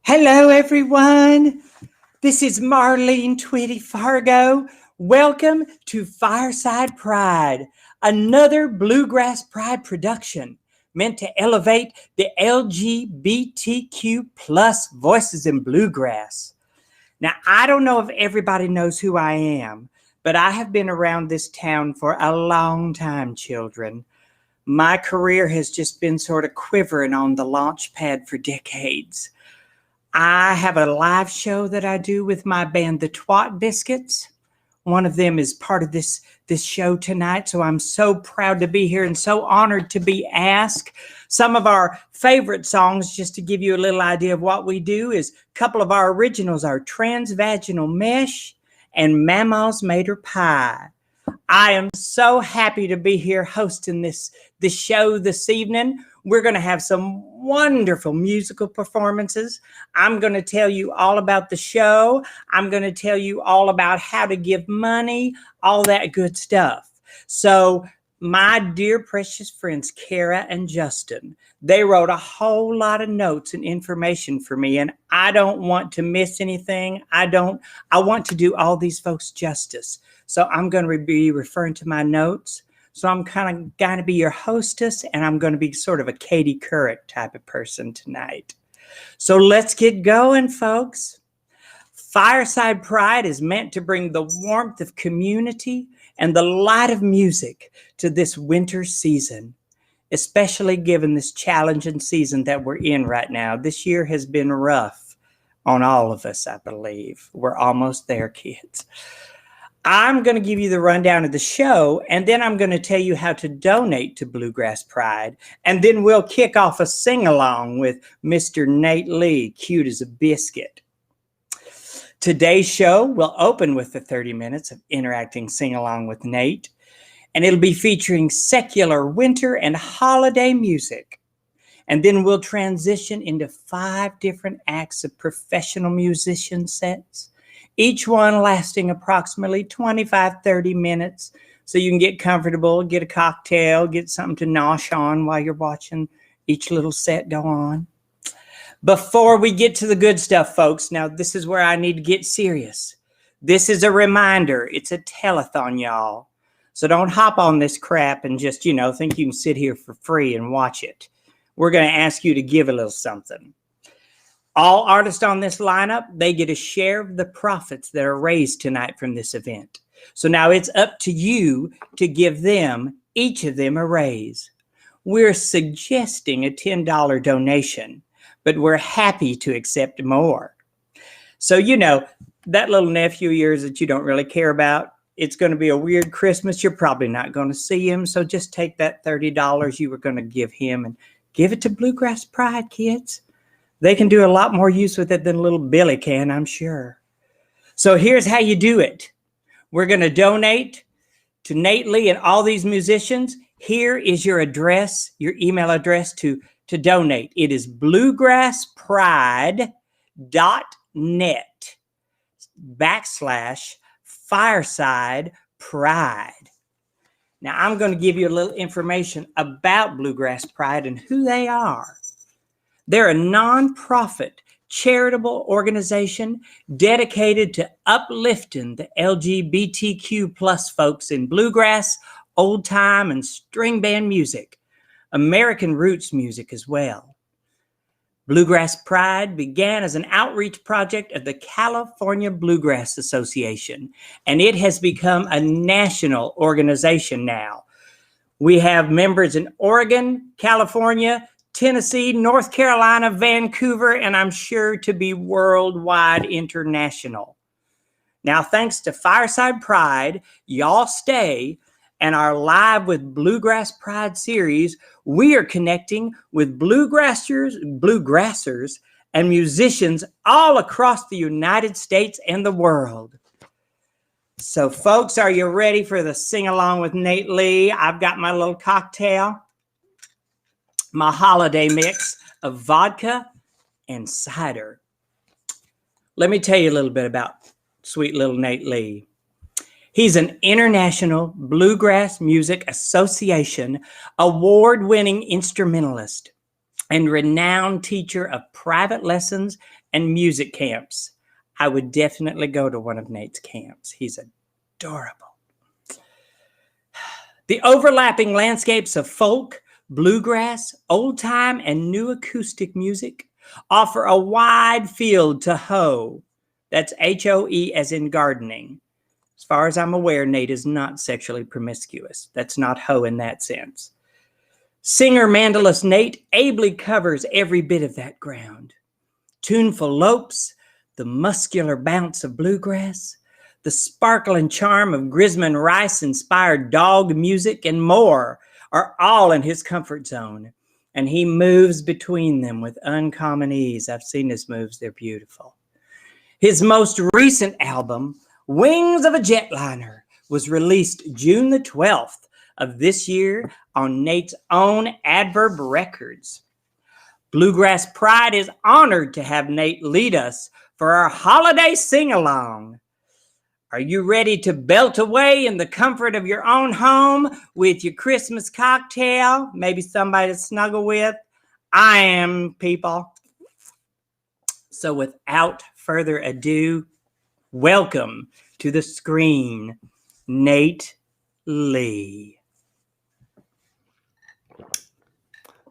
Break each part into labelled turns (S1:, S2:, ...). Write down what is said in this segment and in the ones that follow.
S1: Hello, everyone. This is Marlene Twitty-Fargo. Welcome to Fireside Pride, another Bluegrass Pride production meant to elevate the LGBTQ plus voices in bluegrass. Now, I don't know if everybody knows who I am, but I have been around this town for a long time, children. My career has just been sort of quivering on the launch pad for decades. I have a live show that I do with my band, the Twat Biscuits. One of them is part of this show tonight, so I'm so proud to be here and so honored to be asked. Some of our favorite songs, just to give you a little idea of what we do, is a couple of our originals are Transvaginal Mesh and Mama's Made Her Pie. I am so happy to be here hosting this show this evening. We're going to have some wonderful musical performances. I'm going to tell you all about the show. I'm going to tell you all about how to give money, all that good stuff. So my dear precious friends, Kara and Justin, they wrote a whole lot of notes and information for me, and I don't want to miss anything. I want to do all these folks justice. So I'm going to be referring to my notes. So I'm kind of going to be your hostess, and I'm going to be sort of a Katie Couric type of person tonight. So let's get going, folks. Fireside Pride is meant to bring the warmth of community and the light of music to this winter season, especially given this challenging season that we're in right now. This year has been rough on all of us, I believe. We're almost there, kids. I'm going to give you the rundown of the show, and then I'm going to tell you how to donate to Bluegrass Pride, and then we'll kick off a sing-along with Mr. Nate Lee, cute as a biscuit. Today's show will open with the 30 minutes of interacting sing-along with Nate, and it'll be featuring secular winter and holiday music. And then we'll transition into 5 different acts of professional musician sets, each one lasting approximately 25-30 minutes, so you can get comfortable, get a cocktail, get something to nosh on while you're watching each little set go on. Before we get to the good stuff, folks, now this is where I need to get serious. This is a reminder. It's a telethon, y'all. So don't hop on this crap and just, think you can sit here for free and watch it. We're going to ask you to give a little something. All artists on this lineup, they get a share of the profits that are raised tonight from this event. So now it's up to you to give them, each of them, a raise. We're suggesting a $10 donation, but we're happy to accept more. So, that little nephew of yours that you don't really care about, it's going to be a weird Christmas. You're probably not going to see him. So just take that $30 you were going to give him and give it to Bluegrass Pride, kids. They can do a lot more use with it than little Billy can, I'm sure. So here's how you do it. We're going to donate to Nate Lee and all these musicians. Here is your address, your email address to donate. It is bluegrasspride.net/Fireside Pride. Now, I'm going to give you a little information about Bluegrass Pride and who they are. They're a nonprofit charitable organization dedicated to uplifting the LGBTQ plus folks in bluegrass, old time, and string band music, American roots music as well. Bluegrass Pride began as an outreach project of the California Bluegrass Association, and it has become a national organization now. We have members in Oregon, California, Tennessee, North Carolina, Vancouver, and I'm sure to be worldwide international. Now, thanks to Fireside Pride, Y'all Stay, and our Live with Bluegrass Pride series, we are connecting with bluegrassers and musicians all across the United States and the world. So, folks, are you ready for the sing-along with Nate Lee? I've got my little cocktail, my holiday mix of vodka and cider. Let me tell you a little bit about sweet little Nate Lee. He's an International Bluegrass Music Association award-winning instrumentalist. and renowned teacher of private lessons and music camps. I would definitely go to one of Nate's camps. He's adorable. The overlapping landscapes of folk, bluegrass, old time, and new acoustic music offer a wide field to hoe. That's H-O-E as in gardening. As far as I'm aware, Nate is not sexually promiscuous. That's not hoe in that sense. Singer mandolist Nate ably covers every bit of that ground. Tuneful lopes, the muscular bounce of bluegrass, the sparkle and charm of Grisman Rice-inspired dog music, and more are all in his comfort zone, and he moves between them with uncommon ease. I've seen his moves. They're beautiful. His most recent album, Wings of a Jetliner, was released June the 12th of this year on Nate's own Adverb Records. Bluegrass Pride is honored to have Nate lead us for our holiday sing-along. Are you ready to belt away in the comfort of your own home with your Christmas cocktail? Maybe somebody to snuggle with? I am, people. So without further ado, welcome to the screen, Nate Lee.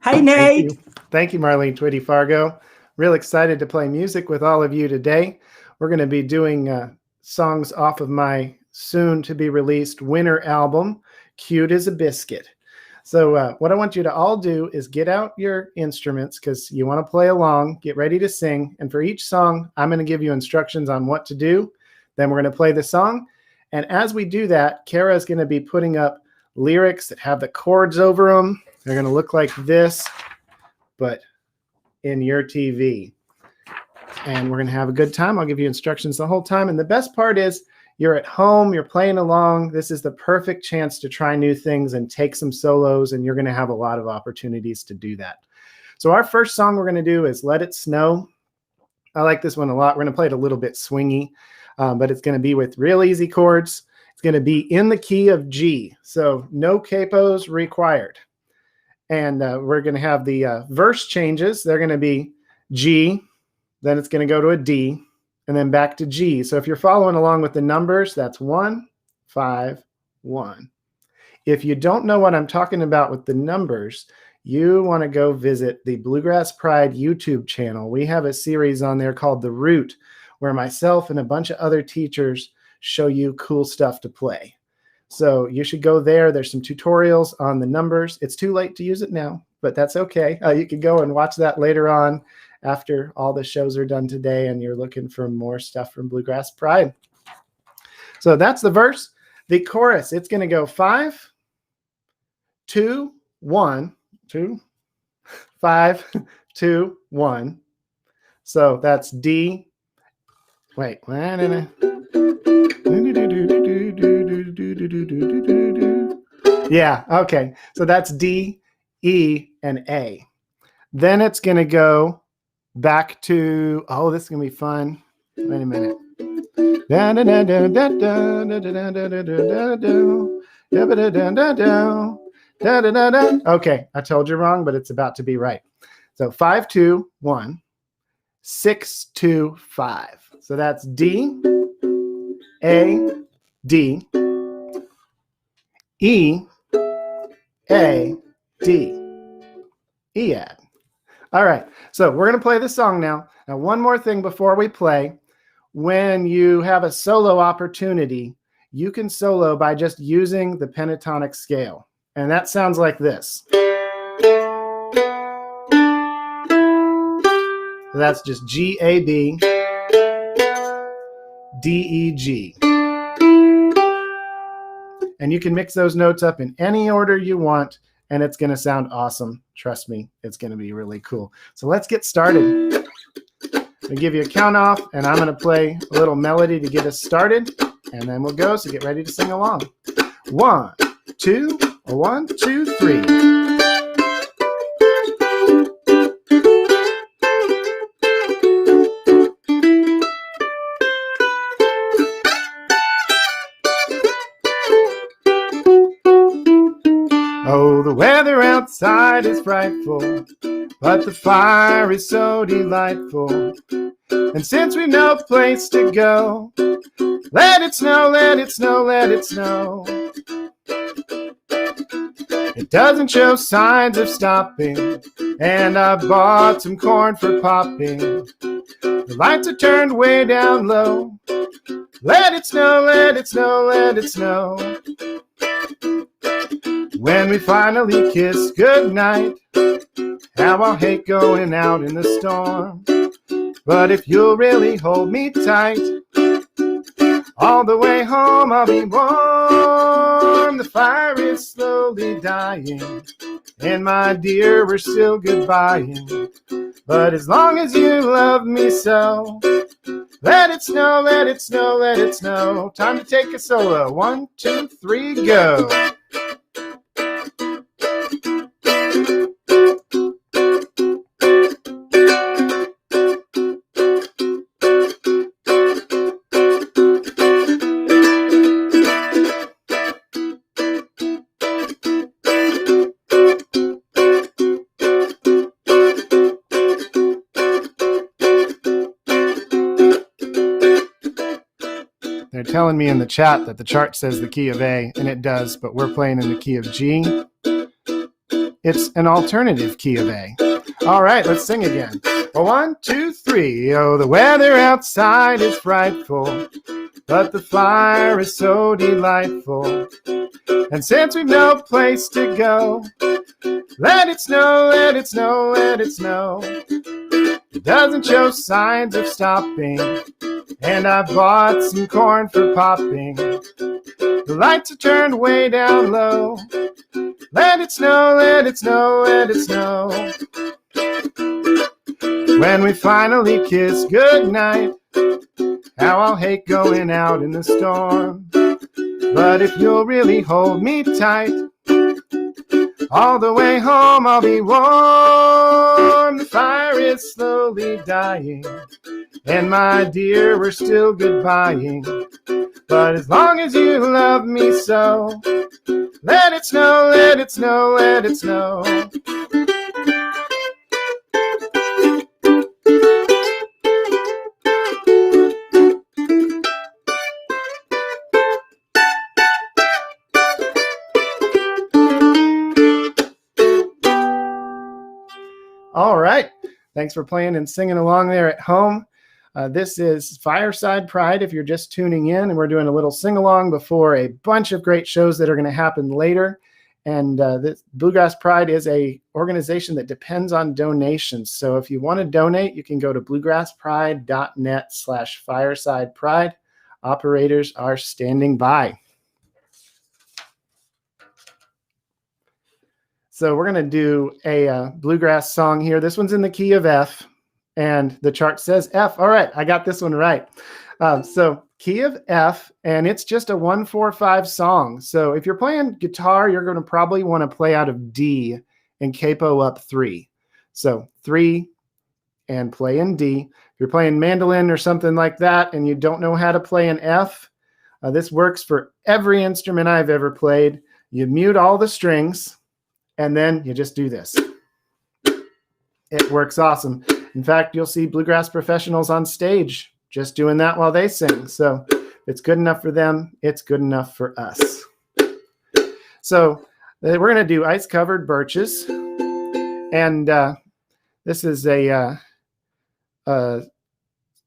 S1: Hey, Nate.
S2: Thank you, Marlene Twitty-Fargo. Real excited to play music with all of you today. We're going to be doing songs off of my soon-to-be-released winter album, Cute as a Biscuit. So what I want you to all do is get out your instruments because you want to play along, get ready to sing. And for each song, I'm going to give you instructions on what to do. Then we're going to play the song. And as we do that, Kara is going to be putting up lyrics that have the chords over them. They're going to look like this, but in your TV. And we're going to have a good time. I'll give you instructions the whole time. And the best part is you're at home, you're playing along. This is the perfect chance to try new things and take some solos, and you're going to have a lot of opportunities to do that. So our first song we're going to do is Let It Snow. I like this one a lot. We're going to play it a little bit swingy, but it's going to be with real easy chords. It's going to be in the key of G, so no capos required. And we're going to have the verse changes. They're going to be G, then it's going to go to a D, and then back to G. So if you're following along with the numbers, that's 1, 5, 1. If you don't know what I'm talking about with the numbers, you want to go visit the Bluegrass Pride YouTube channel. We have a series on there called The Root, where myself and a bunch of other teachers show you cool stuff to play. So you should go there. There's some tutorials on the numbers. It's too late to use it now, but that's okay. You can go and watch that later on after all the shows are done today and you're looking for more stuff from Bluegrass Pride. So that's the verse. The chorus, it's going to go 5, 2, 1, 2, 5, 2, 1. So that's D. Wait. Yeah, okay. So that's D, E, and A. Then it's going to go back to, oh, this is going to be fun. Wait a minute. Okay, I told you wrong, but it's about to be right. So 5, 2, 1, 6, 2, 5. So that's D, A, D, E, A, D, E-add. All right, so we're going to play this song now. Now, one more thing before we play. When you have a solo opportunity, you can solo by just using the pentatonic scale. And that sounds like this. So that's just G, A, B, D, E, G. And you can mix those notes up in any order you want, and it's going to sound awesome. Trust me, it's going to be really cool. So let's get started. I'll give you a count off, and I'm going to play a little melody to get us started, and then we'll go, so get ready to sing along. 1, 2, 1, 2, 3. Oh, the weather outside is frightful, but the fire is so delightful. And since we've no place to go, let it snow, let it snow, let it snow. It doesn't show signs of stopping, and I bought some corn for popping. The lights are turned way down low. Let it snow, let it snow, let it snow. When we finally kiss goodnight, how I'll hate going out in the storm. But if you'll really hold me tight, all the way home I'll be warm. The fire is slowly dying, and my dear, we're still goodbying. But as long as you love me so, let it snow, let it snow, let it snow. Time to take a solo. 1, 2, 3, go. They're telling me in the chat that the chart says the key of A, and it does, but we're playing in the key of G. It's an alternative key of A. All right, let's sing again. 1, 2, 3. Oh, the weather outside is frightful, but the fire is so delightful. And since we've no place to go, let it snow, let it snow, let it snow. It doesn't show signs of stopping, and I bought some corn for popping. The lights are turned way down low. Let it snow, let it snow, let it snow. When we finally kiss goodnight, how I'll hate going out in the storm. But if you'll really hold me tight, all the way home I'll be warm. The fire is slowly dying, and my dear, we're still goodbying. But as long as you love me so, let it snow, let it snow, let it snow. All right. Thanks for playing and singing along there at home. This is Fireside Pride if you're just tuning in, and we're doing a little sing-along before a bunch of great shows that are going to happen later. And this Bluegrass Pride is a organization that depends on donations. So if you want to donate, you can go to bluegrasspride.net/Fireside Pride. Operators are standing by. So we're going to do a bluegrass song here. This one's in the key of F, and the chart says F. All right, I got this one right. So key of F, and it's just a 1-4-5 song. So if you're playing guitar, you're going to probably want to play out of D and capo up 3. So 3 and play in D. If you're playing mandolin or something like that and you don't know how to play an F, this works for every instrument I've ever played. You mute all the strings, and then you just do this. It works awesome. In fact, you'll see bluegrass professionals on stage just doing that while they sing. So if it's good enough for them, it's good enough for us. So we're going to do Ice Covered Birches. And this is a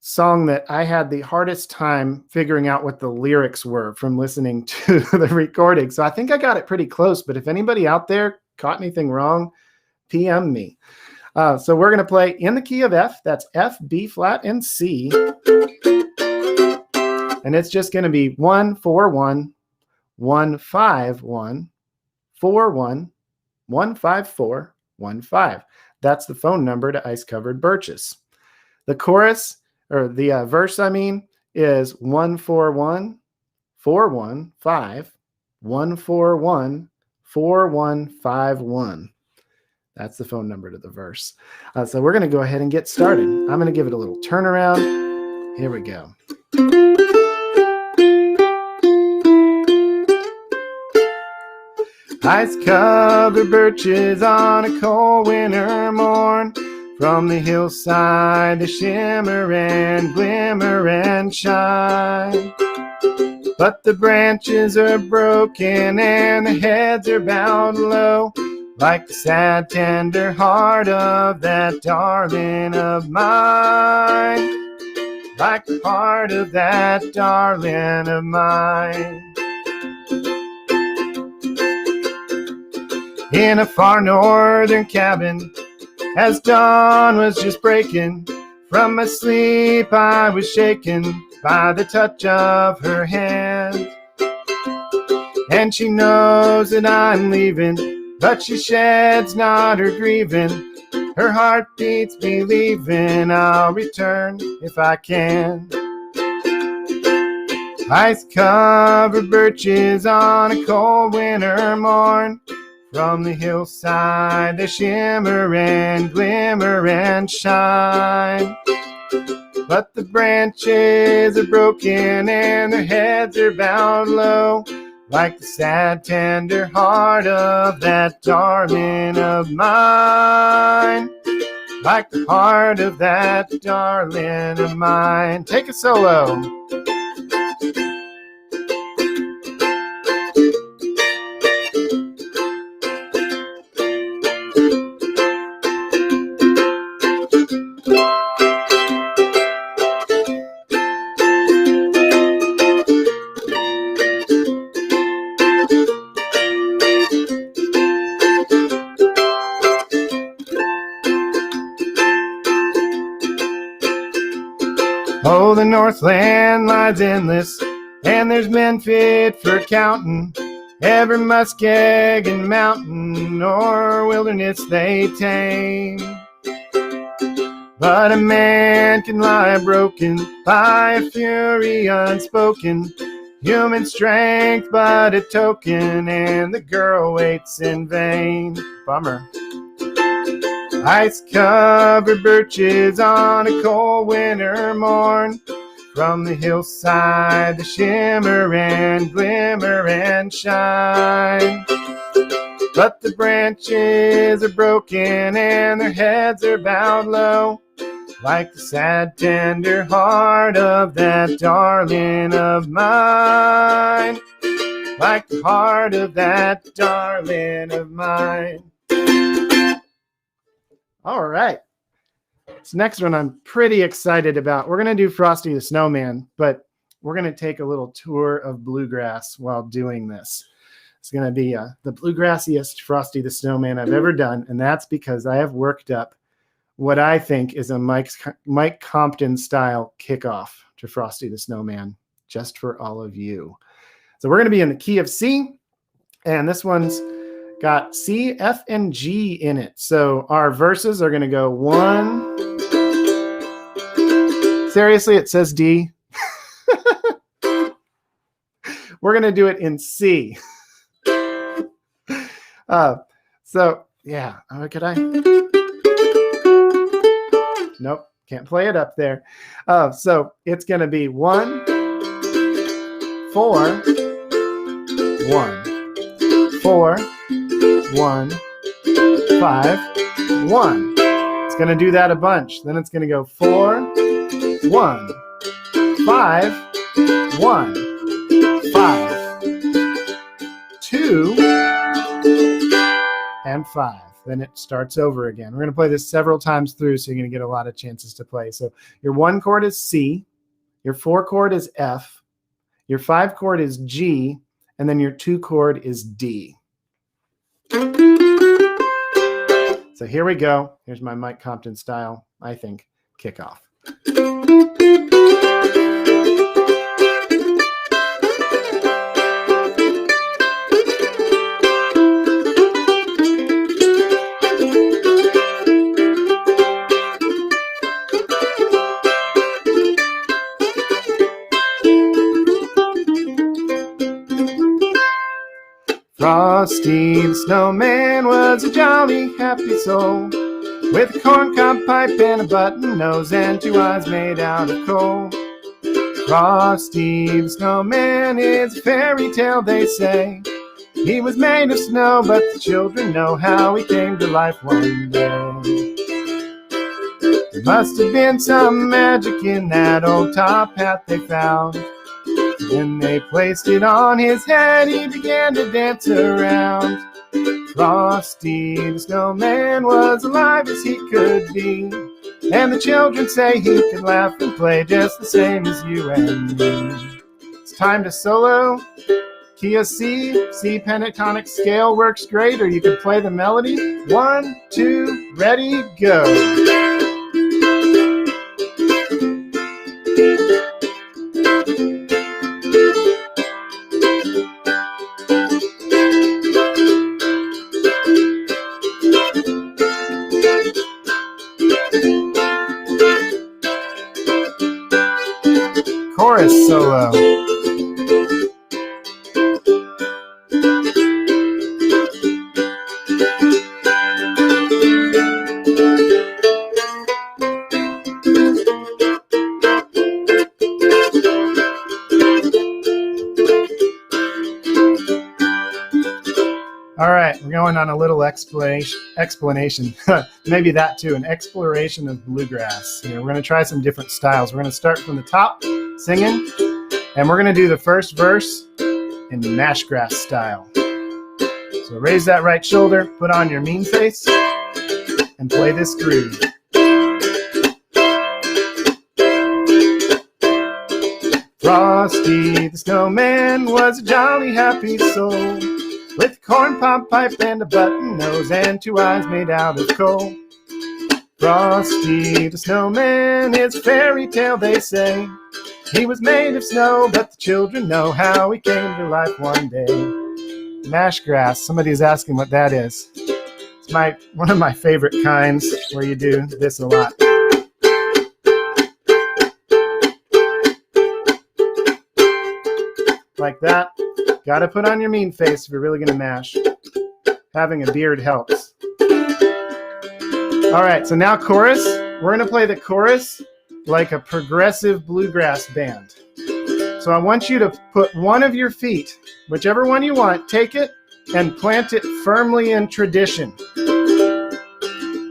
S2: song that I had the hardest time figuring out what the lyrics were from listening to the recording. So I think I got it pretty close. But if anybody out there caught anything wrong, PM me. So we're going to play in the key of F. That's F, B flat, and C. And it's just going to be 1-4-1, 1-5-1, 4-1, 1-5-4, 1-5. That's the phone number to Ice Covered Birches. The chorus, or the verse, I mean, is 1-4-1, 4-1-5, 1-4-1, 4-1-5-1. That's the phone number to the verse. So we're going to go ahead and get started. I'm going to give it a little turnaround. Here we go. Ice-covered birches on a cold winter morn. From the hillside they shimmer and glimmer and shine. But the branches are broken and the heads are bowed low, like the sad tender heart of that darling of mine. Like the heart of that darling of mine. In a far northern cabin, as dawn was just breaking, from my sleep I was shaken by the touch of her hand. And she knows that I'm leaving, but she sheds not her grieving. Her heart beats believing I'll return if I can. Ice-covered birches on a cold winter morn. From the hillside they shimmer and glimmer and shine. But the branches are broken and their heads are bowed low, like the sad tender heart of that darling of mine. Like the heart of that darling of mine. Take a solo. Oh, the Northland lies endless, and there's men fit for counting. Every muskeg and mountain or wilderness they tame. But a man can lie broken by a fury unspoken. Human strength but a token, and the girl waits in vain. Bummer. Ice-covered birches on a cold winter morn. From the hillside they shimmer and glimmer and shine. But the branches are broken and their heads are bowed low, like the sad tender heart of that darling of mine. Like the heart of that darling of mine. All right. This next one I'm pretty excited about. We're going to do Frosty the Snowman, but we're going to take a little tour of bluegrass while doing this. It's going to be the bluegrassiest Frosty the Snowman I've ever done, and that's because I have worked up what I think is a Mike Compton-style kickoff to Frosty the Snowman, just for all of you. So we're going to be in the key of C, and this one's got C, F, and G in it. So our verses are going to go 1. Seriously, it says D. We're going to do it in C. So, yeah. Could I? Nope. Can't play it up there. So it's going to be 1, 4, 1, 4, 1, 5, 1. It's going to do that a bunch. Then it's going to go 4, 1, 5, 1, 5, 2, and 5. Then it starts over again. We're going to play this several times through, so you're going to get a lot of chances to play. So your 1 chord is C, your 4 chord is F, your 5 chord is G, and then your 2 chord is D. So here we go. Here's my Mike Compton style, I think, kickoff. Frosty the Snowman was a jolly, happy soul, with a corncob pipe and a button nose and 2 eyes made out of coal. Frosty the Snowman is a fairy tale, they say, He was made of snow, but the children know how he came to life one day. There must have been some magic in that old top hat they found. When they placed it on his head, he began to dance around. Frosty the Snowman was alive as he could be, and the children say he could laugh and play just the same as you and me. It's time to solo. Key of C, C pentatonic scale works great, or you can play the melody. 1, 2, ready, go. Chorus solo. All right, we're going on a little explanation. Maybe that too, an exploration of bluegrass. We're going to try some different styles. We're going to start from the top, singing, and we're going to do the first verse in mash grass style. So raise that right shoulder, put on your mean face, and play this groove. Frosty the Snowman was a jolly happy soul, with a corn pop pipe and a button nose and 2 eyes made out of coal. Frosty the Snowman is a fairy tale, they say. He was made of snow, but the children know how he came to life one day. Mash grass, somebody's asking what that is. It's one of my favorite kinds, where you do this a lot. Like that. Got to put on your mean face if you're really going to mash. Having a beard helps. All right, so now chorus. We're going to play the chorus like a progressive bluegrass band. So I want you to put one of your feet, whichever one you want, take it and plant it firmly in tradition.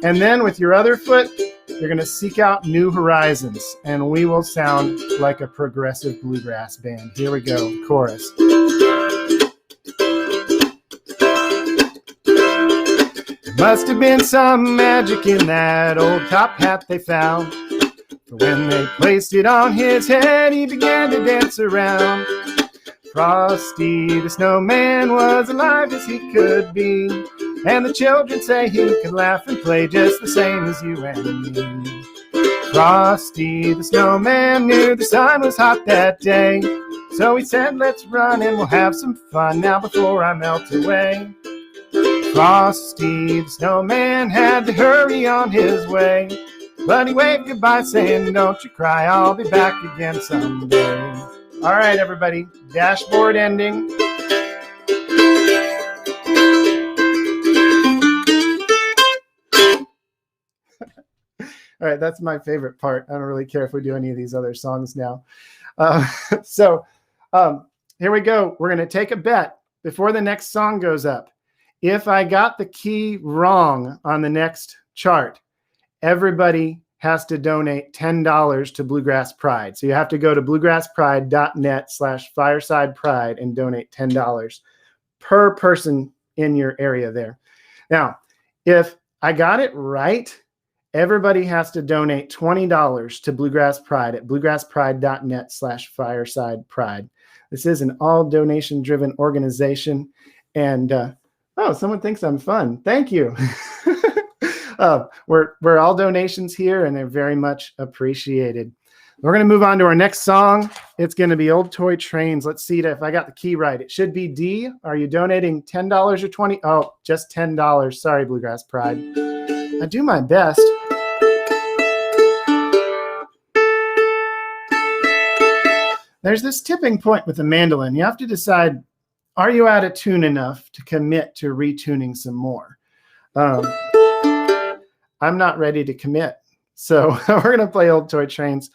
S2: And then with your other foot, you're going to seek out new horizons, and we will sound like a progressive bluegrass band. Here we go, chorus. Must have been some magic in that old top hat they found. For when they placed it on his head, he began to dance around. Frosty the Snowman was alive as he could be, and the children say he could laugh and play just the same as you and me. Frosty the Snowman knew the sun was hot that day, so he said, let's run and we'll have some fun now before I melt away. Frosty the Snowman had to hurry on his way, but he waved goodbye saying, don't you cry, I'll be back again someday. All right, everybody, dashboard ending. All right, that's my favorite part. I don't really care if we do any of these other songs now. So here we go. We're going to take a bet before the next song goes up. If I got the key wrong on the next chart, everybody has to donate $10 to Bluegrass Pride. So you have to go to bluegrasspride.net/Fireside Pride and donate $10 per person in your area there. Now, if I got it right, everybody has to donate $20 to Bluegrass Pride at bluegrasspride.net/Fireside Pride. This is an all donation driven organization. And oh, someone thinks I'm fun. Thank you. We're all donations here, and they're very much appreciated. We're going to move on to our next song. It's going to be Old Toy Trains. Let's see if I got the key right. It should be D. Are you donating $10 or $20? Oh, just $10. Sorry, Bluegrass Pride. I do my best. There's this tipping point with the mandolin. You have to decide, are you out of tune enough to commit to retuning some more? I'm not ready to commit. So we're going to play Old Toy Trains.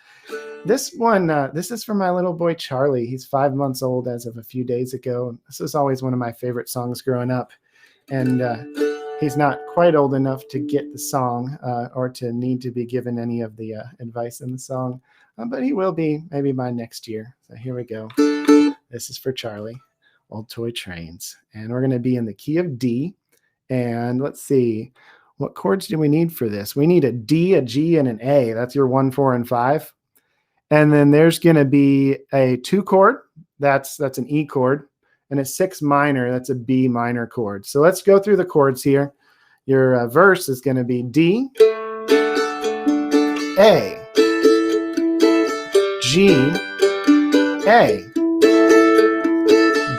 S2: This one, this is for my little boy, Charlie. He's 5 months old as of a few days ago. This is always one of my favorite songs growing up. And he's not quite old enough to get the song or to need to be given any of the advice in the song. But he will be maybe by next year. So here we go. This is for Charlie, Old Toy Trains. And we're going to be in the key of D. And let's see, what chords do we need for this? We need a D, a G, and an A. That's your 1, 4, and 5. And then there's going to be a 2 chord. That's an E chord. And a 6 minor. That's a B minor chord. So let's go through the chords here. Your verse is going to be D, A, G, A,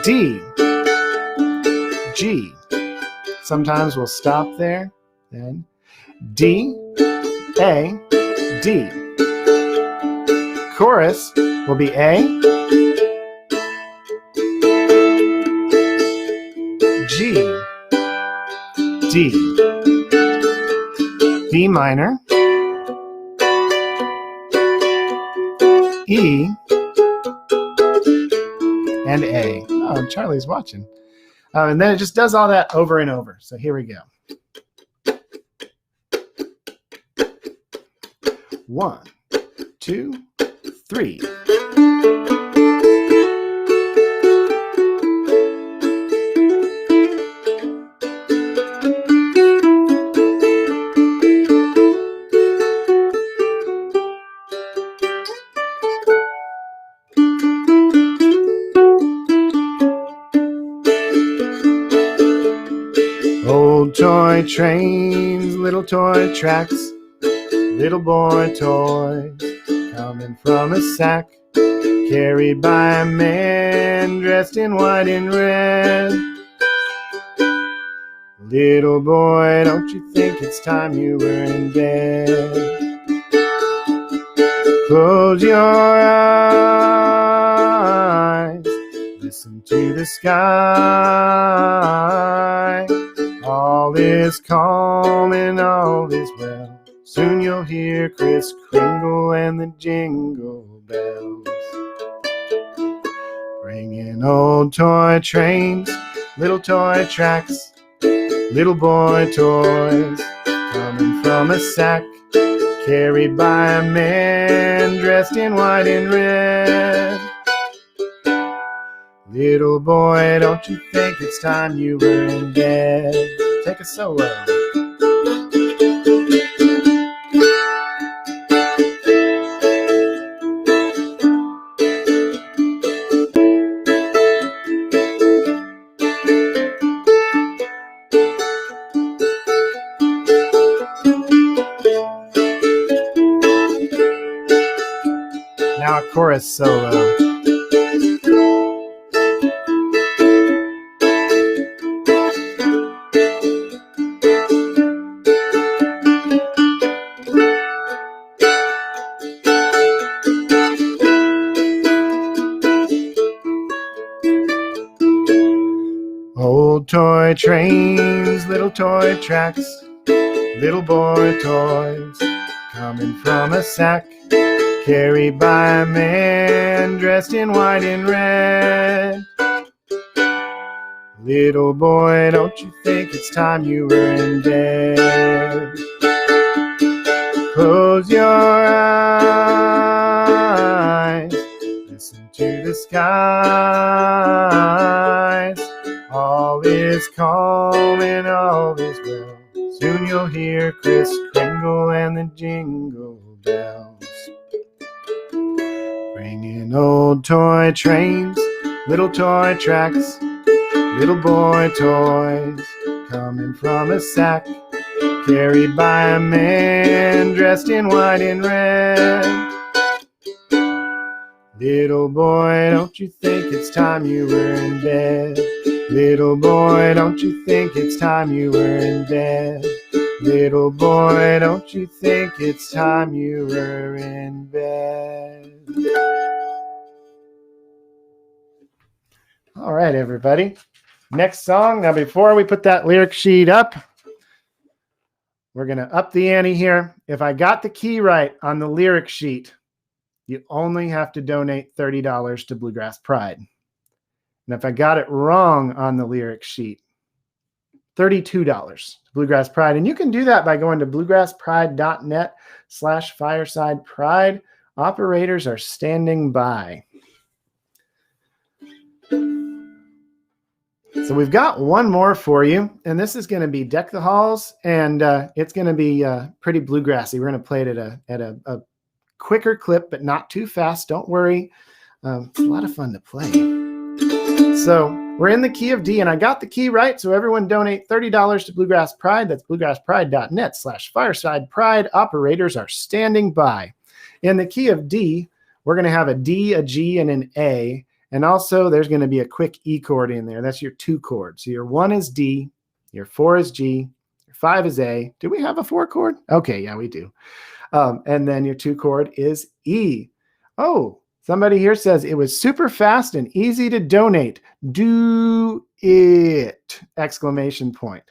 S2: D, G. Sometimes we'll stop there. Then D, A, D. Chorus will be A, G, D, B minor, E, and A. Oh, Charlie's watching. And then it just does all that over and over. So here we go. 1, 2, 3. Old toy trains, little toy tracks, little boy toys coming from a sack, carried by a man dressed in white and red. Little boy, don't you think it's time you were in bed? Close your eyes, listen to the sky. All is calm and all is well. Soon you'll hear Kris Kringle and the jingle bells. Bringing old toy trains, little toy tracks, little boy toys coming from a sack, carried by a man dressed in white and red. Little boy, don't you think it's time you were in bed? Take a solo. Now a chorus solo. Old toy trains, little toy tracks, little boy toys coming from a sack, carried by a man dressed in white and red. Little boy, don't you think it's time you were in bed? Close your eyes, listen to the skies. All is calm and all is well. Soon you'll hear Kris Kringle and the jingle bells. Bringing old toy trains, little toy tracks, little boy toys coming from a sack, carried by a man dressed in white and red. Little boy, don't you think it's time you were in bed? Little boy, don't you think it's time you were in bed? Little boy, don't you think it's time you were in bed? All right, everybody. Next song. Now, before we put that lyric sheet up, we're going to up the ante here. If I got the key right on the lyric sheet, You only have to donate $30 to Bluegrass Pride. And if I got it wrong on the lyric sheet, $32 to Bluegrass Pride. And you can do that by going to bluegrasspride.net/Fireside Pride. Operators are standing by. So we've got one more for you, and this is going to be Deck the Halls, and it's going to be pretty bluegrassy. We're going to play it at a quicker clip, but not too fast. Don't worry. It's a lot of fun to play. So we're in the key of D, and I got the key right, so everyone donate $30 to Bluegrass Pride. That's bluegrasspride.net/Fireside Pride. Operators are standing by. In the key of D, we're going to have a D, a G, and an A. And also, there's going to be a quick E chord in there. That's your 2 chord. So your 1 is D, your 4 is G, your 5 is A. Do we have a 4 chord? Okay, yeah, we do. And then your 2 chord is E. Oh, somebody here says it was super fast and easy to donate. Do it! Exclamation point.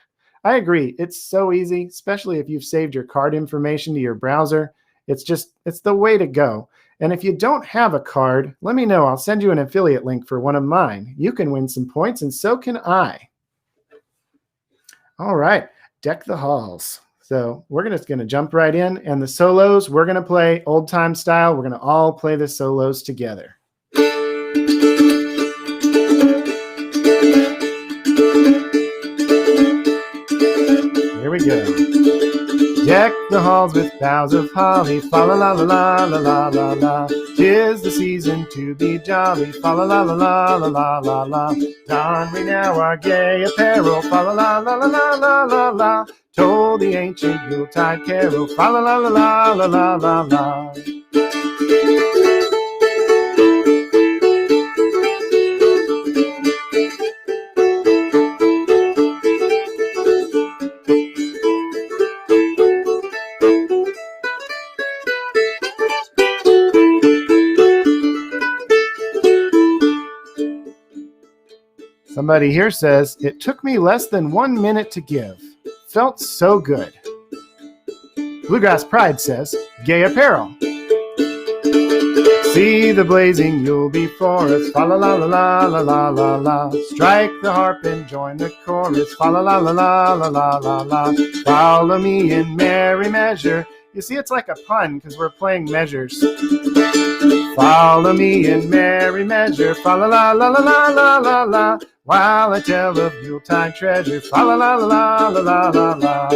S2: I agree. It's so easy, especially if you've saved your card information to your browser. It's the way to go. And if you don't have a card, let me know. I'll send you an affiliate link for one of mine. You can win some points, and so can I. All right, Deck the Halls. So we're just going to jump right in. And the solos, we're going to play old time style. We're going to all play the solos together. Here we go. Deck the halls with boughs of holly, fa la la la la la la la la. 'Tis the season to be jolly, fa la la la la la la la la. Don we now our gay apparel, fa la la la la la la la la. Told the ancient Yuletide carol, fa la la la la la la la la. Somebody here says, it took me less than 1 minute to give. Felt so good. Bluegrass Pride says, gay apparel. See the blazing Yule before us, fa la la la la la la la la. Strike the harp and join the chorus, fa la la la la la la la la. Follow me in merry measure. You see, it's like a pun because we're playing measures. Follow me in merry measure, fa la la la la la la la la. While I tell of Yuletide treasure, fa la la la la la la la.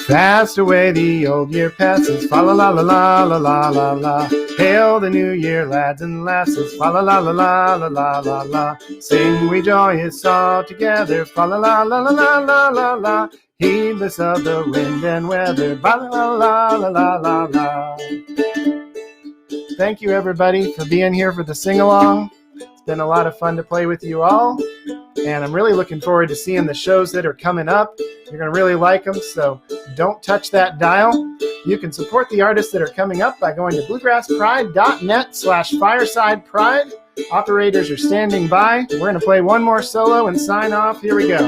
S2: Fast away the old year passes, fa la la la la la la la la. Hail the new year, lads and lasses, fa la la la la la la la la. Sing we joyous all together, fa la la la la la la la la. Heedless of the wind and weather, ba la la la la la la. Thank you everybody for being here for the sing-along. It's been a lot of fun to play with you all. And I'm really looking forward to seeing the shows that are coming up. You're going to really like them, so don't touch that dial. You can support the artists that are coming up by going to bluegrasspride.net/Fireside Pride. Operators are standing by. We're going to play one more solo and sign off. Here we go.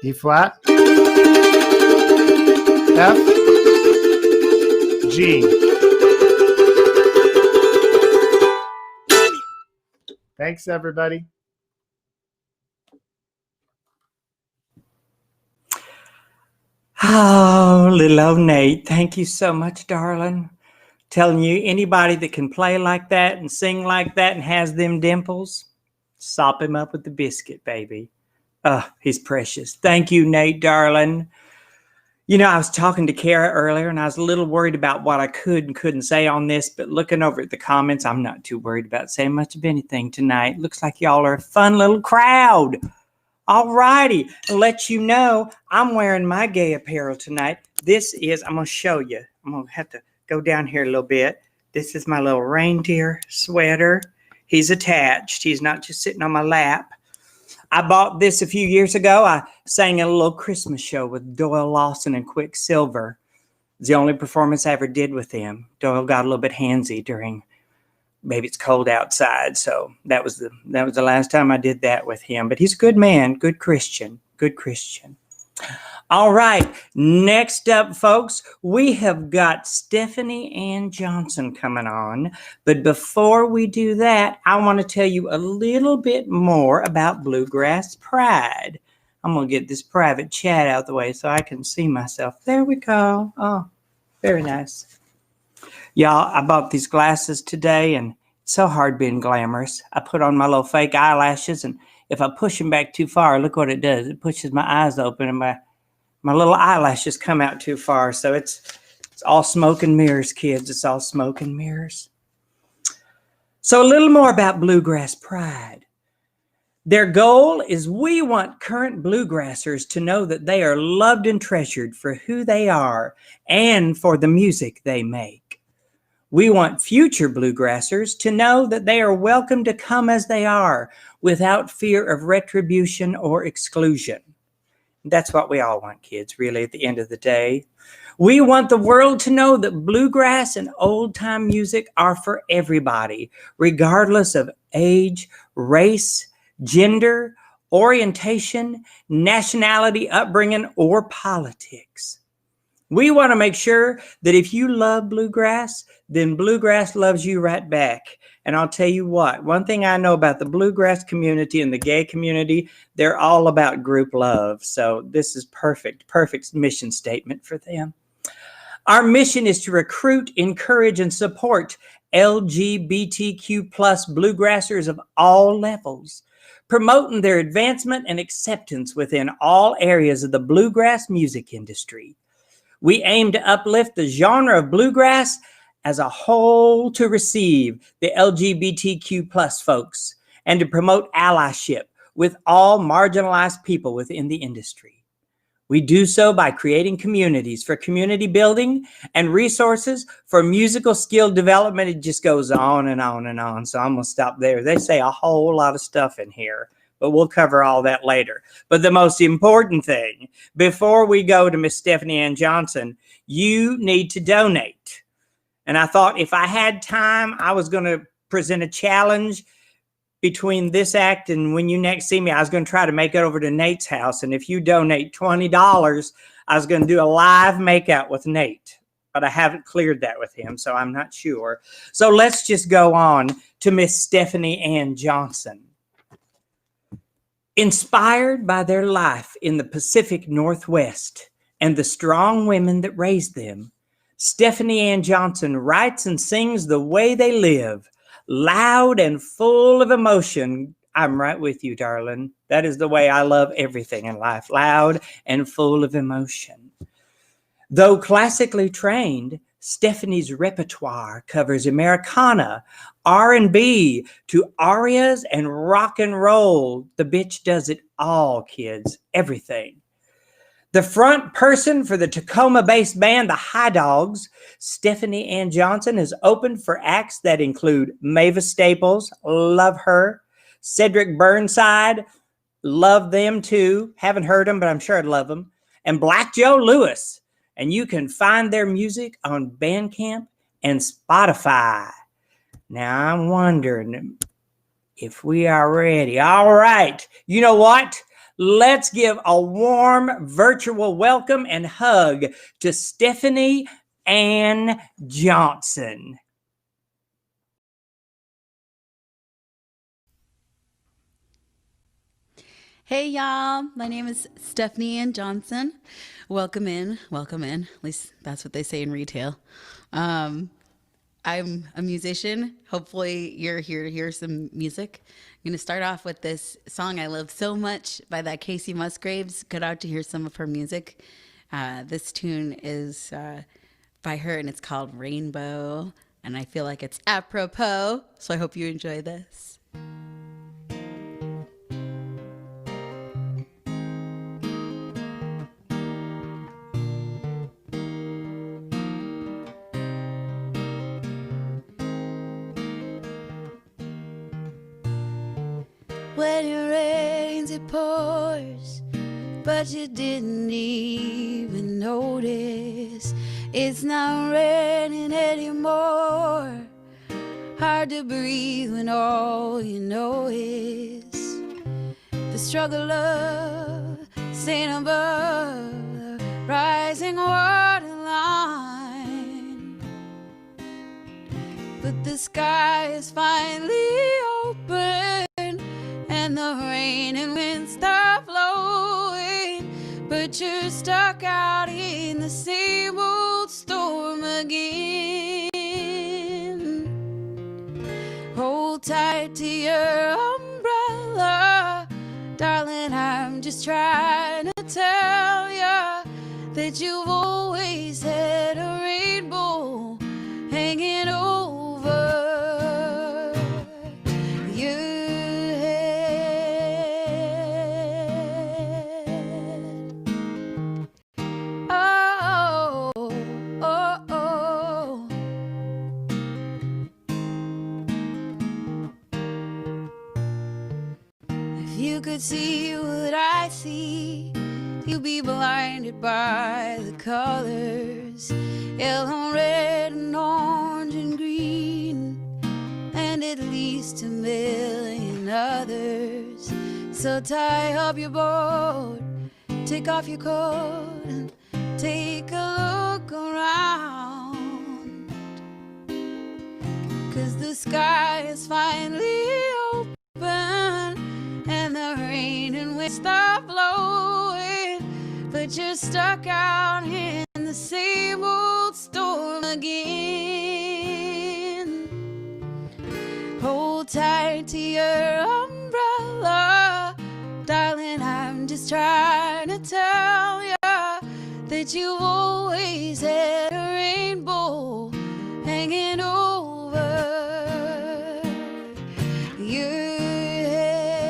S2: E flat, F, G. Thanks, everybody.
S1: Oh, little old Nate, thank you so much, darling. Telling you, anybody that can play like that and sing like that and has them dimples, sop him up with the biscuit, baby. He's precious. Thank you, Nate, darling. I was talking to Kara earlier, and I was a little worried about what I could and couldn't say on this, but looking over at the comments, I'm not too worried about saying much of anything tonight. Looks like y'all are a fun little crowd. All righty, I'll let you know I'm wearing my gay apparel tonight. This is, I'm going to show you. I'm going to have to go down here a little bit. This is my little reindeer sweater. He's attached. He's not just sitting on my lap. I bought this a few years ago. I sang in a little Christmas show with Doyle Lawson and Quicksilver. It's the only performance I ever did with them. Doyle got a little bit handsy during Maybe It's Cold Outside. So that was the last time I did that with him. But he's a good man, good Christian. All right, next up, folks, we have got Stephanie Ann Johnson coming on. But before we do that, I want to tell you a little bit more about Bluegrass Pride. I'm going to get this private chat out the way so I can see myself. There we go. Oh, very nice. Y'all, I bought these glasses today, and it's so hard being glamorous. I put on my little fake eyelashes, and if I push them back too far, look what it does. It pushes my eyes open, and my little eyelashes come out too far. So it's all smoke and mirrors, kids. It's all smoke and mirrors. So a little more about Bluegrass Pride. Their goal is we want current bluegrassers to know that they are loved and treasured for who they are and for the music they make. We want future bluegrassers to know that they are welcome to come as they are without fear of retribution or exclusion. That's what we all want, kids, really, at the end of the day. We want the world to know that bluegrass and old-time music are for everybody, regardless of age, race, gender, orientation, nationality, upbringing, or politics. We want to make sure that if you love bluegrass, then bluegrass loves you right back. And I'll tell you what, one thing I know about the bluegrass community and the gay community, they're all about group love. So this is perfect mission statement for them. Our mission is to recruit, encourage, and support LGBTQ plus bluegrassers of all levels, promoting their advancement and acceptance within all areas of the bluegrass music industry. We aim to uplift the genre of bluegrass as a whole to receive the LGBTQ plus folks and to promote allyship with all marginalized people within the industry. We do so by creating communities for community building and resources for musical skill development. It just goes on and on and on. So I'm going to stop there. They say a whole lot of stuff in here, but we'll cover all that later. But the most important thing, before we go to Miss Stephanie Ann Johnson, you need to donate. And I thought if I had time, I was going to present a challenge between this act and when you next see me. I was going to try to make it over to Nate's house. And if you donate $20, I was going to do a live makeout with Nate. But I haven't cleared that with him, so I'm not sure. So let's just go on to Miss Stephanie Ann Johnson. Inspired by their life in the Pacific Northwest and the strong women that raised them, Stephanie Ann Johnson writes and sings the way they live, loud and full of emotion. I'm right with you, darling. That is the way I love everything in life, loud and full of emotion. Though classically trained, Stephanie's repertoire covers Americana, R&B, to arias and rock and roll. The bitch does it all, kids, everything. The front person for the Tacoma-based band, the High Dogs, Stephanie Ann Johnson, has opened for acts that include Mavis Staples, love her, Cedric Burnside, love them too. Haven't heard them, but I'm sure I'd love them. And Black Joe Lewis. And you can find their music on Bandcamp and Spotify. Now I'm wondering if we are ready. All right. You know what? Let's give a warm virtual welcome and hug to Stephanie Ann Johnson.
S3: Hey y'all, my name is Stephanie Ann Johnson. Welcome in. At least that's what they say in retail. I'm a musician. Hopefully you're here to hear some music. I'm going to start off with this song I love so much by that Casey Musgraves. Got out to hear some of her music. This tune is by her, and it's called Rainbow, and I feel like it's apropos, so I hope you enjoy this.
S4: When it rains, it pours, but you didn't even notice. It's not raining anymore. Hard to breathe when all you know is the struggle of staying above the rising waterline. But the sky is finally open, and the rain and wind stop flowing, but you're stuck out in the same old storm again. Hold tight to your umbrella, darling, I'm just trying to tell ya that you've always had a rainbow hanging over your head. Oh, oh, oh. If you could see what I see, you'd be blinded by the colors, yellow, red, and orange, and green, and at least a million others. So tie up your boat, take off your coat, and take a look around, 'cause the sky is finally open, and the rain and wind stop blowing, but you're stuck out in the same old storm again. Hold tight to your umbrella, darling, I'm just trying to tell ya that you've always had a rainbow hanging over your head.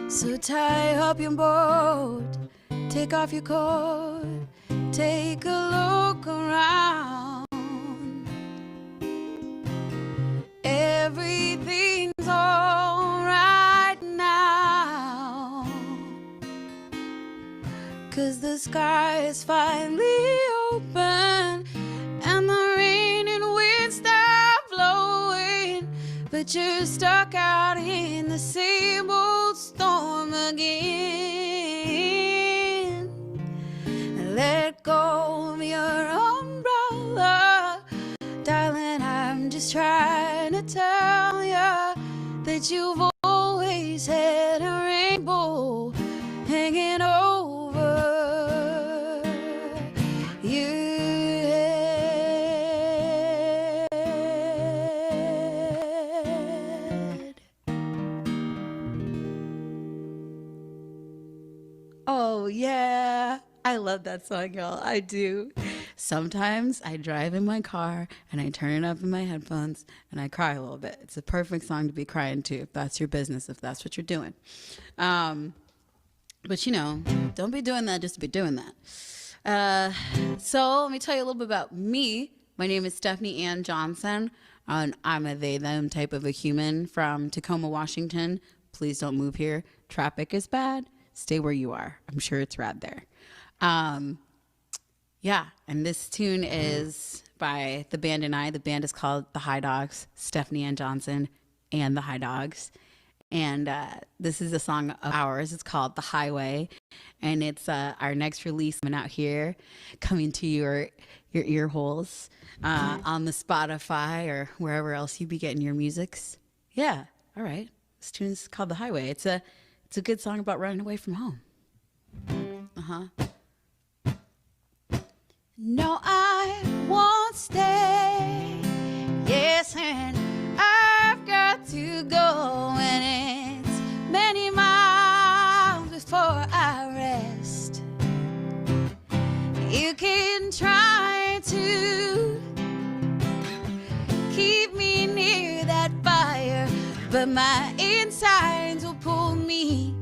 S4: So tie up your boat, take off your coat, take a look around. Everything's all right now, 'cause the sky is finally open, and the rain and wind stop blowing, but you're stuck out in the same old storm again. Let go of your umbrella, darling, I'm just trying to tell ya that you've always had a rainbow hanging over your head.
S3: Oh, yeah. I love that song, y'all. I do. Sometimes I drive in my car and I turn it up in my headphones and I cry a little bit. It's a perfect song to be crying to if that's your business, if that's what you're doing. But, you know, don't be doing that just to be doing that. So let me tell you a little bit about me. My name is Stephanie Ann Johnson, and I'm a they, them type of a human from Tacoma, Washington. Please don't move here. Traffic is bad. Stay where you are. I'm sure it's rad there. Yeah, and this tune is by the band and I. The band is called The High Dogs, Stephanie Ann Johnson and The High Dogs. And this is a song of ours. It's called The Highway, and it's our next release coming out here, coming to your ear holes on the Spotify or wherever else you be getting your musics. Yeah, all right. This tune is called The Highway. It's a good song about running away from home.
S4: No, I won't stay. Yes, and I've got to go, and it's but my insides will pull me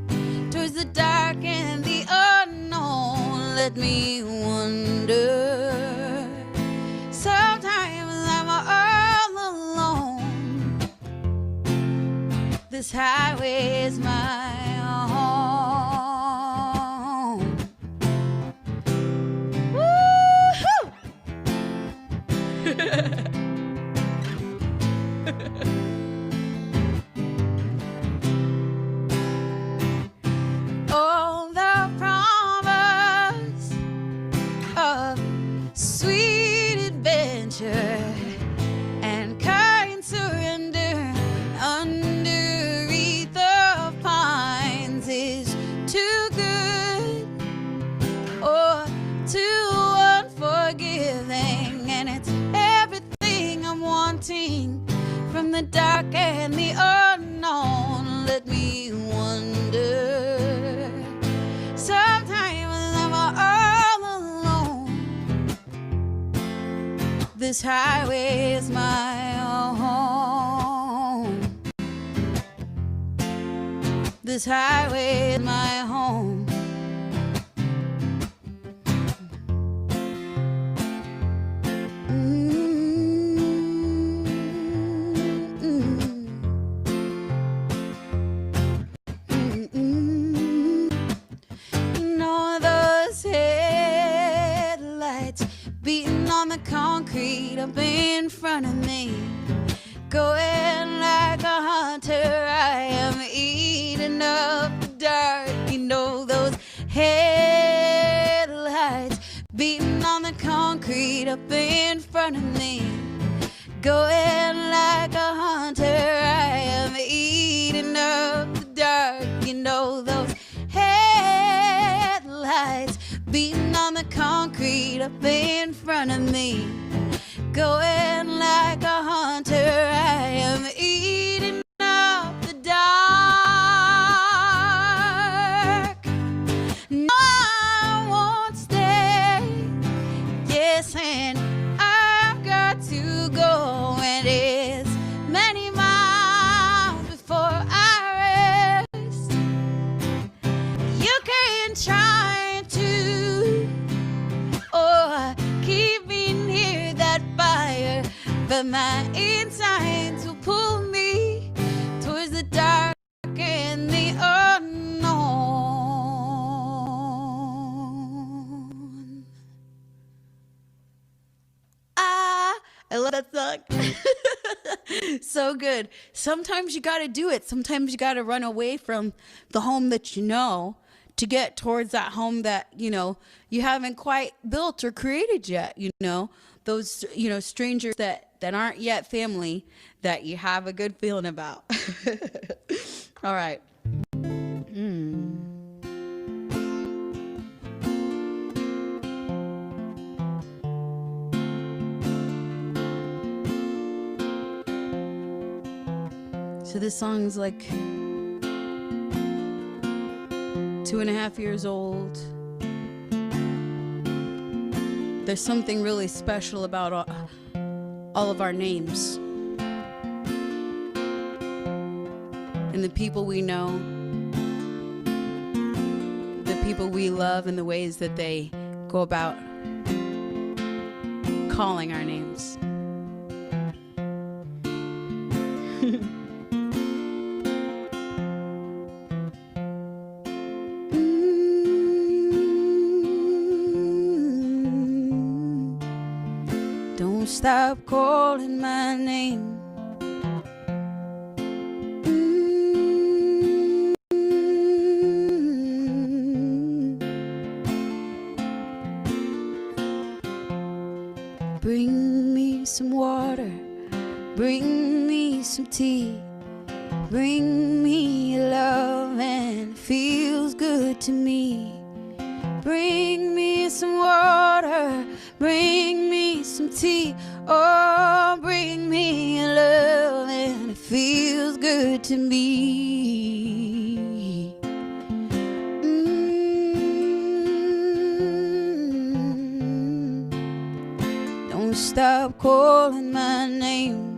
S4: towards the dark and the unknown. Let me wonder. Sometimes I'm all alone. This highway is my home. Woo-hoo! All the promise of sweet adventure and kind surrender underneath the pines is too good or too unforgiving, and it's everything I'm wanting from the dark and the unknown. Let me wonder. Sometimes I'm all alone. This highway is my home. This highway is my home. Beating on the concrete up in front of me, going like a hunter. I am eating up the dark. You know those headlights beating on the concrete up in front of me, going like a hunter. I am eating up the dark. You know those headlights beating on the concrete up in front of me, going like a hunter. I am eating up the dark. No, I won't stay. Yes, and I've got to go, and it's many miles before I rest. You can try to keep me near that fire, but my insides will pull me towards the dark and the unknown. I love that song. So good. Sometimes you gotta do it. Sometimes you gotta run away from the home that you know to get towards that home that, you know, you haven't quite built or created yet, you know, those, you know, strangers that aren't yet family that you have a good feeling about. All right. So this song's like 2.5 years old. There's something really special about all of our names and the people we know, the people we love, and the ways that they go about calling our names. Don't stop calling my name. Bring me some water, bring me some tea, bring me your love and it feels good to me. Bring me some water, bring me some tea, oh, bring me your love and it feels good to me. Don't stop calling my name.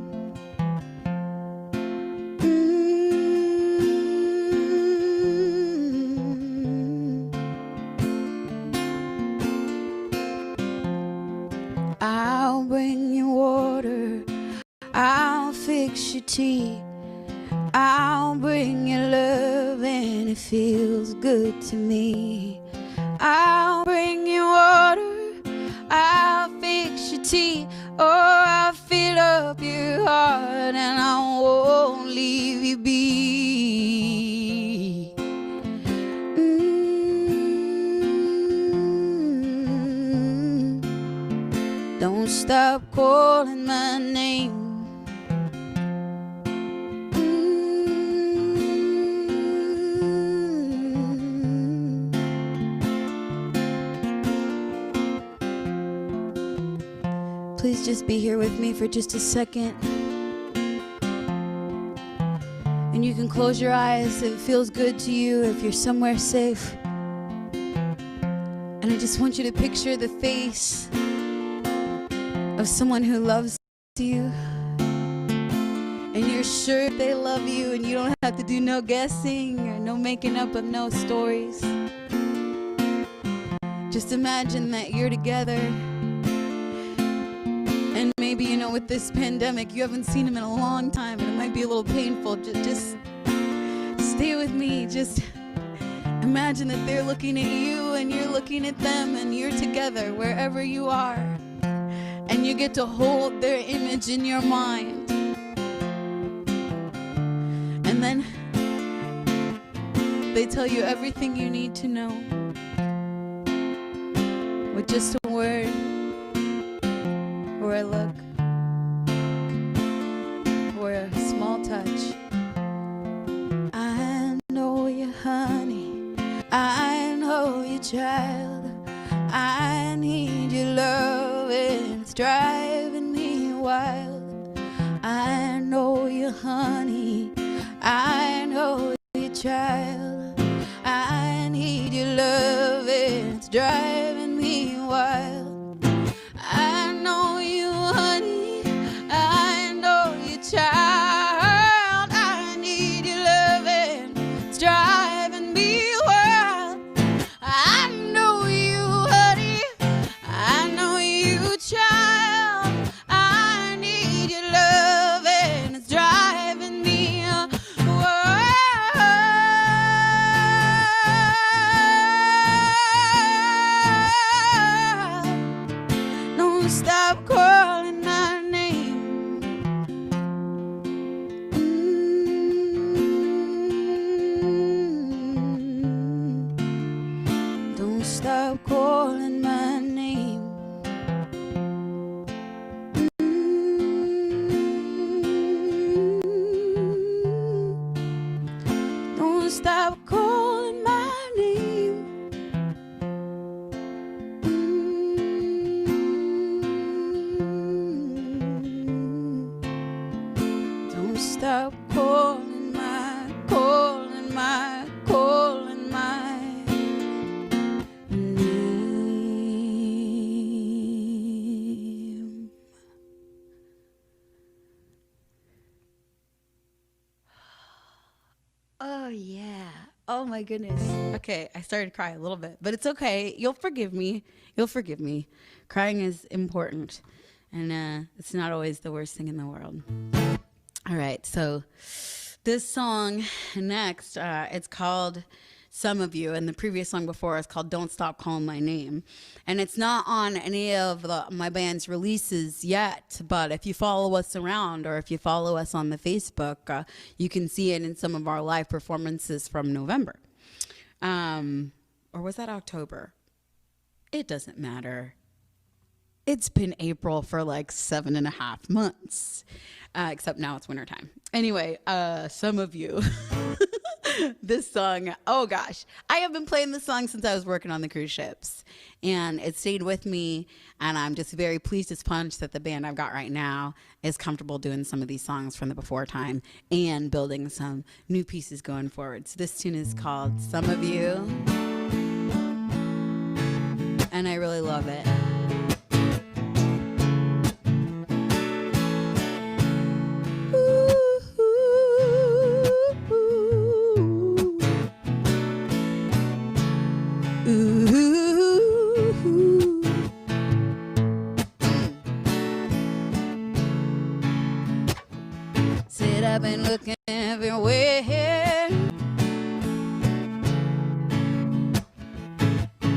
S4: tea. I'll bring you love and it feels good to me. I'll bring you water, I'll fix your tea, or I'll fill up your heart and I won't leave you be. Don't stop calling my name. Please just be here with me for just a second. And you can close your eyes if it feels good to you, if you're somewhere safe. And I just want you to picture the face of someone who loves you. And you're sure they love you and you don't have to do no guessing or no making up of no stories. Just imagine that you're together. And maybe, you know, with this pandemic, you haven't seen them in a long time and it might be a little painful. Just stay with me. Just imagine that they're looking at you and you're looking at them and you're together wherever you are. And you get to hold their image in your mind. And then they tell you everything you need to know with just a word or a look or a small touch. I know you, honey. I know you, child. I need your love and it's driving me wild. I know you, honey. I know you, child. I need your love and it's driving me wild. I know you, honey. I know you, child. I need your love and it's driving me wild. I know you, honey. I know you, child. I need your love and it's driving me wild. Don't stop calling my name. Don't stop calling my name. Don't stop calling my name. Don't stop calling my, calling my, calling my name. Oh, yeah. Oh, my goodness. Okay, I started to cry a little bit, but it's okay. You'll forgive me. You'll forgive me. Crying is important, and it's not always the worst thing in the world. All right, so this song next, it's called Some of You, and the previous song before is called Don't Stop Calling My Name. And it's not on any of my band's releases yet, but if you follow us around or if you follow us on the Facebook, you can see it in some of our live performances from November. Or was that October? It doesn't matter. It's been April for like 7.5 months, except now it's wintertime. Anyway, Some of You. This song, oh gosh, I have been playing this song since I was working on the cruise ships, and it stayed with me, and I'm just very pleased as punch that the band I've got right now is comfortable doing some of these songs from the before time and building some new pieces going forward. So this tune is called Some of You, and I really love it. Said looking everywhere,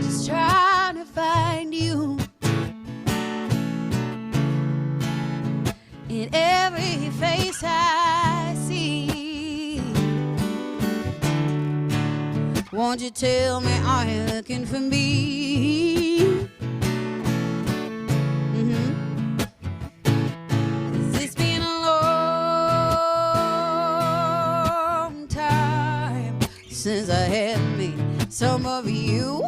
S4: just trying to find you in every face I see. Won't you tell me, are you looking for me? Cause it's been a long time since I had me some of you.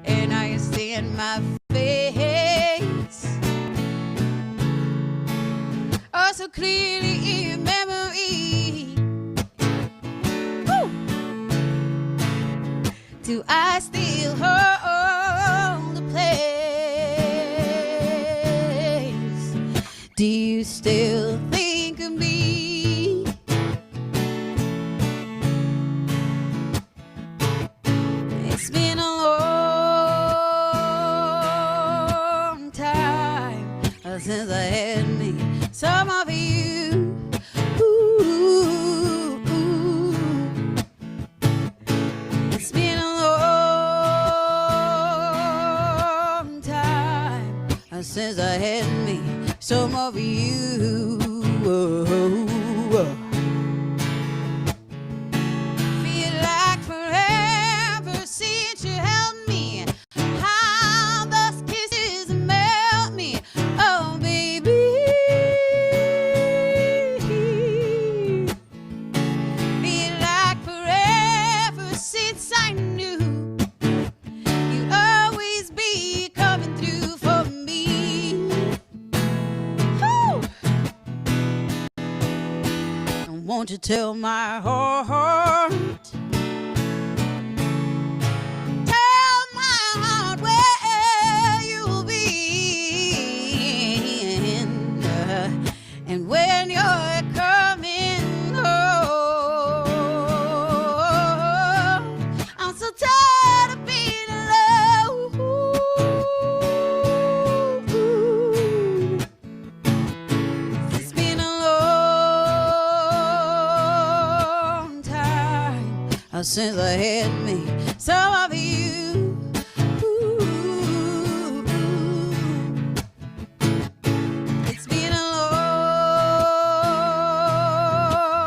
S4: And now you see in my face, oh, so clearly in your memory. Woo! Do I still hold the place? Do you still think of me? It's been a long time since I had me some of you. Ooh, ooh. It's been a long time since I had me some of you. Feel like forever since you held me. How those kisses melt me. Oh, baby. Feel like forever since I knew you'd always be coming through for me. Woo! And won't you tell my heart? Tell my heart where you'll be. And when you're coming home, I'm so tired of being alone. It's been a long time since I had me some of you. Ooh, it's been a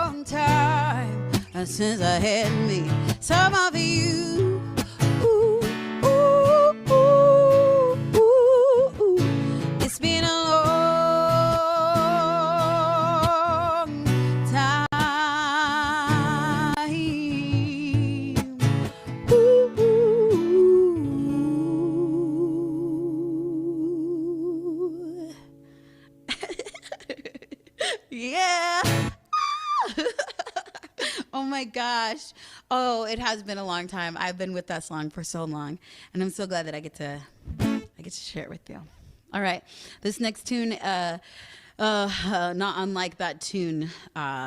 S4: long time since I had me some of you. Ooh, ooh, ooh, ooh, ooh. It's been a long time. Ooh, ooh. Yeah. Oh my gosh. Oh, it has been a long time. I've been with that song for so long, and I'm so glad that I get to share it with you. All right. This next tune, not unlike that tune,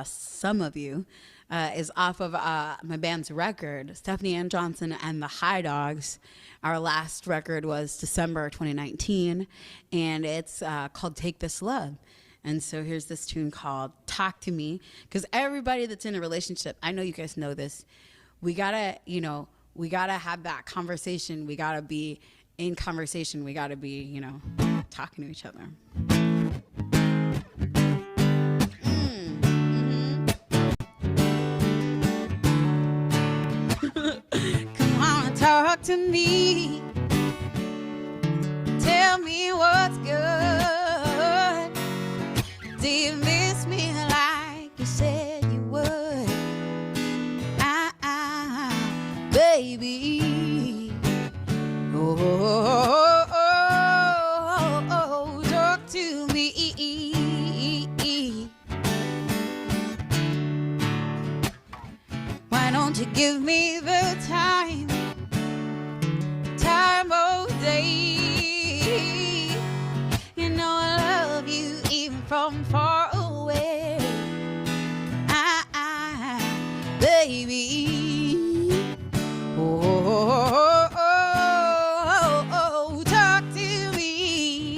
S4: Some of You, is off of my band's record, Stephanie Ann Johnson and the High Dogs. Our last record was December 2019, and it's called Take This Love. And so here's this tune called Talk to Me, because everybody that's in a relationship, I know you guys know this, we gotta have that conversation. We gotta be in conversation. We gotta be, talking to each other. Come on, talk to me. Tell me what's good. Do you miss me like you said you would? Baby. Oh, talk to me. Why don't you give me the time of day? You know I love you even from far away. Baby. Oh, talk to me.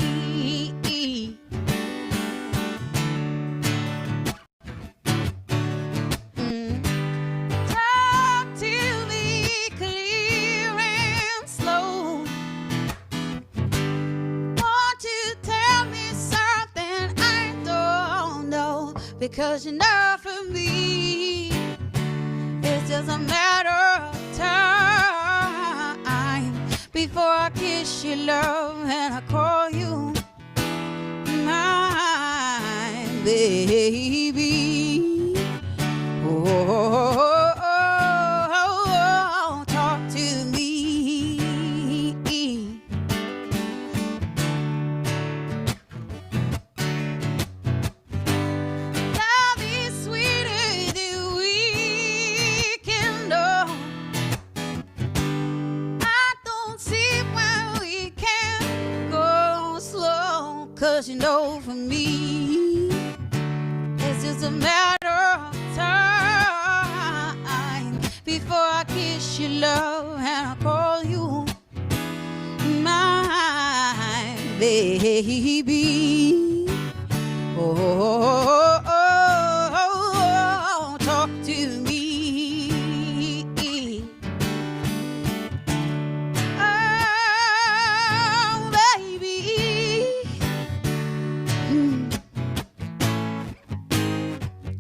S4: because you know for me it's just a matter of time before I kiss your love and I call you mine, baby. Oh, talk to me. Love is sweeter than we can know. I don't see why we can't go slow, 'cause you know for me it's just a matter of time before I kiss your love and I call you mine, baby. Oh, talk to me. Oh, baby.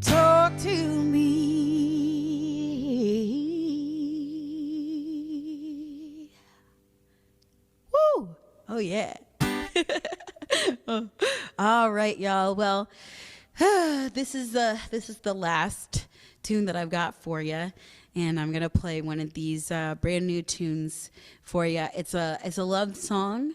S4: Talk to me. Woo! Oh yeah. All right, y'all. Well, this is the last tune that I've got for you, and I'm gonna play one of these brand new tunes for you. It's a love song.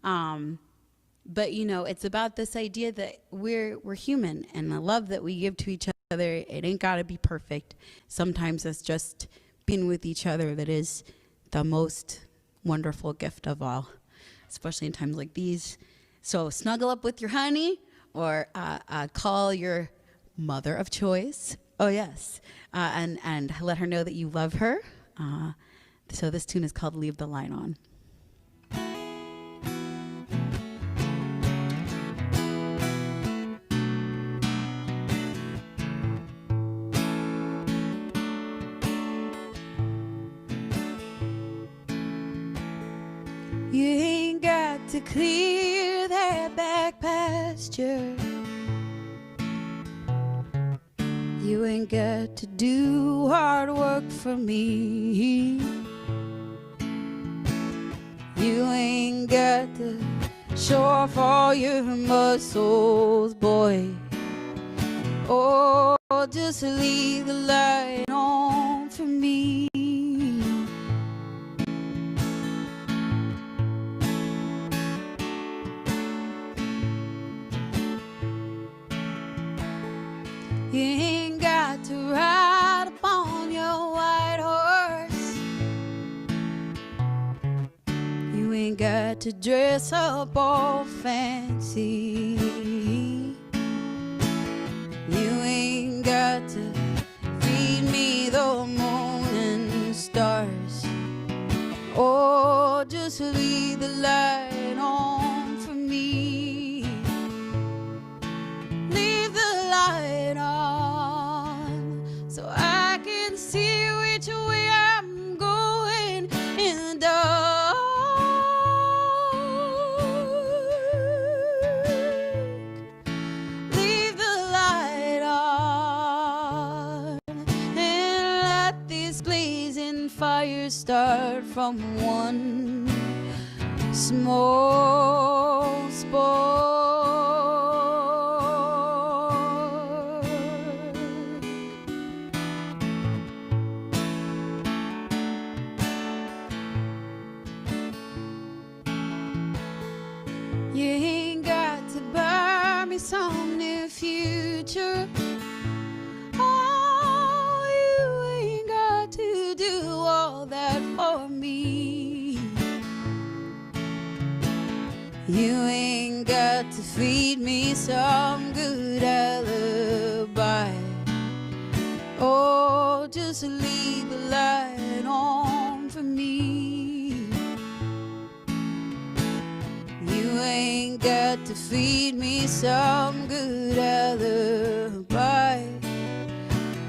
S4: But you know, it's about this idea that we're human, and the love that we give to each other, it ain't gotta be perfect. Sometimes it's just being with each other that is the most wonderful gift of all, especially in times like these. So snuggle up with your honey, or call your mother of choice. Oh yes, and let her know that you love her. So this tune is called "Leave the Light On." You ain't got to clear that back pasture. You ain't got to do hard work for me. You ain't got to show off all your muscles, boy. Oh, just leave the light on for me. You ain't got to ride upon your white horse. You ain't got to dress up all fancy. You ain't got to feed me the moon and stars. Oh, just leave the light on for me. Leave the light on so I can see which way I'm going in the dark. Leave the light on and let this blazing fire start from one small spark. You ain't got to buy me some new future. Oh, you ain't got to do all that for me. You ain't got to feed me some good alibi. Oh, just leave the light on for me. You ain't got to feed me some good alibi.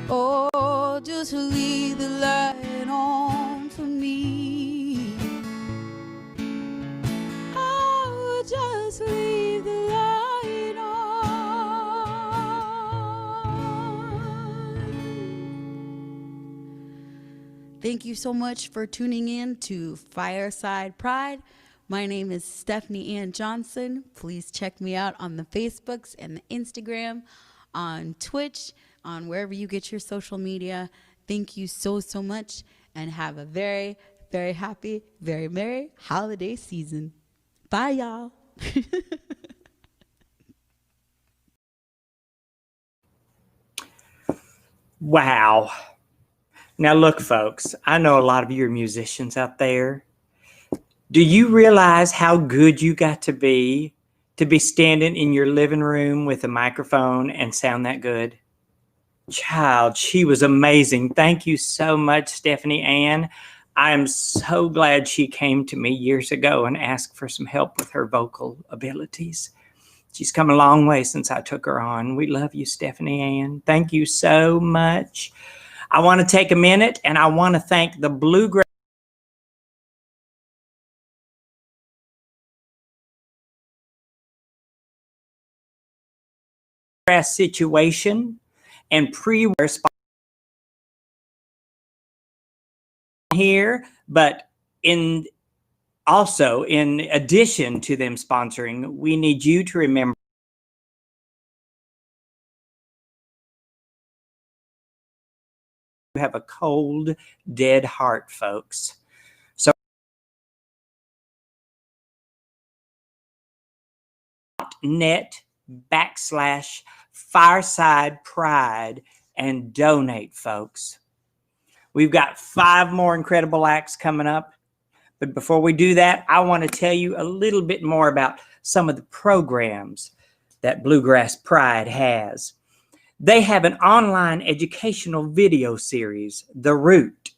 S4: Oh, just leave the light on for me. Oh, just leave the light on.
S3: Thank you so much for tuning in to Fireside Pride. My name is Stephanie Ann Johnson. Please check me out on the Facebooks and the Instagram, on Twitch, on wherever you get your social media. Thank you so much, and have a very, very happy, very merry holiday season. Bye, y'all.
S1: Wow. Now look, folks, I know a lot of you are musicians out there. Do you realize how good you got to be standing in your living room with a microphone and sound that good? Child, she was amazing. Thank you so much, Stephanie Ann. I am so glad she came to me years ago and asked for some help with her vocal abilities. She's come a long way since I took her on. We love you, Stephanie Ann. Thank you so much. I want to take a minute and I want to thank the Bluegrass Situation and pre-wear here, but in addition to them sponsoring, we need you to remember you have a cold, dead heart, folks. So net/Fireside Pride and donate, folks. We've got 5 more incredible acts coming up. But before we do that, I want to tell you a little bit more about some of the programs that Bluegrass Pride has. They have an online educational video series, The Root.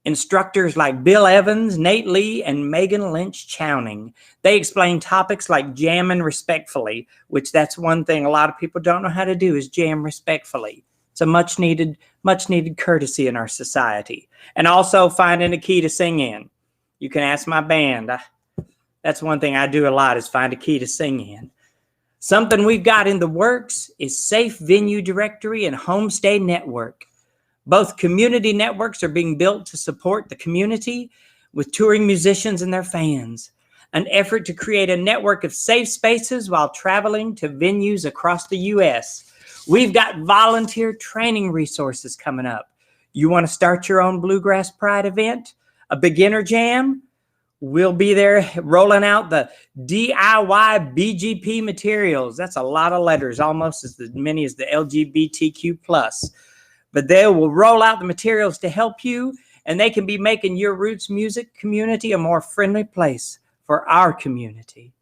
S1: Instructors like Bill Evans, Nate Lee, and Megan Lynch Chowning. They explain topics like jamming respectfully, which that's one thing a lot of people don't know how to do, is jam respectfully. It's a much needed courtesy in our society. And also finding a key to sing in. You can ask my band. That's one thing I do a lot, is find a key to sing in. Something we've got in the works is Safe Venue Directory and Homestay Network. Both community networks are being built to support the community with touring musicians and their fans. An effort to create a network of safe spaces while traveling to venues across the U.S. We've got volunteer training resources coming up. You want to start your own Bluegrass Pride event? A beginner jam? We'll be there rolling out the DIY BGP materials. That's a lot of letters, almost as many as the LGBTQ+. But they will roll out the materials to help you, and they can be making your roots music community a more friendly place for our community.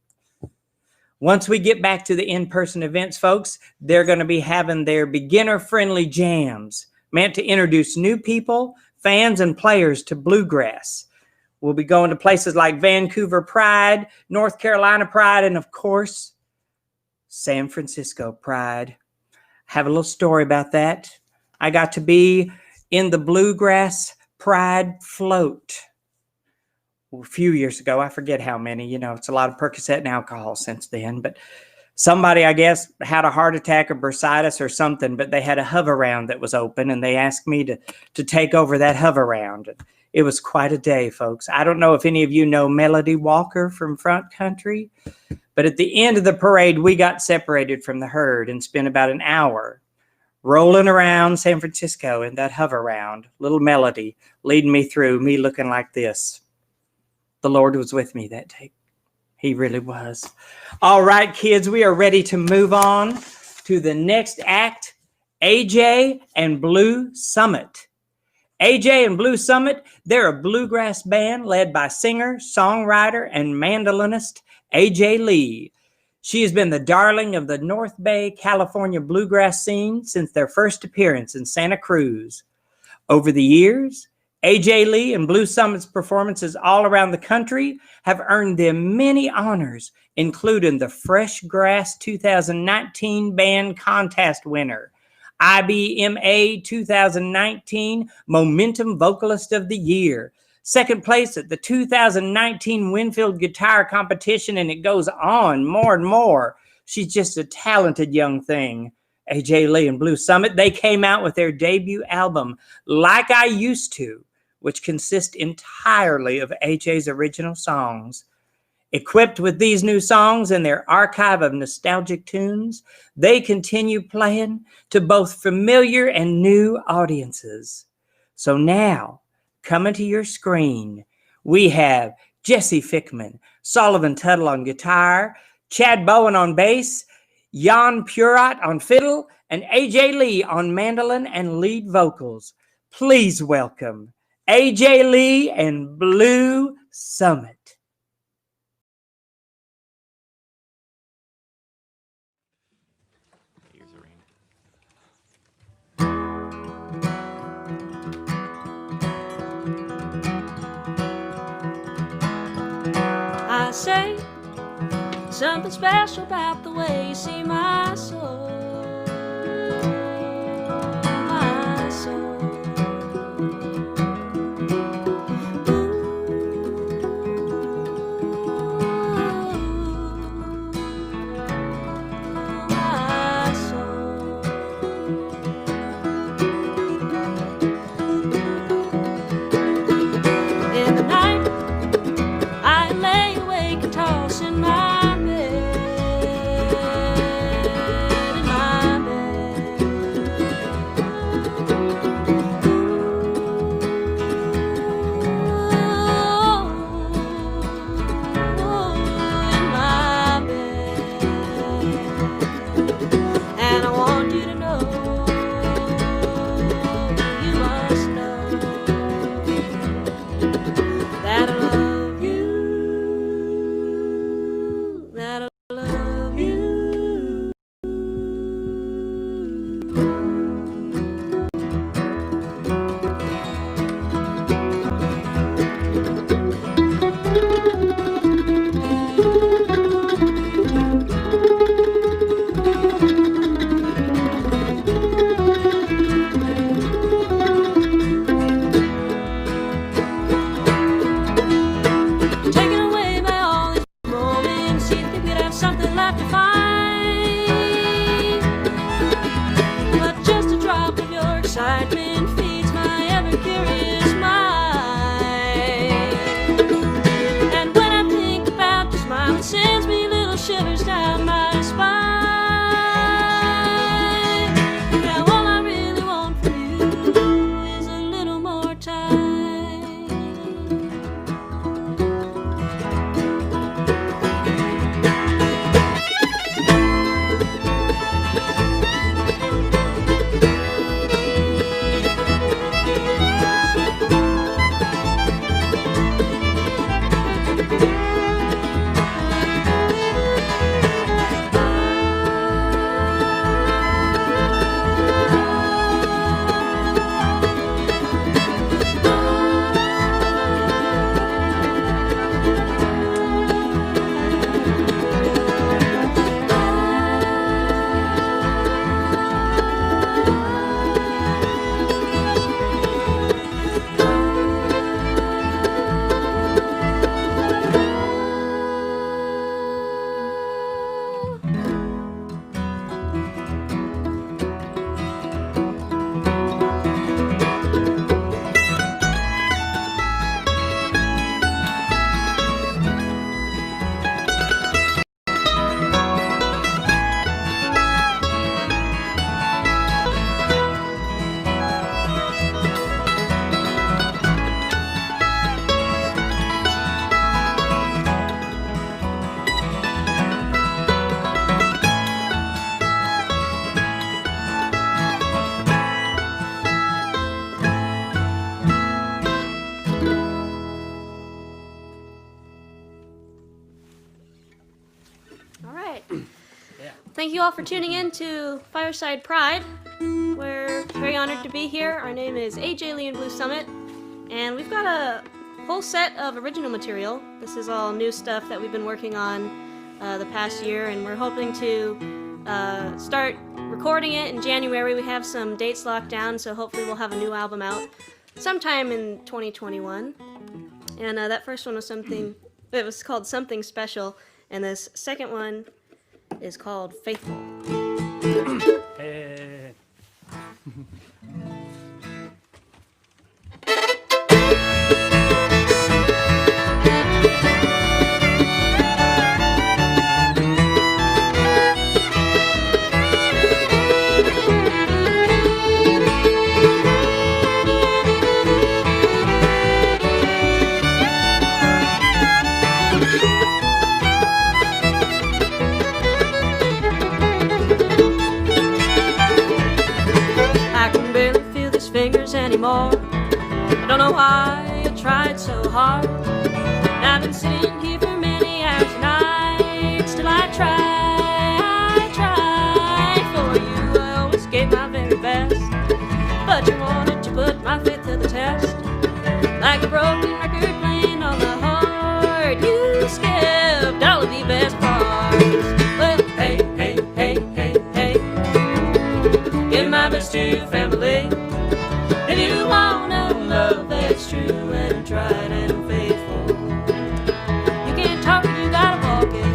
S1: Once we get back to the in-person events, folks, they're going to be having their beginner-friendly jams meant to introduce new people, fans, and players to bluegrass. We'll be going to places like Vancouver Pride, North Carolina Pride, and of course, San Francisco Pride. Have a little story about that. I got to be in the Bluegrass Pride float a few years ago. I forget how many. It's a lot of Percocet and alcohol since then. But somebody, I guess, had a heart attack or bursitis or something, but they had a hover round that was open, and they asked me to take over that hover round. It was quite a day, folks. I don't know if any of you know Melody Walker from Front Country, but at the end of the parade, we got separated from the herd and spent about an hour rolling around San Francisco in that hover round. Little Melody leading me through, me looking like this. The Lord was with me that day. He really was. All right, kids, we are ready to move on to the next act, AJ and Blue Summit. AJ and Blue Summit, they're a bluegrass band led by singer, songwriter, and mandolinist AJ Lee. She has been the darling of the North Bay, California bluegrass scene since their first appearance in Santa Cruz. Over the years, AJ Lee and Blue Summit's performances all around the country have earned them many honors, including the Fresh Grass 2019 Band Contest winner, IBMA 2019 Momentum Vocalist of the Year, second place at the 2019 Winfield Guitar Competition, and it goes on more and more. She's just a talented young thing. AJ Lee and Blue Summit, they came out with their debut album, Like I Used To, which consist entirely of AJ's original songs. Equipped with these new songs and their archive of nostalgic tunes, they continue playing to both familiar and new audiences. So now, coming to your screen, we have Jesse Fickman, Sullivan Tuttle on guitar, Chad Bowen on bass, Jan Purat on fiddle, and AJ Lee on mandolin and lead vocals. Please welcome AJ Lee and Blue Summit.
S5: I say something special about the way you see my soul, my soul. Ooh, my soul. In the night I lay awake and toss in my bed, in my bed. Ooh, in my bed. And I want you to know, you must know, that I love you, that I love you. Taken away by all these moments, you'd think we'd have something left to find. But just a drop of your excitement feeds my ever-curious mind. And when I think about your smile, it sends me little shivers down my spine. Now all I really want from you is a little more time. All right. Thank you all for tuning in to Fireside Pride. We're very honored to be here. Our name is AJ Lee and Blue Summit, and we've got a whole set of original material. This is all new stuff that we've been working on the past year, and we're hoping to start recording it in January. We have some dates locked down, so hopefully we'll have a new album out sometime in 2021. And that first one was something, it was called Something Special, and this second one is called Faithful.
S1: Hey.
S5: anymore. I don't know why I tried so hard. I've been sitting here for many hours and nights. Still I tried for you. I always gave my very best, but you wanted to put my faith to the test. Like a broken record playing on the heart, you skipped all of the best parts. Well, hey, hey, hey, hey, hey, give my best to your family. If you want a love that's true and tried and faithful, you can't talk it, you gotta walk it.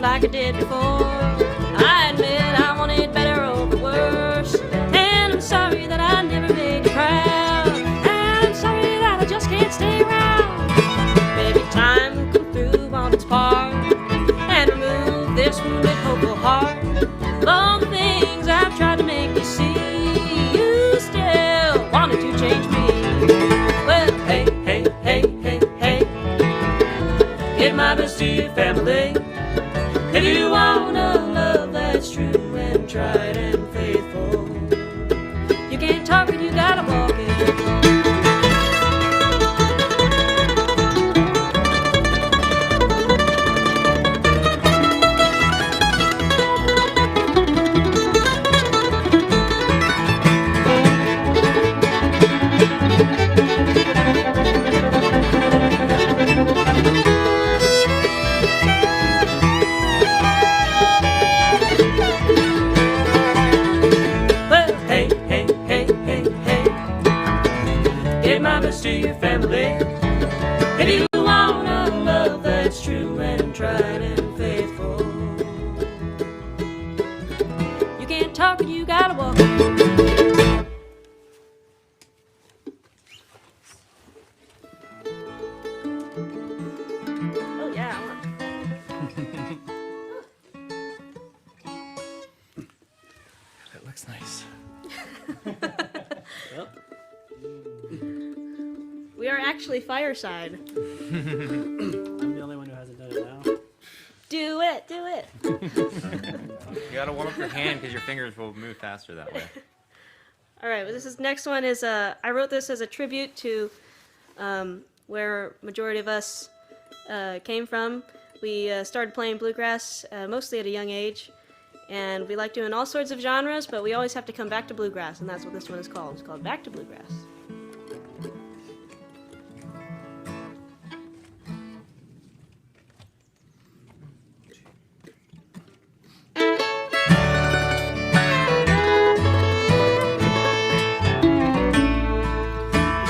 S5: Like I did before. I admit I wanted better over worse, and I'm sorry that I never made you proud, and I'm sorry that I just can't stay around. Maybe time will come through on its part and remove this wounded hopeful heart. Of all the things I've tried to make you see, you still wanted to change me. Well, hey, hey, hey, hey, hey, give my best to your family. If you want a love that's true and tried and faithful, you can't talk it, you gotta walk it. To your family, if you want a love that's true and tried and faithful, you can't talk it, you gotta walk it. Oh yeah, I want.
S1: That looks nice.
S5: We are actually Fireside.
S6: I'm the only one who hasn't done it now.
S5: Do it, do it.
S7: You gotta warm up your hand because your fingers will move faster that way.
S5: All right, well, next one is I wrote this as a tribute to where majority of us came from. We started playing bluegrass mostly at a young age, and we like doing all sorts of genres, but we always have to come back to bluegrass, and that's what this one is called. It's called Back to Bluegrass.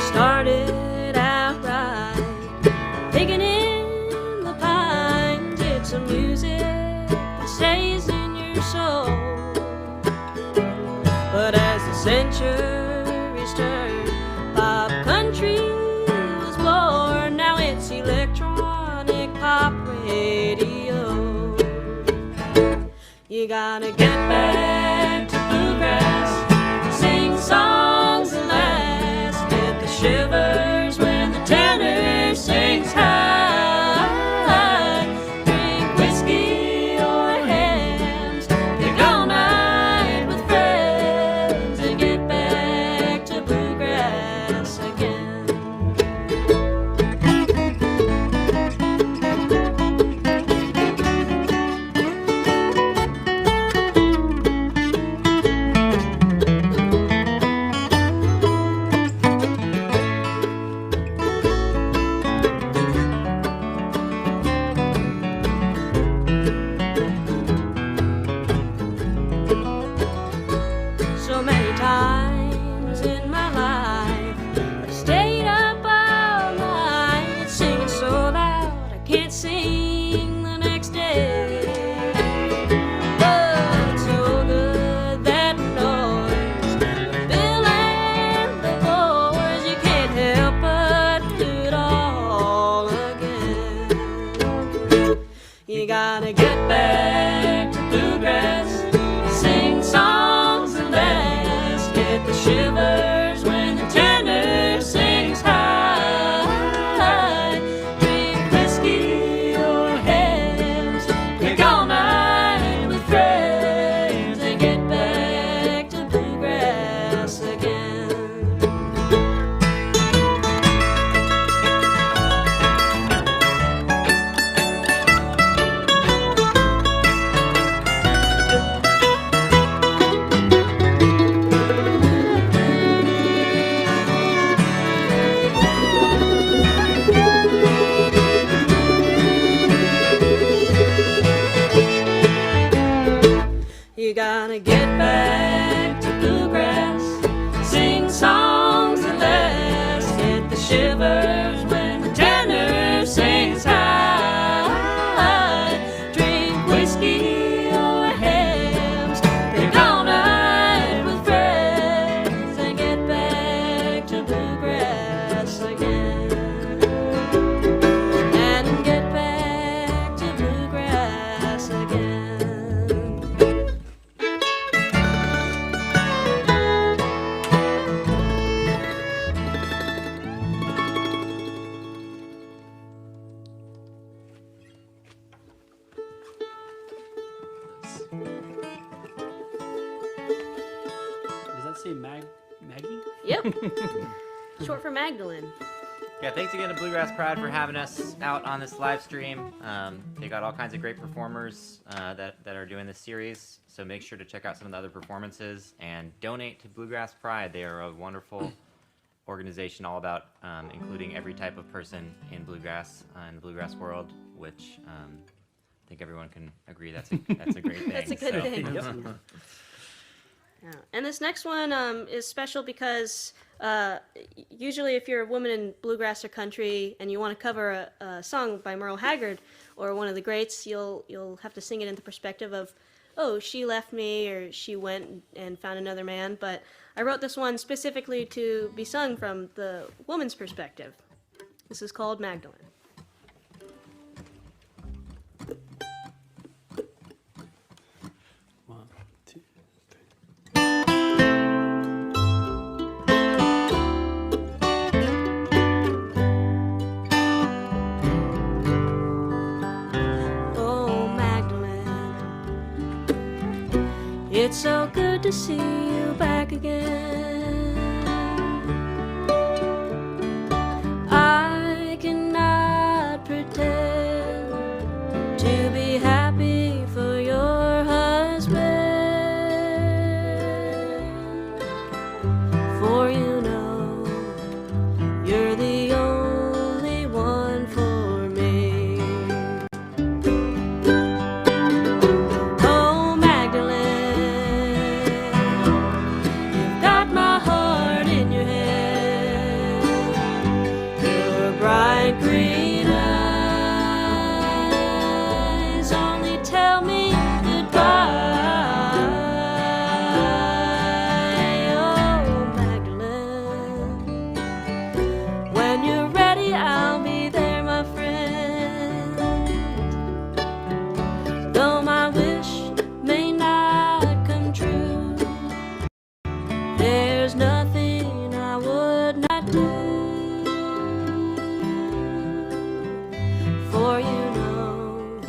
S5: Started out right, digging in the pines. It's some music that stays in your soul. But as the centuries turn, pop country was born. Now it's electronic pop radio. You gotta get back to bluegrass, sing songs that last, get the shivers when the tenor sings high, drink whiskey or hams, get all night with friends, and get back to bluegrass again. to bluegrass again. And get back to bluegrass again.
S6: Does that say Maggie?
S5: Yep. Short for Magdalene.
S7: Yeah, thanks again to Bluegrass Pride for having us out on this live stream. They got all kinds of great performers that are doing this series, so make sure to check out some of the other performances and donate to Bluegrass Pride. They are a wonderful organization all about including every type of person in bluegrass, in the bluegrass world, which I think everyone can agree that's a great thing.
S5: That's a good thing.
S6: Yep.
S5: Yeah. And this next one is special because usually if you're a woman in bluegrass or country and you want to cover a song by Merle Haggard or one of the greats, you'll have to sing it in the perspective of, oh, she left me or she went and found another man. But I wrote this one specifically to be sung from the woman's perspective. This is called Magdalene.
S6: One, two, three.
S5: Oh, Magdalene, it's so good to see you back again. I cannot pretend to be happy for your husband, for you know you're the only one for me. Oh, Magdalene, you've got my heart in your hand. Your bright green eyes only tell me goodbye. Oh, Magdalene, when you're ready, I'll be there, my friend. Though my wish may not come true, there's nothing I would not do. For you know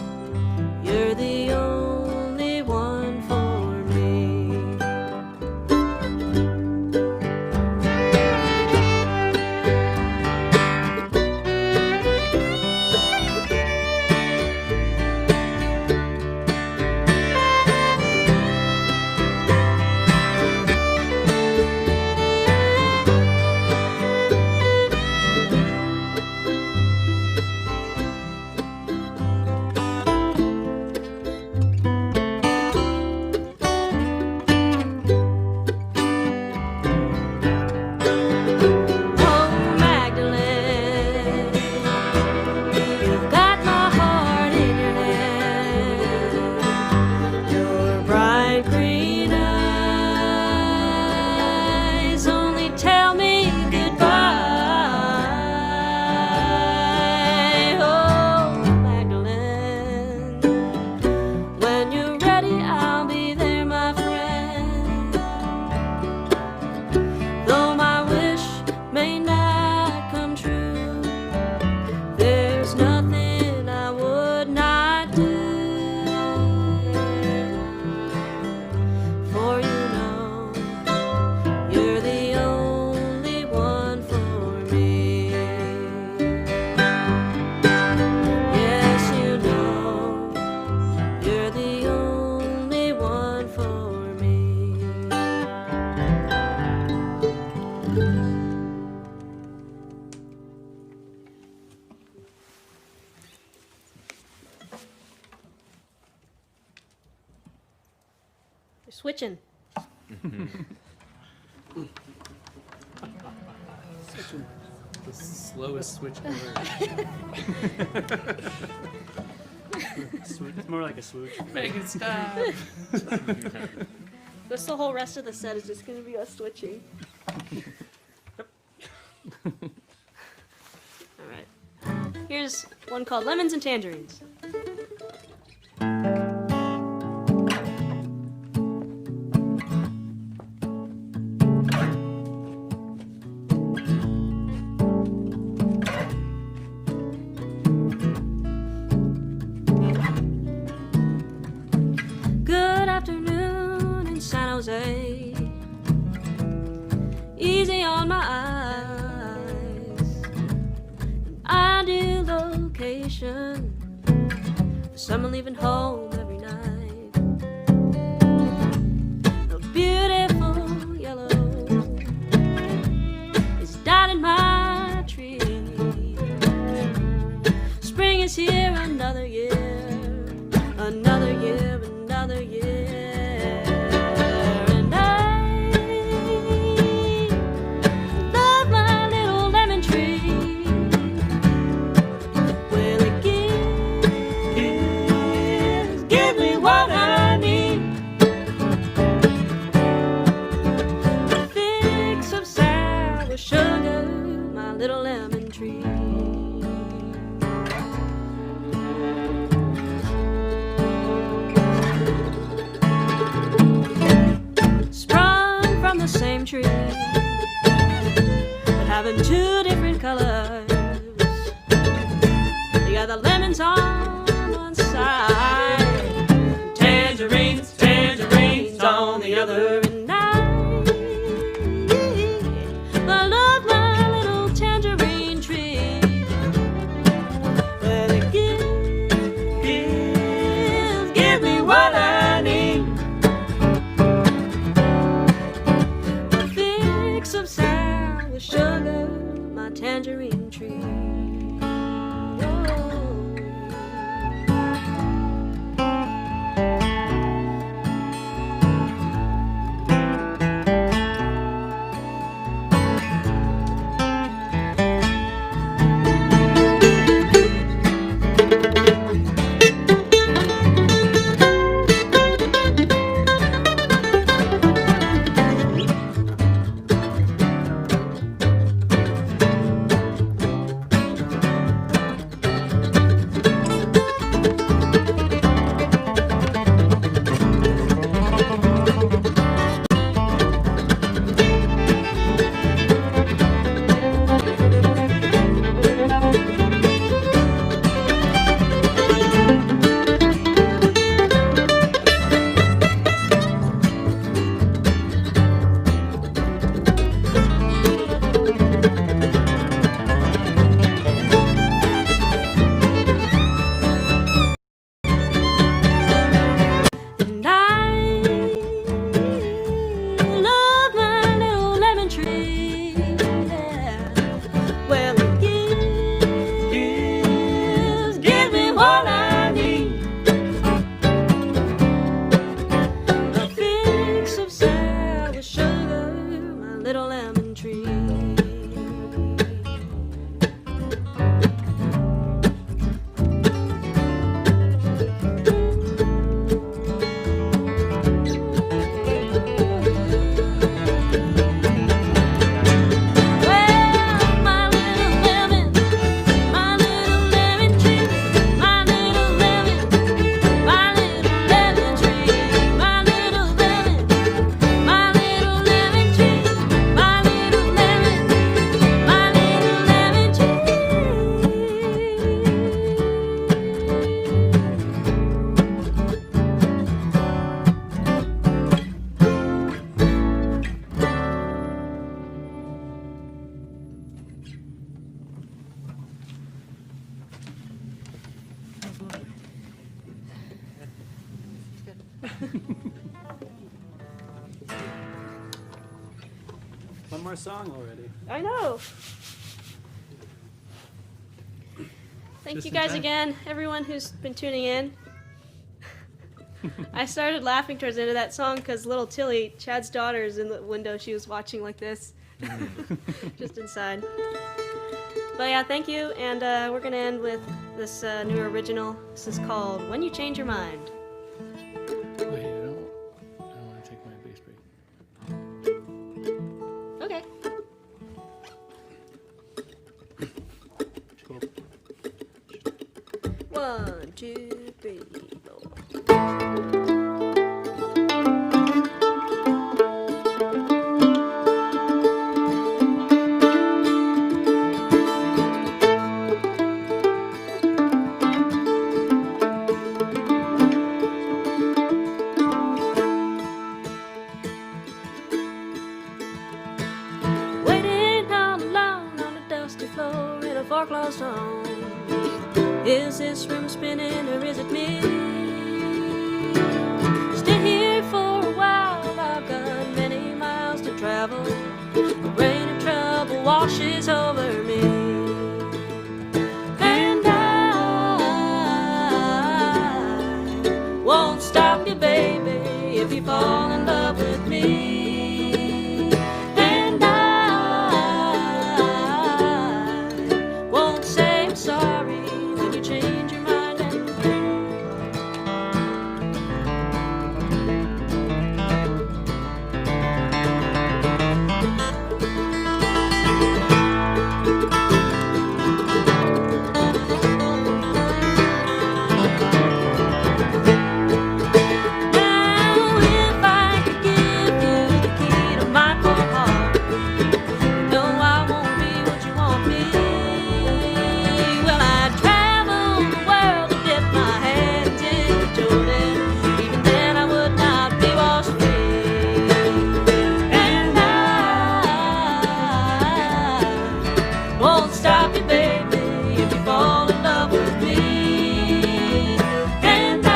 S5: you're the only one for me. Oh, Magdalene, you've got my heart in your hand. Your bright green eyes only tell me goodbye. Oh, Magdalene, when you're ready, I'll be there, my friend. Though my wish may not come true, there's nothing I would not do. For you know you're the only one for me. Yes, you know you're the only one for me. You're switching.
S6: The slowest switch ever. It's more like a swoosh. Megan, stop.
S5: This the whole rest of the set is just going to be us switching. Here's one called Lemons and Tangerines.
S4: Good afternoon in San Jose. Easy on my eyes. An ideal location for someone leaving home every night. A beautiful yellow is dotting my tree. Spring is here, another year, another year, another year. And I love my little lemon tree. Will it give me what I need? A fix of sour sugar, my little lemon tree. Sprung from the same tree, but having two different colors. You got the lemons on one side, tangerines, tangerines on the other. And I love my little tangerine tree. Well, it give me what I need. A fix of sour sugar, my tangerine tree. And I love my little lemon tree. Yeah. Well, it give me what I need. A fix of sour sugar, my little lemon tree. Well, my little lemon tree, my little lemon, my little lemon tree, my little lemon, my little lemon tree, my little lemon, my little lemon tree.
S6: One more song already.
S5: I know. Thank
S6: Just
S5: you
S6: in
S5: guys
S6: time.
S5: again, everyone who's been tuning in. I started laughing towards the end of that song because little Tilly, Chad's daughter, is in the window. She was watching like this, just inside. But yeah, thank you, and we're gonna end with this new original. This is called "When You Change Your Mind."
S2: Wait, I want to take my bass break.
S5: Okay.
S6: Cool.
S5: 1, 2, 3, 4. Waiting all alone on a dusty floor in a foreclosed home. Is this room spinning or is it me? Stay here for a while, I've got many miles to travel. The rain of trouble washes over me. And I won't stop you, baby, if you fall in love with me. And I won't say I'm sorry when you change your mind and now if I could give you the key to my poor heart, no, I won't be what you want me. Well, I'd travel the world to dip my hands in Jordan. Even then, I would not be washed free. And I won't stop you, baby, if you fall in love with me. And I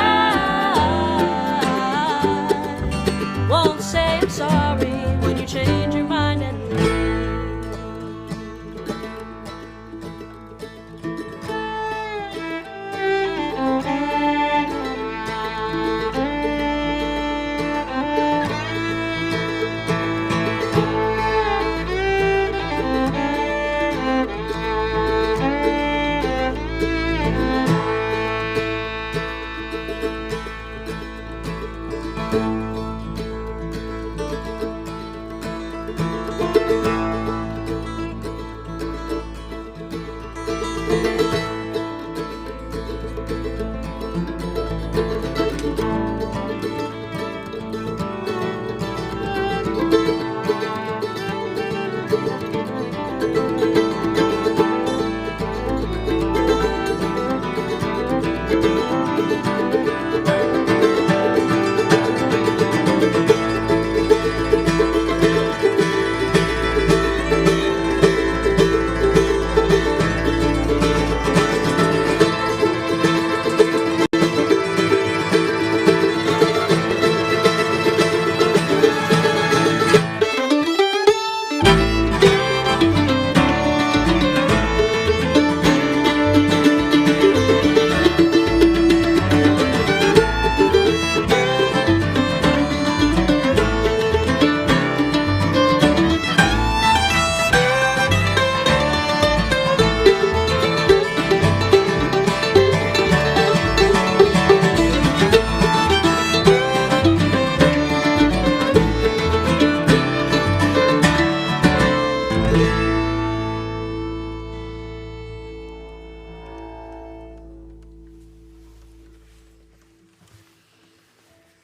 S5: won't say I'm sorry when you change your mind and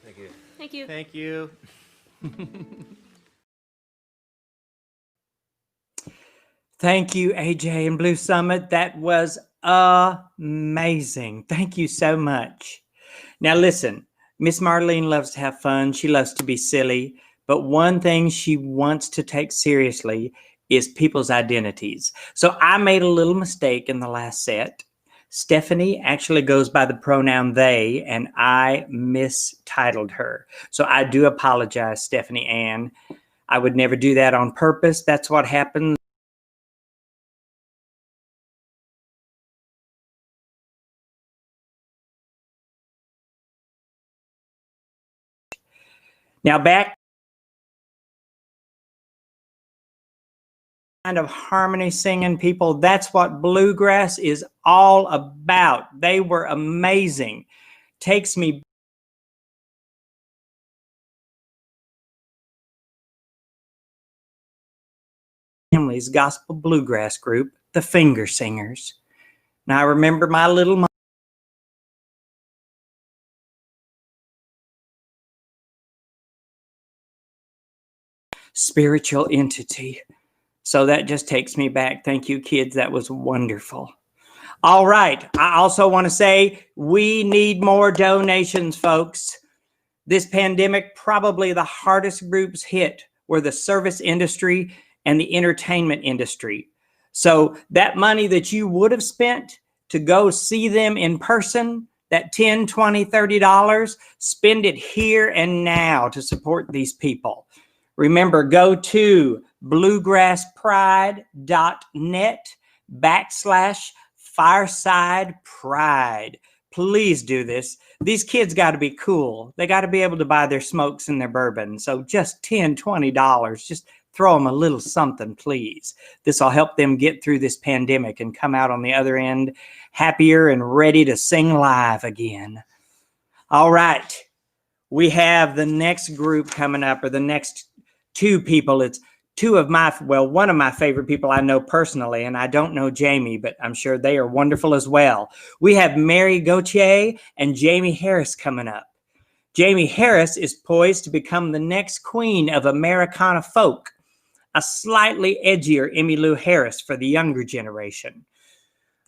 S7: Thank you.
S5: thank you.
S7: Thank you.
S1: Thank you, AJ and Blue Summit. That was amazing. Thank you so much. Now listen, Miss Marlene loves to have fun. She loves to be silly. But one thing she wants to take seriously is people's identities. So I made a little mistake in the last set. Stephanie actually goes by the pronoun they, and I mistitled her. So I do apologize, Stephanie Ann. I would never do that on purpose. That's what happens. Now back kind of harmony singing people. That's what bluegrass is all about. They were amazing. Takes me family's gospel bluegrass group, the Finger Singers. Now I remember my little mom spiritual entity. So that just takes me back. Thank you, kids. That was wonderful. All right. I also want to say we need more donations, folks. This pandemic, probably the hardest groups hit were the service industry and the entertainment industry. So that money that you would have spent to go see them in person, that $10, $20, $30, spend it here and now to support these people. Remember, go to bluegrasspride.net/Fireside Pride. Please do this. These kids got to be cool. They got to be able to buy their smokes and their bourbon. So just $10, $20, just throw them a little something, please. This will help them get through this pandemic and come out on the other end happier and ready to sing live again. All right. We have the next group coming up, or the next two people. It's one of my favorite people I know personally, and I don't know Jaimee, but I'm sure they are wonderful as well. We have Mary Gauthier and Jaimee Harris coming up. Jaimee Harris is poised to become the next queen of Americana folk, a slightly edgier Emmylou Harris for the younger generation.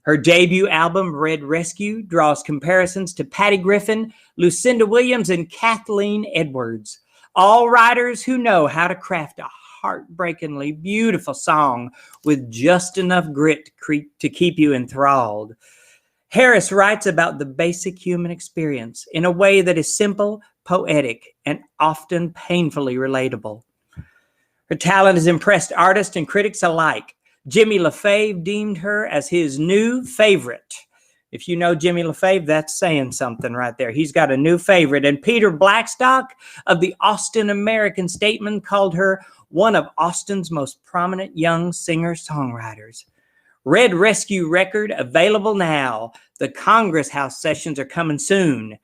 S1: Her debut album, Red Rescue, draws comparisons to Patty Griffin, Lucinda Williams, and Kathleen Edwards, all writers who know how to craft a heartbreakingly beautiful song with just enough grit to keep you enthralled. Harris writes about the basic human experience in a way that is simple, poetic, and often painfully relatable. Her talent has impressed artists and critics alike. Jimmy LaFave deemed her as his new favorite. If you know Jimmy LaFave, that's saying something right there. He's got a new favorite. And Peter Blackstock of the Austin American Statesman called her one of Austin's most prominent young singer-songwriters. Red Rescue record available now. The Congress House sessions are coming soon.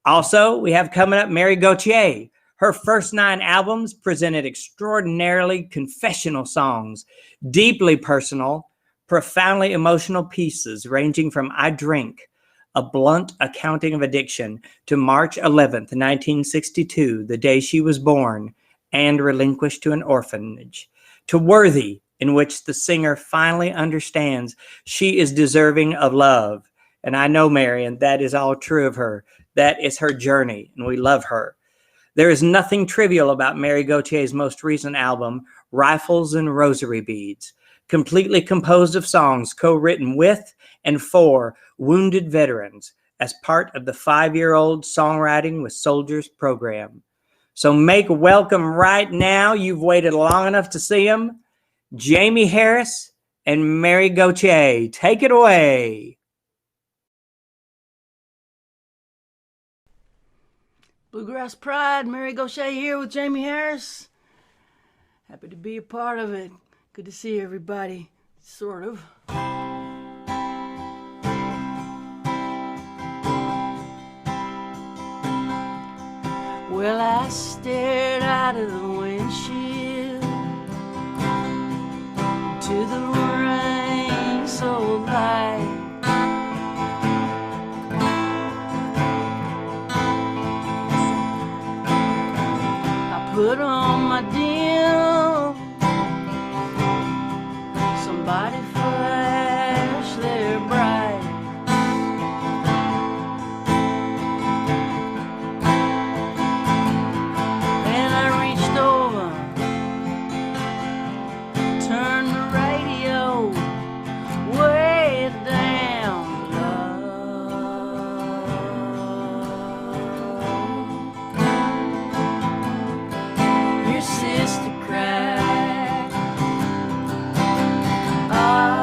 S1: Also, we have coming up Mary Gauthier. Her first 9 albums presented extraordinarily confessional songs, deeply personal, profoundly emotional pieces ranging from I Drink, a blunt accounting of addiction, to March 11th, 1962, the day she was born and relinquished to an orphanage, to Worthy, in which the singer finally understands she is deserving of love. And I know Mary, and that is all true of her. That is her journey, and we love her. There is nothing trivial about Mary Gauthier's most recent album, Rifles and Rosary Beads, completely composed of songs co-written with and for wounded veterans as part of the 5-year-old Songwriting with Soldiers program. So make welcome right now, you've waited long enough to see them, Jaimee Harris and Mary Gauthier. Take it away.
S8: Bluegrass Pride, Mary Gauthier here with Jaimee Harris. Happy to be a part of it. Good to see everybody, sort of. Well, I stared out of the windshield to the rain so light. Put on my dim, somebody flash their bright. And I reached over, turned the radio way down low. Sister cried, oh.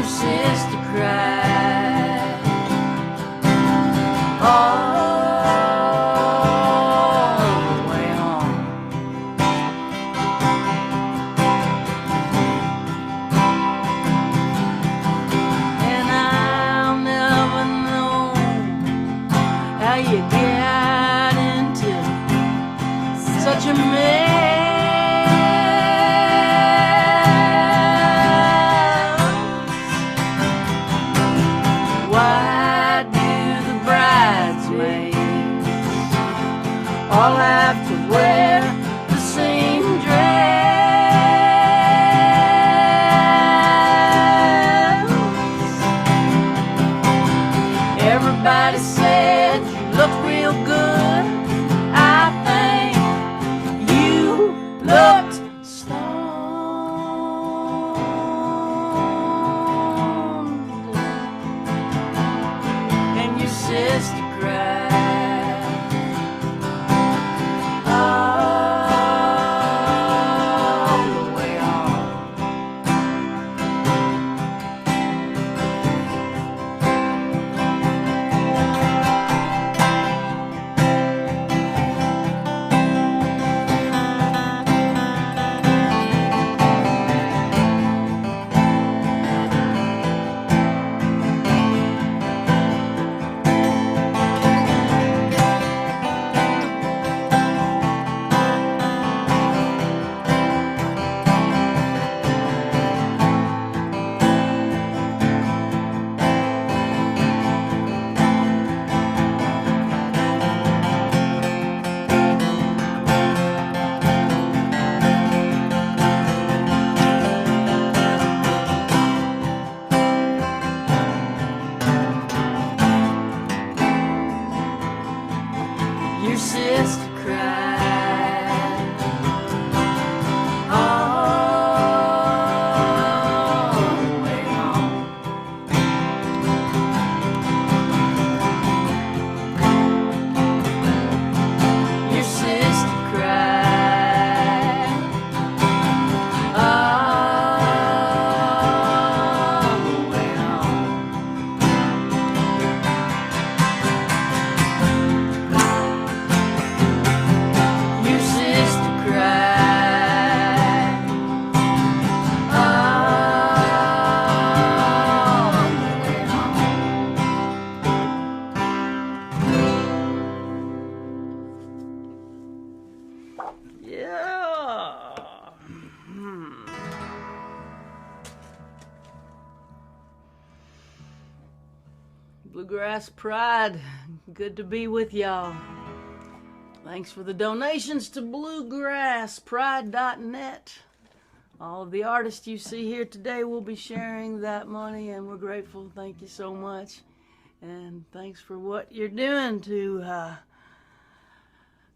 S8: your sister cried all the way home. And I'll never know how you got into such a mess. Why do the bridesmaids all have to wear the same dress? Everybody said you looked real good. I think you looked stoned. And your sister cried all the way home. Your sister cried all the way home. Your sister cried all the way home. Your sister cried all the way home. Yeah. Bluegrass Pride, good to be with y'all. Thanks for the donations to bluegrasspride.net. All of the artists you see here today will be sharing that money, and we're grateful. Thank you so much. And thanks for what you're doing to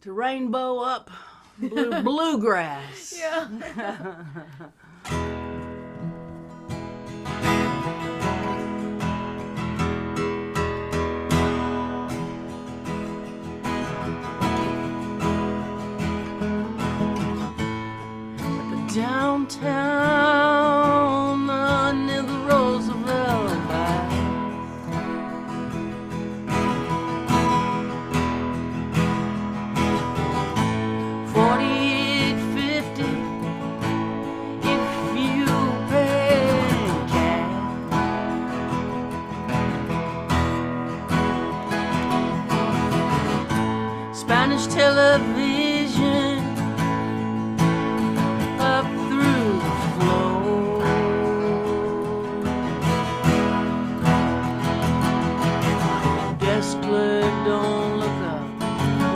S8: rainbow up bluegrass.
S3: Yeah.
S8: Downtown near the Roosevelt Line, 4850 if you pay cash. Spanish television up through the floor. Desk clerk don't look up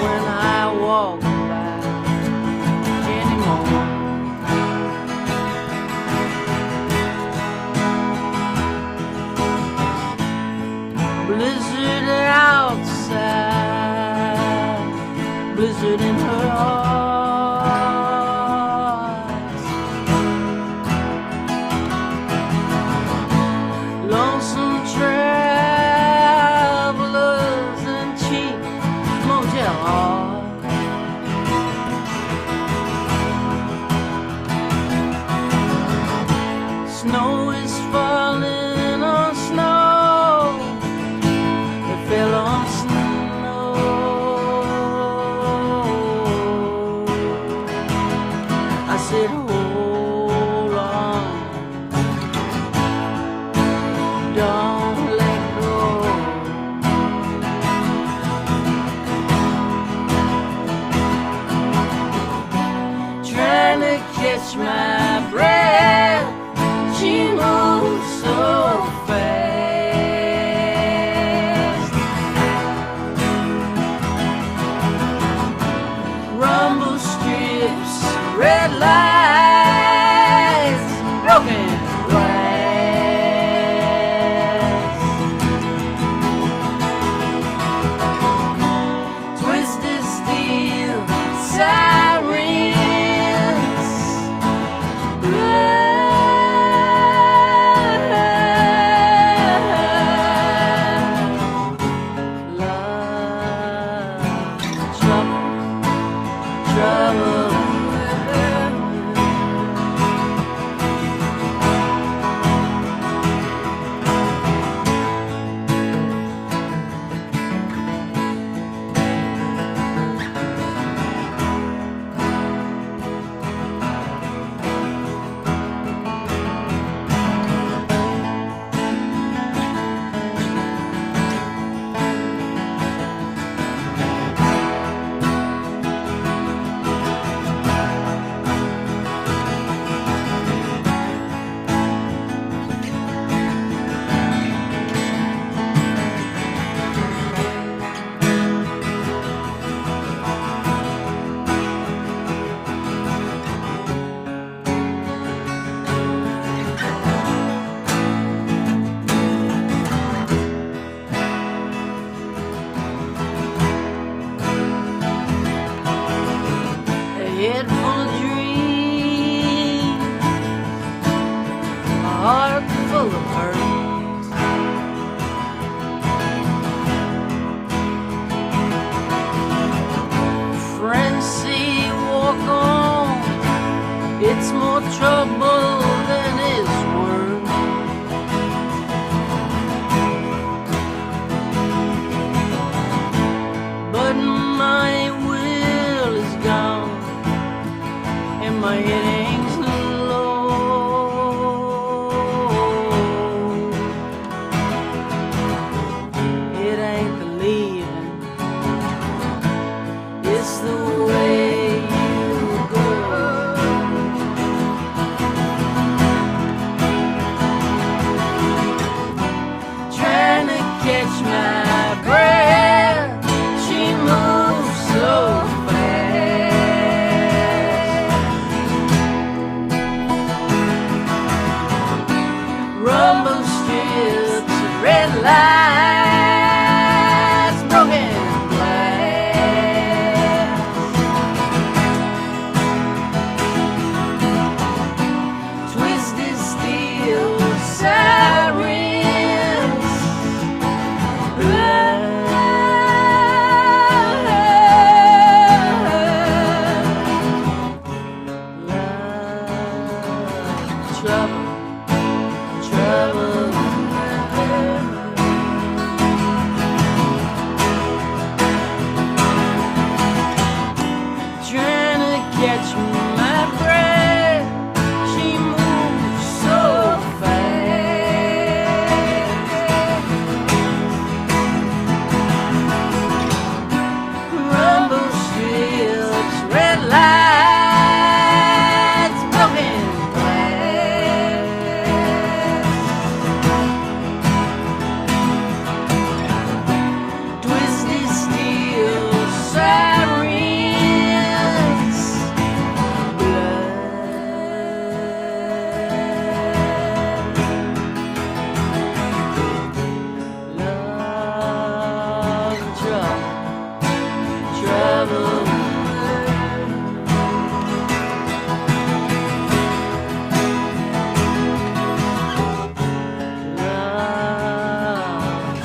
S8: when I walk by anymore. Blizzard outside, blizzard in her heart. Lonesome travelers and cheap motel halls. Snow is falling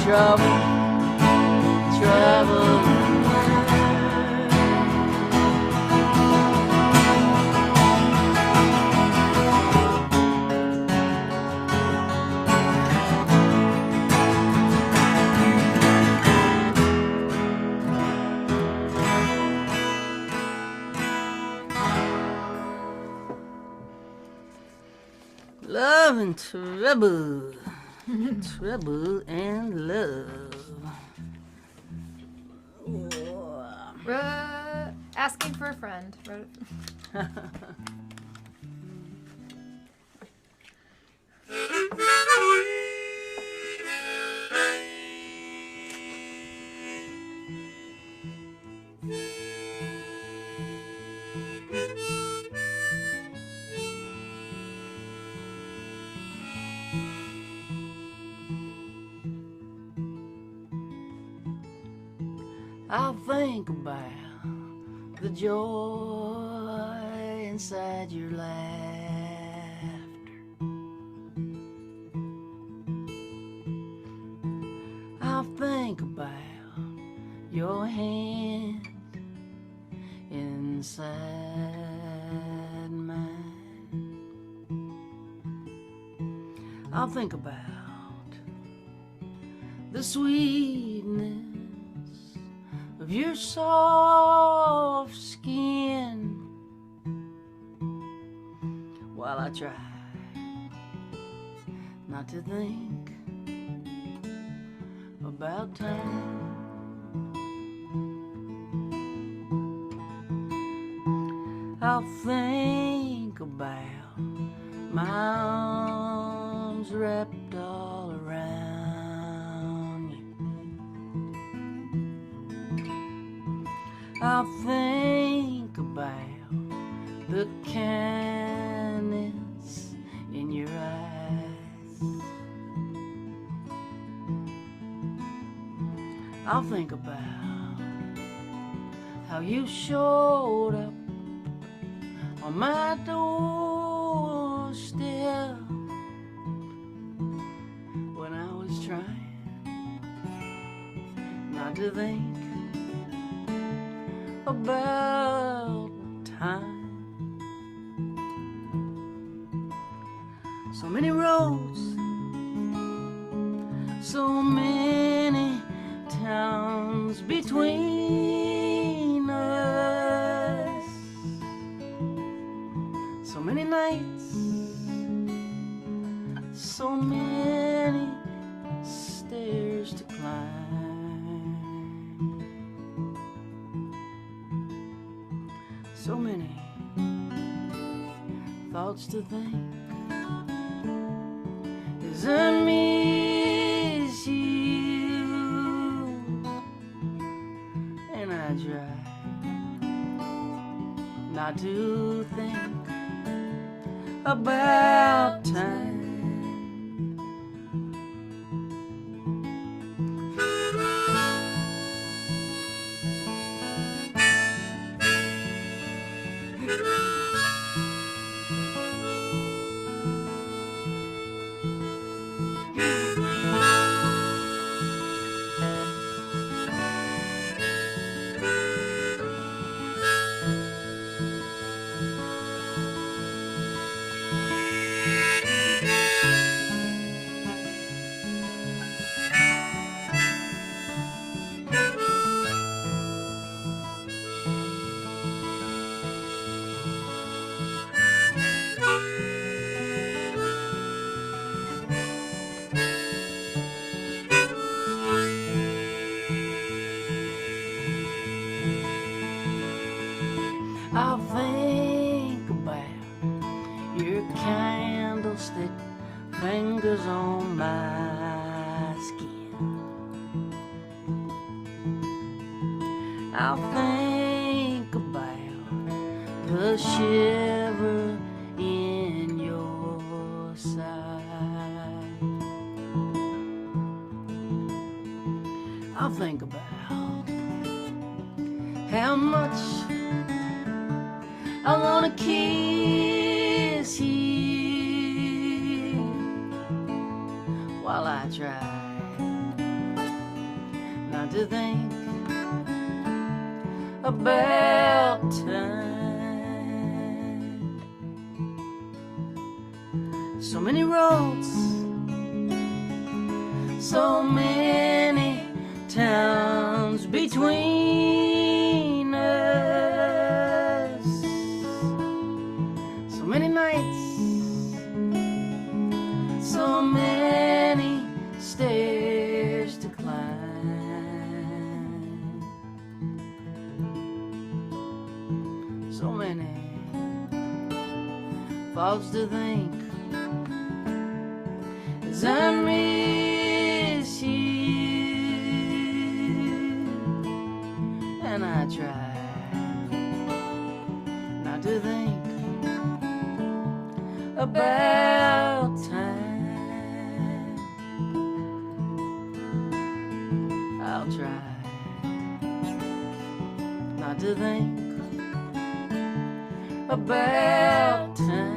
S8: trouble, trouble. Love and trouble, trouble and love.
S9: Asking for a friend.
S8: I'll think about the joy inside your laughter. I'll think about your hand inside mine. I'll think about the sweetness of your soft skin while I try not to think about time. I'll think about my arms wrapped all around you. I'll think about the kindness in your eyes. I'll think about how you showed up on my doorstep when I was trying not to think about time. So many roads, so many towns between us, so many nights, so many stairs to climb, so many thoughts to think as I miss you, and I try not to think about time. I'll think about your candlestick fingers on my skin. I'll think about the shiver in your side. I'll think about how much I wanna kiss you while I try not to think about time. So many roads, so many towns between us, so many nights, so many stairs to climb, so many thoughts to think as I miss you, and I try not to think about time. I'll try not to think about time.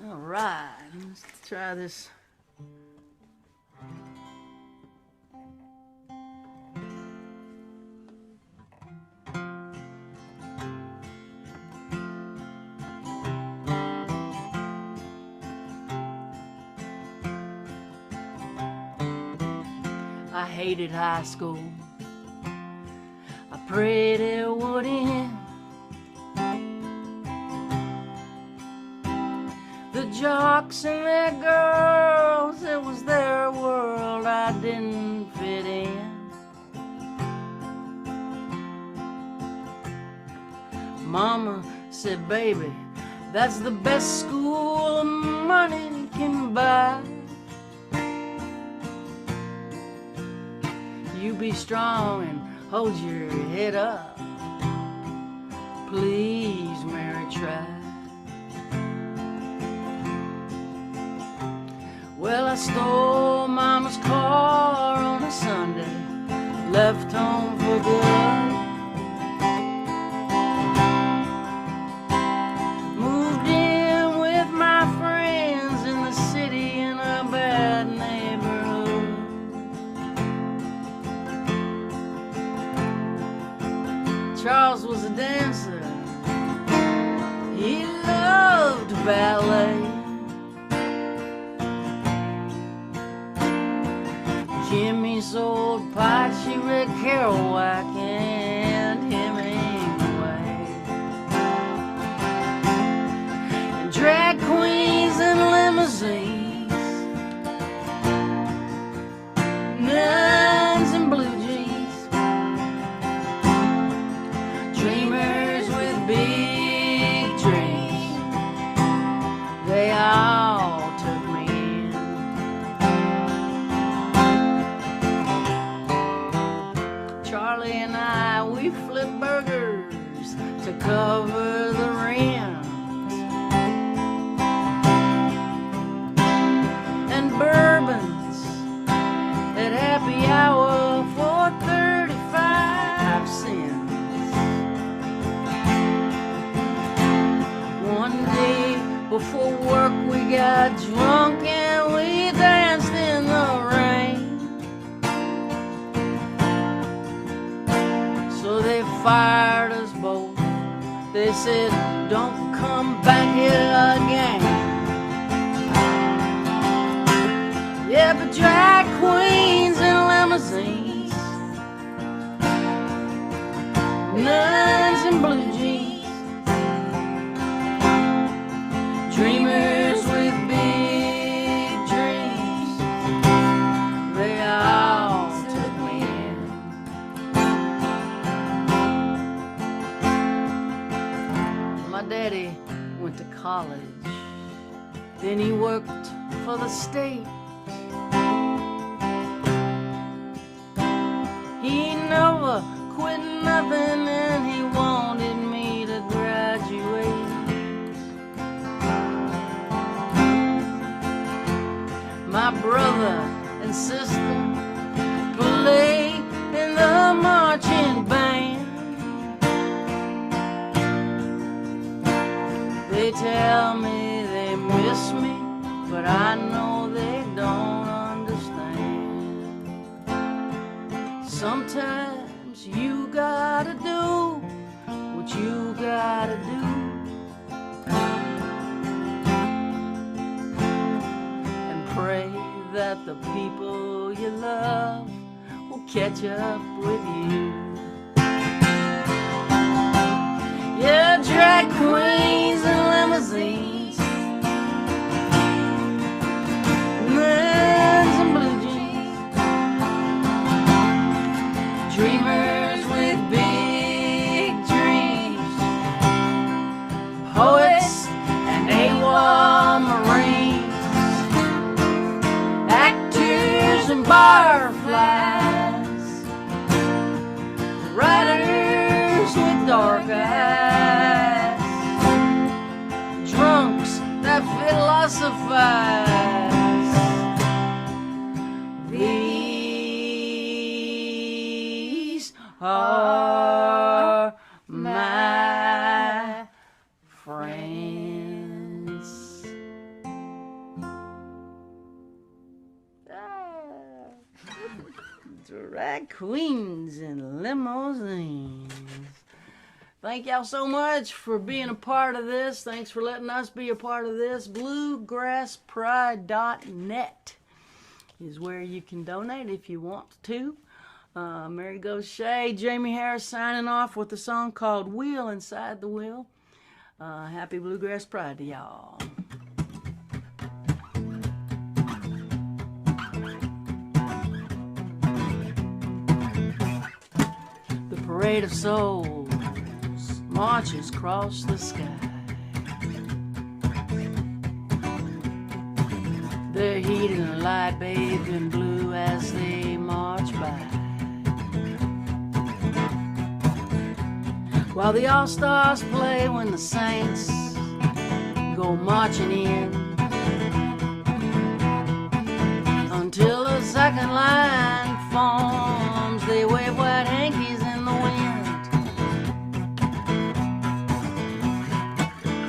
S8: All right, let's try this. I hated high school. I prayed it would end. The jocks and their girls, it was their world. I didn't fit in. Mama said, baby, that's the best school money can buy. You be strong and hold your head up. Please, Mary, try. Well, I stole Mama's car on a Sunday, left home for good. Moved in with my friends in the city in a bad neighborhood. Charles was a dancer. He loved ballet. Jimmy's old pot, she read Kerouac and Hemingway. And drag queens and limousines, nuns and blue jeans, dreamers with big dreams, they all took me in. Charlie and I, we flipped burgers to cover the rent, and bourbons at happy hour for 35 cents. One day before work we got drunk and we danced in the rain. So they fired us both. They said, don't come back here again. Yeah, but drag queens and limousines, nuns and blue jeans, dreamers with big dreams, they all took me in. My daddy went to college, then he worked for the state. He never quit nothing and he wanted me to graduate. My my brother and sister play in the marching band. They tell me they miss me, but I know they don't understand. Sometimes you gotta do what you gotta do, and pray that the people you love will catch up with you. Yeah, drag queens and limousines, men's and blue jeans, dreamers with big dreams, poets and AWOL Marines, actors and barflies, writers with dark eyes, drunks that philosophize. These are my friends. Drag queens and limousines. Thank y'all so much for being a part of this. Thanks for letting us be a part of this. BluegrassPride.net is where you can donate if you want to. Mary Gauthier, Jaimee Harris signing off with a song called Wheel Inside the Wheel. Happy Bluegrass Pride to y'all. The parade of souls marches across the sky. They're heated in light, bathed in blue as they march by. While the all-stars play when the saints go marching in, until the second line forms, they wave white hankies in the wind.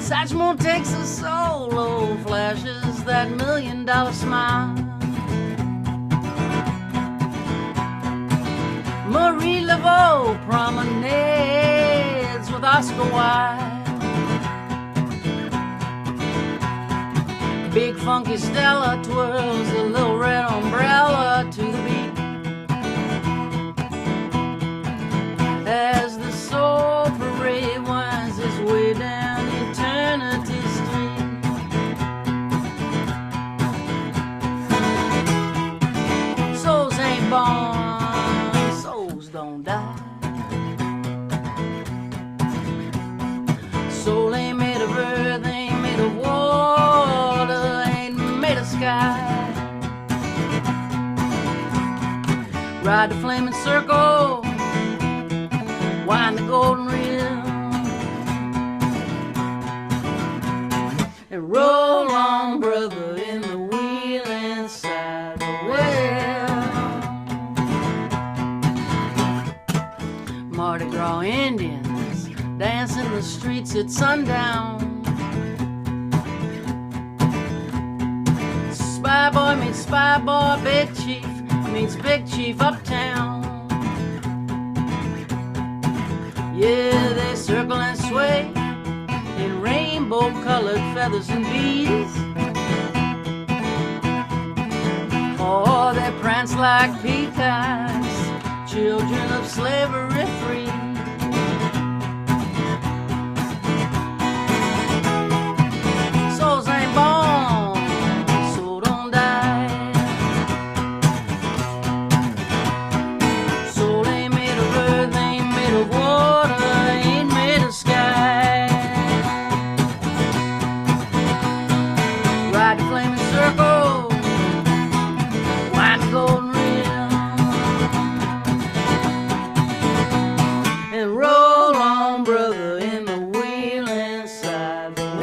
S8: Satchmo takes a solo, flashes that $1 million smile. Marie Laveau promenades with Oscar Wilde. Big funky Stella twirls a little red umbrella to the beat, as the soul parade winds its way down Eternity Street. Souls ain't born, souls don't die. Soul ain't made of earth, ain't made of water, ain't made of sky. Ride the flaming circle, wind the golden reel, and roll on, brother, in the wheel inside the well. Mardi Gras Indians dance in the streets at sundown. Spy boy meets spy boy, big chief meets big chief uptown. Yeah, they circle and sway in rainbow-colored feathers and beads. Oh, they prance like peacocks, children of slavery free. Souls ain't born, so don't die. Soul ain't made of earth, ain't made of water, ain't made of sky. Ride the flaming circle, wind the golden reel, and roll on, brother, in the wheel inside the well.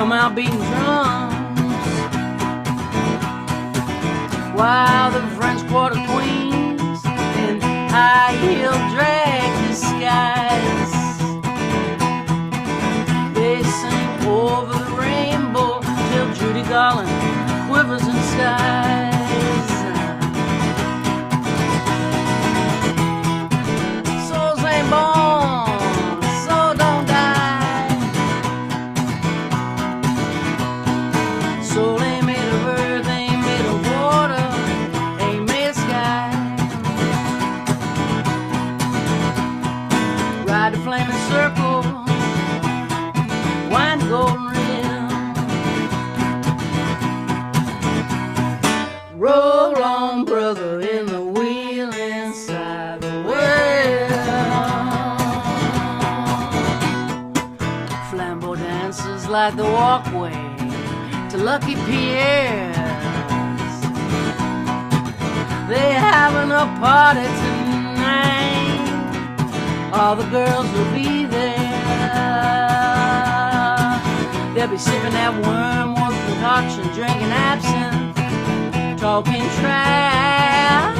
S8: come out beating drums, while the French Quarter Queens in high-heel drag disguise, they sing over the rainbow till Judy Garland quivers in skies. Souls ain't born, so don't die. Soul ain't made of earth, ain't made of water, ain't made of sky. Ride the flaming circle, wind the golden rim, roll on, brother, in the wheel inside the well. Flambeau dances like the walkway to Lucky Pierre's. They having a party tonight, all the girls will be there. They'll be sipping that wormwood concoction, drinking absinthe, talking trash.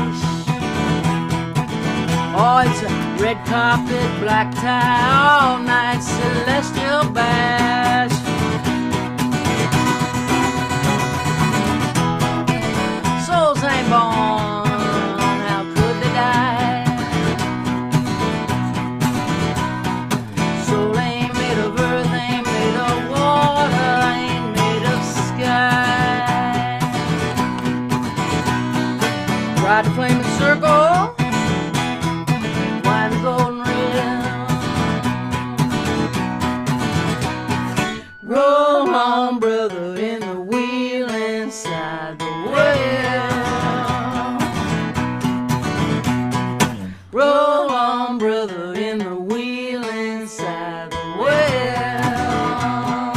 S8: Oh, it's a red carpet, black tie, all night celestial bash. Souls ain't born, how could they die? Soul ain't made of earth, ain't made of water, ain't made of sky. Ride the flaming circle, wind the golden rim, roll on, brother, in the wheel inside the well. Roll on, brother, in the wheel inside the well.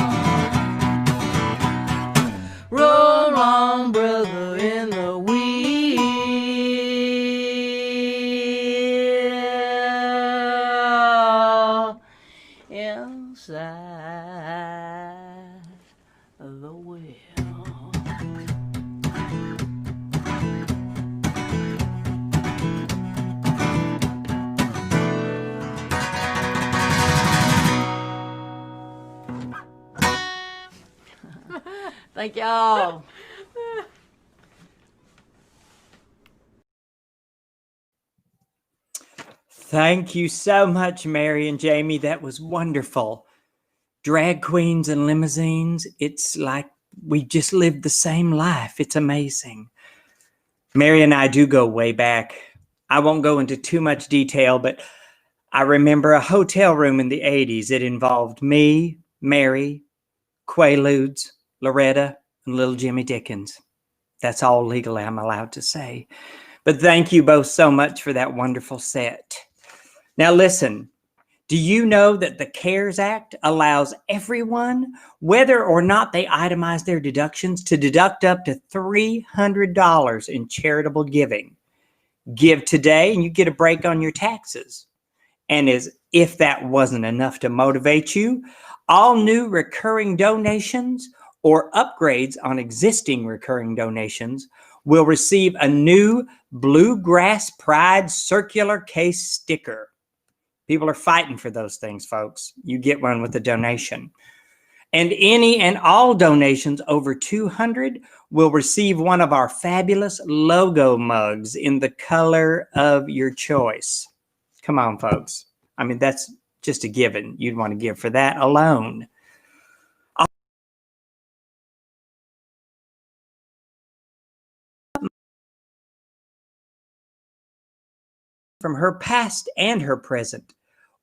S8: Roll on, brother, in the wheel inside the well. Thank y'all.
S1: Thank you so much, Mary and Jaimee. That was wonderful. Drag queens and limousines, it's like we just lived the same life. It's amazing. Mary and I do go way back. I won't go into too much detail, but I remember a hotel room in the 80s. It involved me, Mary, Quaaludes, Loretta, and little Jimmy Dickens. That's all legally I'm allowed to say. But thank you both so much for that wonderful set. Now listen, do you know that the CARES Act allows everyone, whether or not they itemize their deductions, to deduct up to $300 in charitable giving? Give today and you get a break on your taxes. And as if that wasn't enough to motivate you, all new recurring donations or upgrades on existing recurring donations will receive a new Bluegrass Pride circular case sticker. People are fighting for those things, folks. You get one with a donation. And any and all donations over 200 will receive one of our fabulous logo mugs in the color of your choice. Come on, folks. I mean, that's just a given. You'd want to give for that alone. From her past and her present,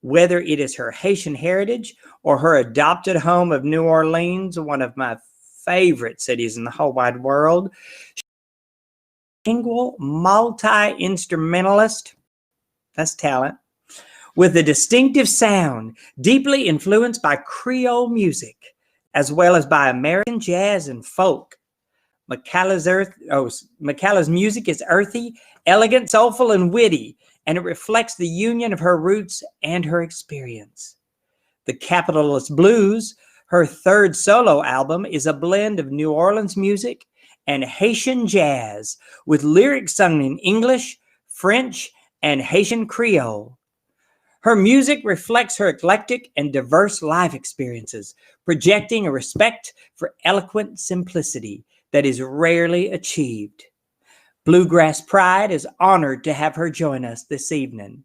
S1: whether it is her Haitian heritage or her adopted home of New Orleans, one of my favorite cities in the whole wide world. Bilingual, multi-instrumentalist, that's talent, with a distinctive sound, deeply influenced by Creole music, as well as by American jazz and folk. McCalla's music is earthy, elegant, soulful, and witty, and it reflects the union of her roots and her experience. The capitalist blues, Her third solo album is a blend of New Orleans music and Haitian jazz with lyrics sung in English, French, and Haitian Creole. Her music reflects her eclectic and diverse life experiences, projecting a respect for eloquent simplicity that is rarely achieved. Bluegrass Pride is honored to have her join us this evening.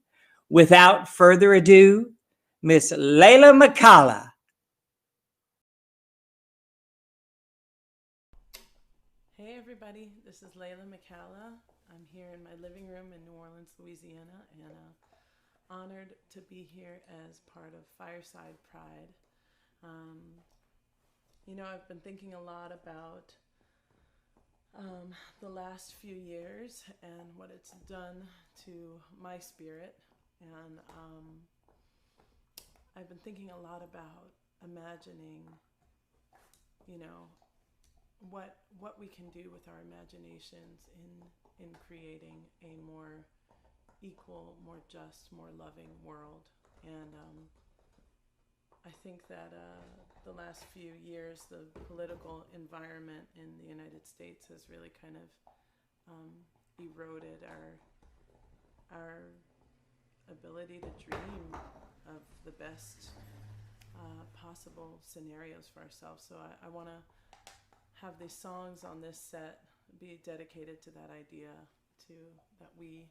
S1: Without further ado, Miss Leyla McCalla.
S10: Hey everybody, this is Leyla McCalla. I'm here in my living room in New Orleans, Louisiana, and honored to be here as part of Fireside Pride. I've been thinking a lot about the last few years and what it's done to my spirit, and I've been thinking a lot about imagining, what we can do with our imaginations in creating a more equal, more just, more loving world. And I think that the last few years, the political environment in the United States has really kind of eroded our ability to dream of the best possible scenarios for ourselves. So I want to have these songs on this set be dedicated to that idea, that we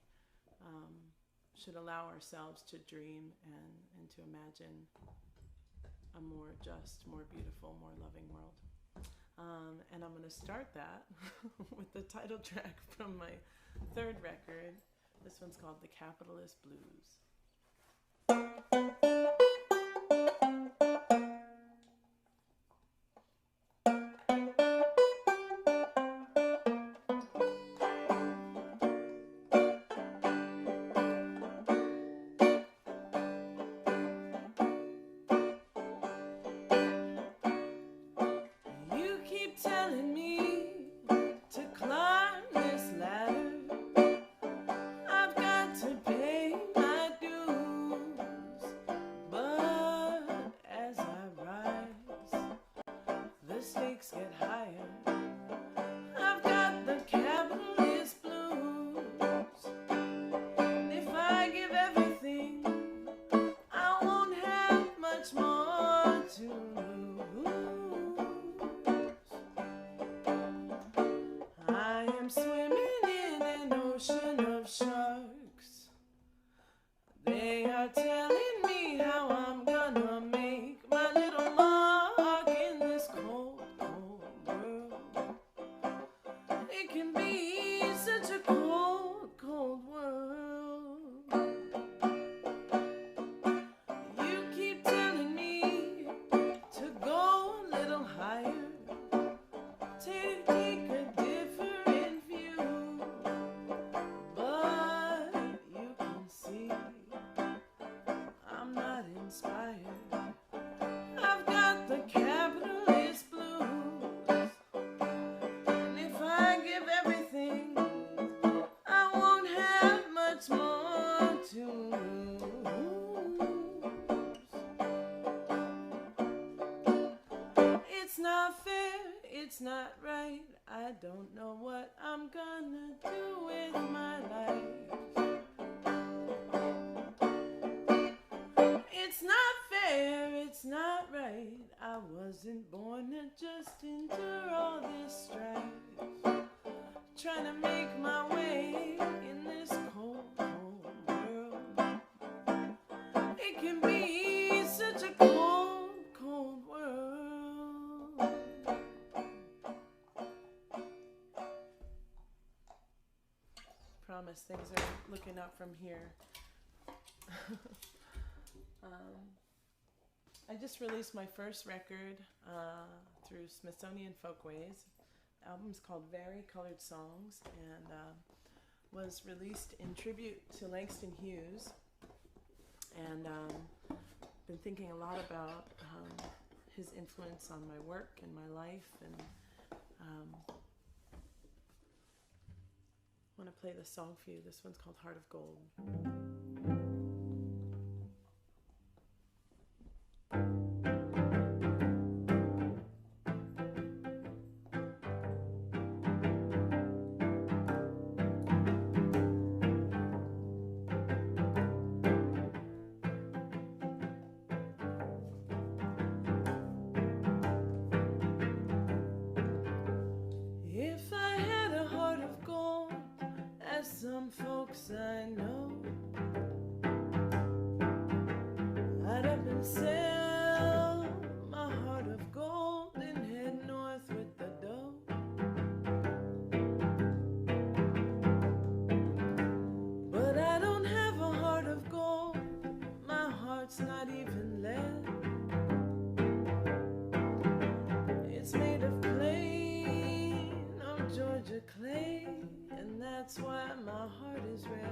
S10: should allow ourselves to dream and to imagine a more just, more beautiful, more loving world. And I'm going to start that with the title track from my third record. This one's called The Capitalist Blues. It's not right. I don't know what I'm gonna do with my life. It's not fair, it's not right. I wasn't born to just endure all this strife. Trying to make my way in this cold, cold world. It can be such a cold, cold world. Promise things are looking up from here. I just released my first record through Smithsonian Folkways. The album's called Vari-Colored Songs and was released in tribute to Langston Hughes. And been thinking a lot about his influence on my work and my life, and I want to play this song for you. This one's called Heart of Gold. It's made of plain old Georgia clay, and that's why my heart is red.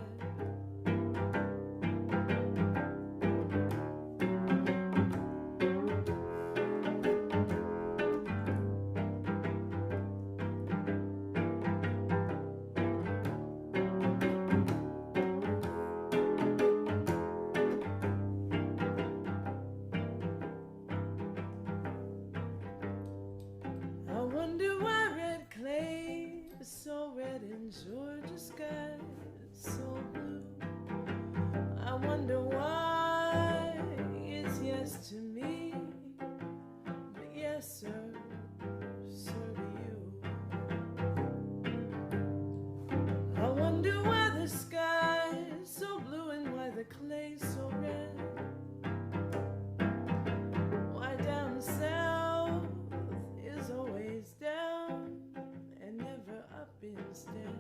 S10: I wonder why red clay is so red and Georgia sky is so blue. I wonder why it's yes to me, but yes, sir, sir to you. I wonder why the sky is so blue and why the clay's so red. Why down south is always down and never up instead.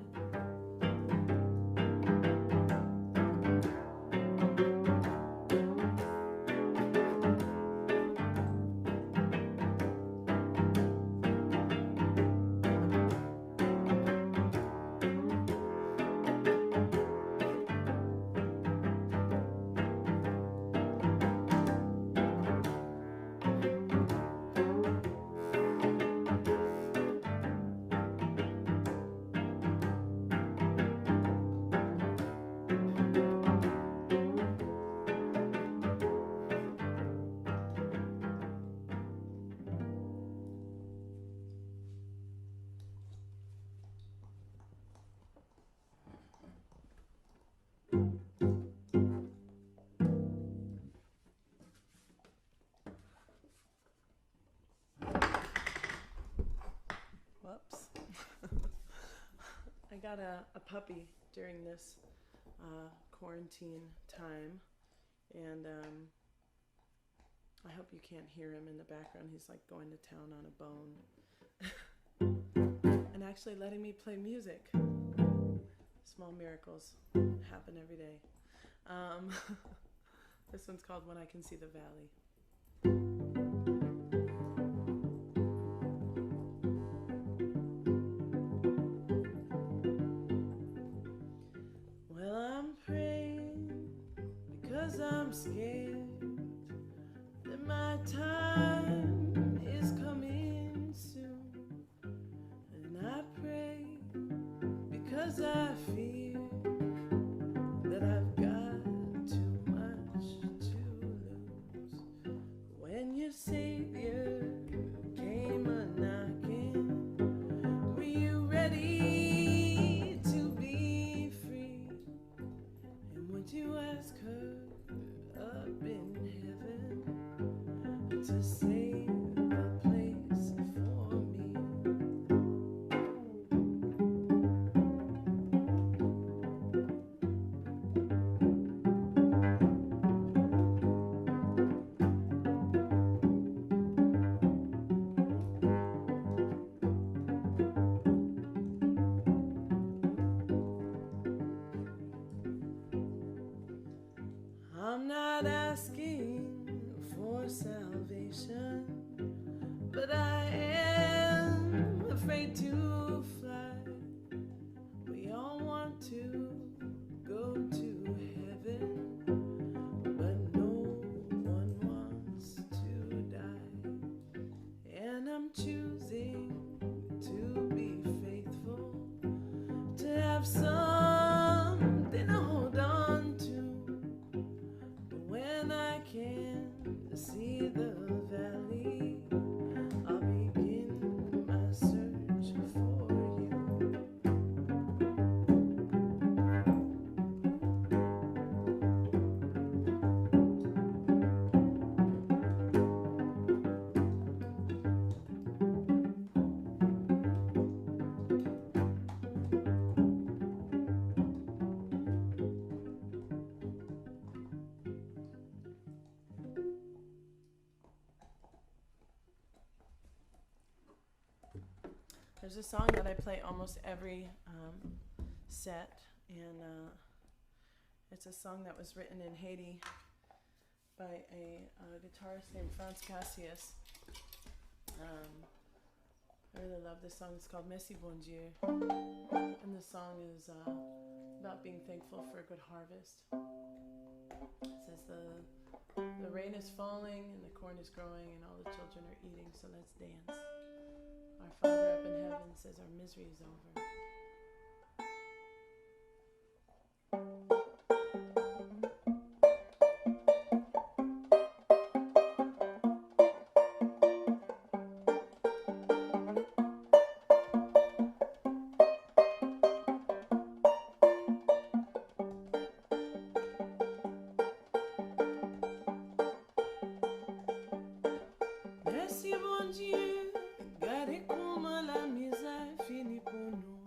S10: Whoops. I got a puppy during this quarantine time, and I hope you can't hear him in the background. He's like going to town on a bone and actually letting me play music. Small miracles happen every day. This one's called When I Can See the Valley. Well, I'm praying because I'm scared that my time is coming soon. And I pray because I fear that I've got too much to lose. When your Savior came a-knocking, were you ready to be free? And would you ask her up in heaven to save a place for me? I'm not asking for salvation, but I am afraid to fly. We all want to go to heaven, but no one wants to die. And I'm choosing to be faithful, to have something to hold on to. When I can see the valley, I'll begin my search for you. There's a song that I play almost every set, and it's a song that was written in Haiti by a guitarist named Franz Cassius. really love this song. It's called Merci Bon Dieu. And the song is about being thankful for a good harvest. It says the rain is falling and the corn is growing and all the children are eating, so let's dance. Our Father up in heaven says our misery is over. Merci bon Dieu, regardez comment la misère finit pour nous.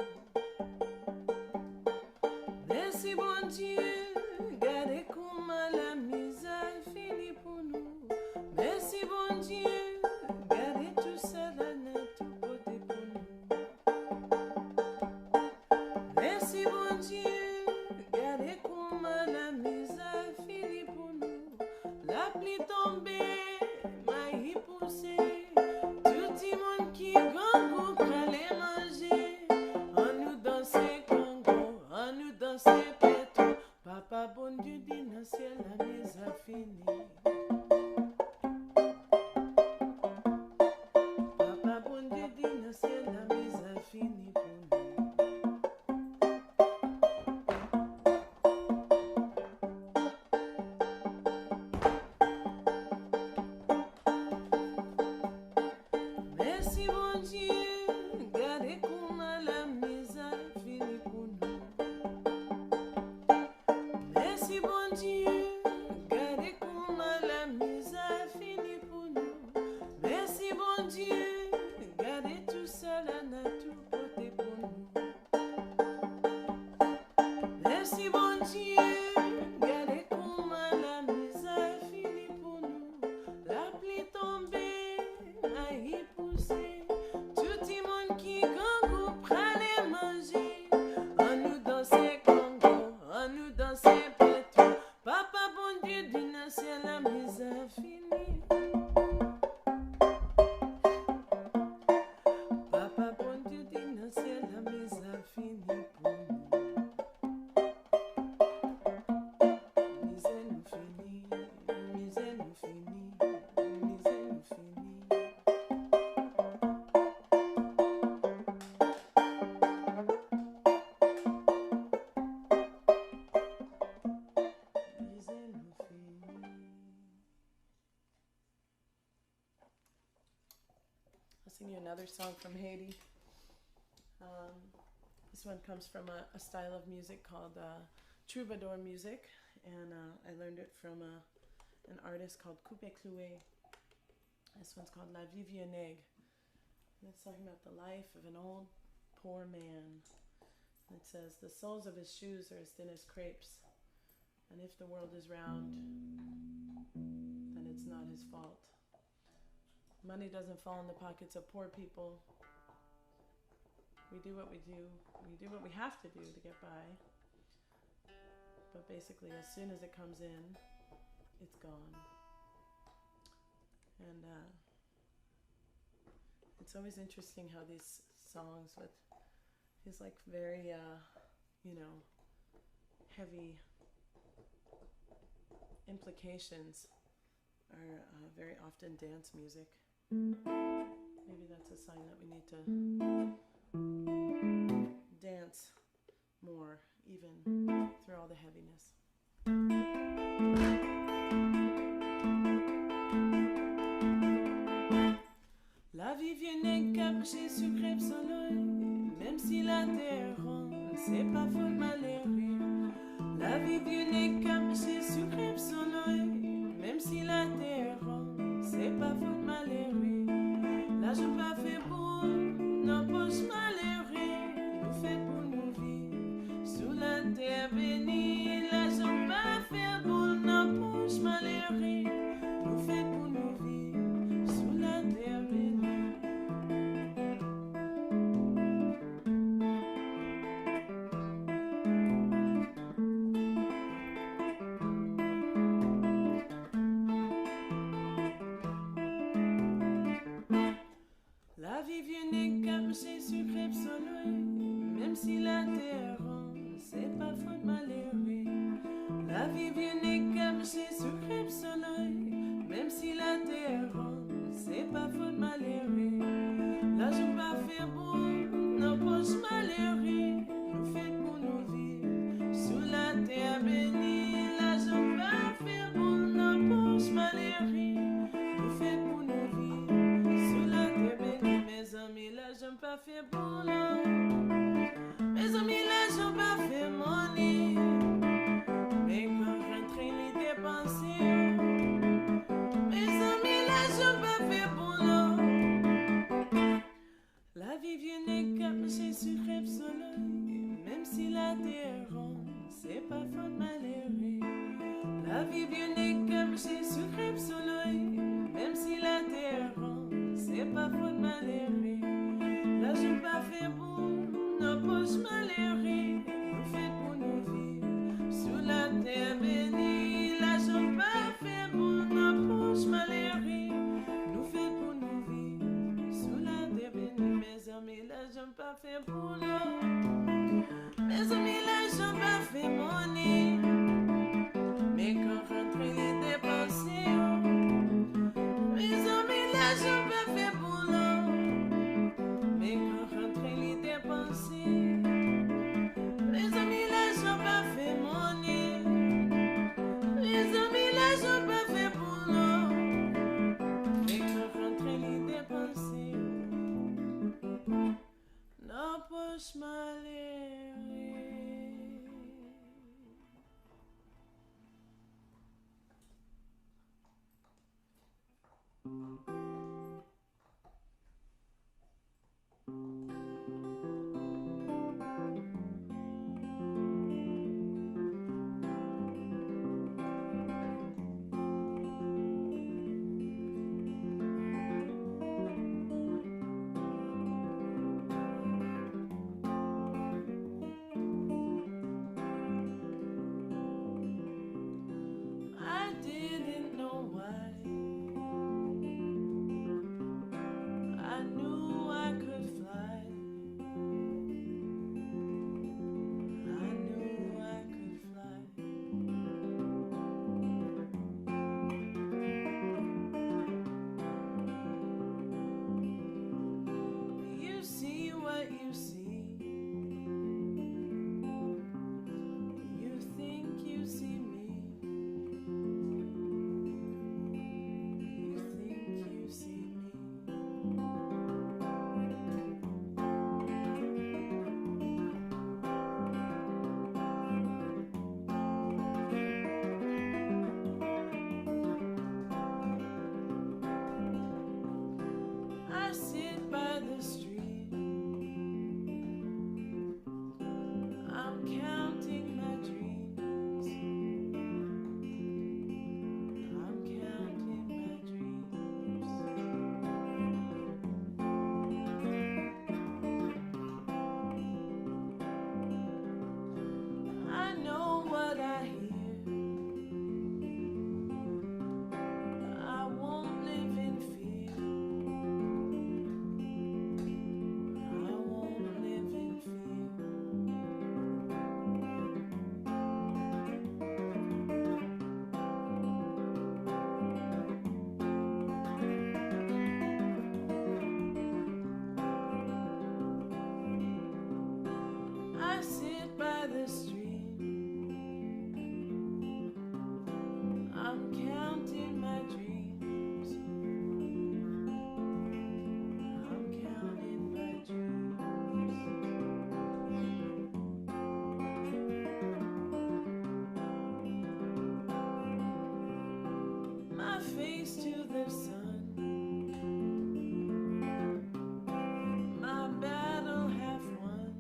S10: Merci bon Dieu, regardez comment la misère finit pour nous. Merci bon Dieu, regardez tout ça là net tout côté pour nous. Merci bon Dieu, regardez comment la misère finit pour nous. La pluie tombée. Papa bon Dieu dit dans le ciel la misère finie. Papa bon Dieu dit dans le ciel la misère finie pour nous. Merci bon Dieu, regardez comment la misère finit pour nous. Merci bon Dieu, regardez comment la misère finit pour nous. Merci bon Dieu, regardez tout ça là n'a tout côté pour nous. Merci bon Dieu, regardez comment la misère finit pour nous. La pluie tombée, la y poussée, tout le monde qui gangou prend manger. On nous danser Congo, on nous danser pétrole. Papa bon Dieu du ciel la misère finie. Papa bon Dieu du ciel la misère finie pour nous. Misère nous finie, misère nous finie, misère nous finie. I'll sing you another song from Haiti. This one comes from a style of music called troubadour music, and I learned it from an artist called Coupé Cloué. This one's called La Vie Vienneg. And it's talking about the life of an old poor man. And it says, the soles of his shoes are as thin as crepes, and if the world is round, then it's not his fault. Money doesn't fall in the pockets of poor people. We do what we do. We do what we have to do to get by. But basically, as soon as it comes in, it's gone. And it's always interesting how these songs with these like very, heavy implications are very often dance music. Maybe that's a sign that we need to dance more, even through all the heaviness. La vie vient cacher sur crêpe soleil, même si la terre ronde, c'est pas faute malheureux. La vie vient cacher sur crêpe soleil, même si la terre ronde, c'est pas faute malheureux. Là je pas fait pour nos poches malheureux, nous fait pour nous vivre sous la terre bénie. Là je pas fait pour nos poches malheureux, nous fait pour nous vivre sous la terre bénie. La vie vie n'est qu'à marcher sur crêpe soleil, même si la terre ronde, c'est pas faute malheureux. La vie n'est qu'à marcher sur crêpe soleil, même si la terre ronde, c'est pas faute malheureux. Là je vais faire bon, nos poches malheureux, nous faites pour nous vivre sous la terre bénie. Là je vais faire bon, nos poches malheureux, nous faites pour nous vivre sous la terre bénie. Mes amis, là je vais pas faire bon, là. Mes amis, là je vais pas faire money. Mais quand rentrer les dépenser, mes amis, là je vais pas faire bon, là. La vie vient qu'à marcher sur crêpe soleil, même si la terre ronde, c'est pas faute malheureux. La vie vient qu'à marcher sur crêpe soleil, même si la terre ronde, c'est pas faute malheureux. Là je pas fait bon, nos poches malheureux, nous faites pour nous vivre sous la terre bénie. Là je pas fait bon, nos poches malheureux, nous faites pour nous vivre sous la terre bénie. Mes amis, là je pas fait bon, non. Mes amis, là je pas fait money. Mais quand rentrer les dépenser, mes amis, là je pas fait bon, non. Mais quand rentrer les dépenser, mes amis, là je pas fait money. Mes amis, là je pas fait bon, non. Mais quand rentrer les dépenser, nos poches malheureux. I didn't know why. I knew I could fly. I knew I could fly. You see what you see. You think you see me. You think you see me. I sit by the stream. I'm counting my dreams. I'm counting my dreams. I know what I hear. I won't live in fear. I won't live in fear. I sit by the stream. I'm counting my dreams. I'm counting my dreams. My face to the sun. My battle half won.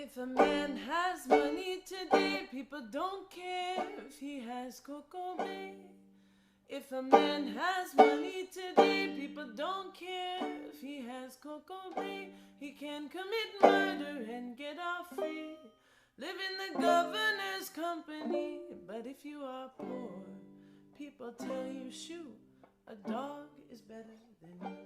S10: If a man has money today, people don't care if he has Coco Bay. If a man has money today, people don't care if he has Coco Bay. He can commit murder and get off free, live in the governor's company. But if you are poor, people tell you, shoot, a dog is better than you.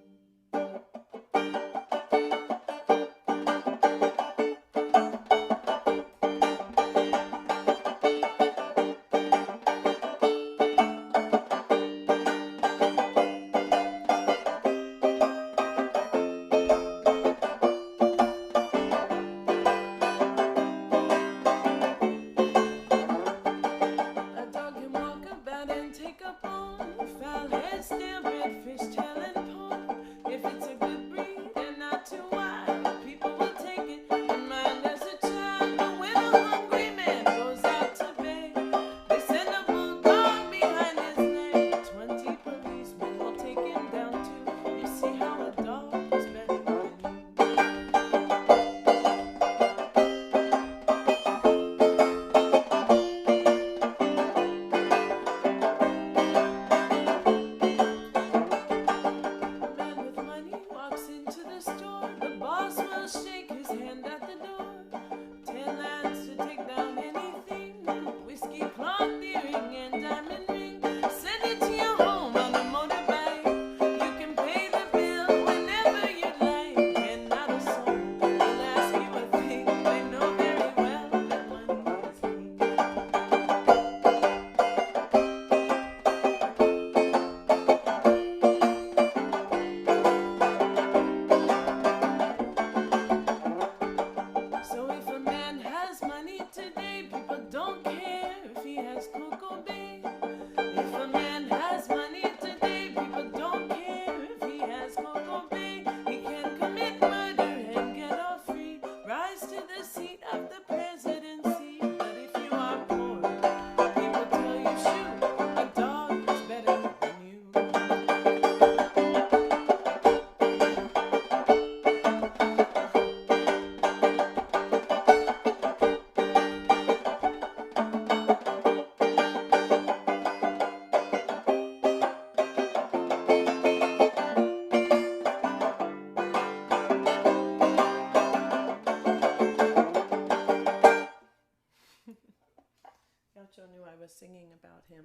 S10: Singing about him,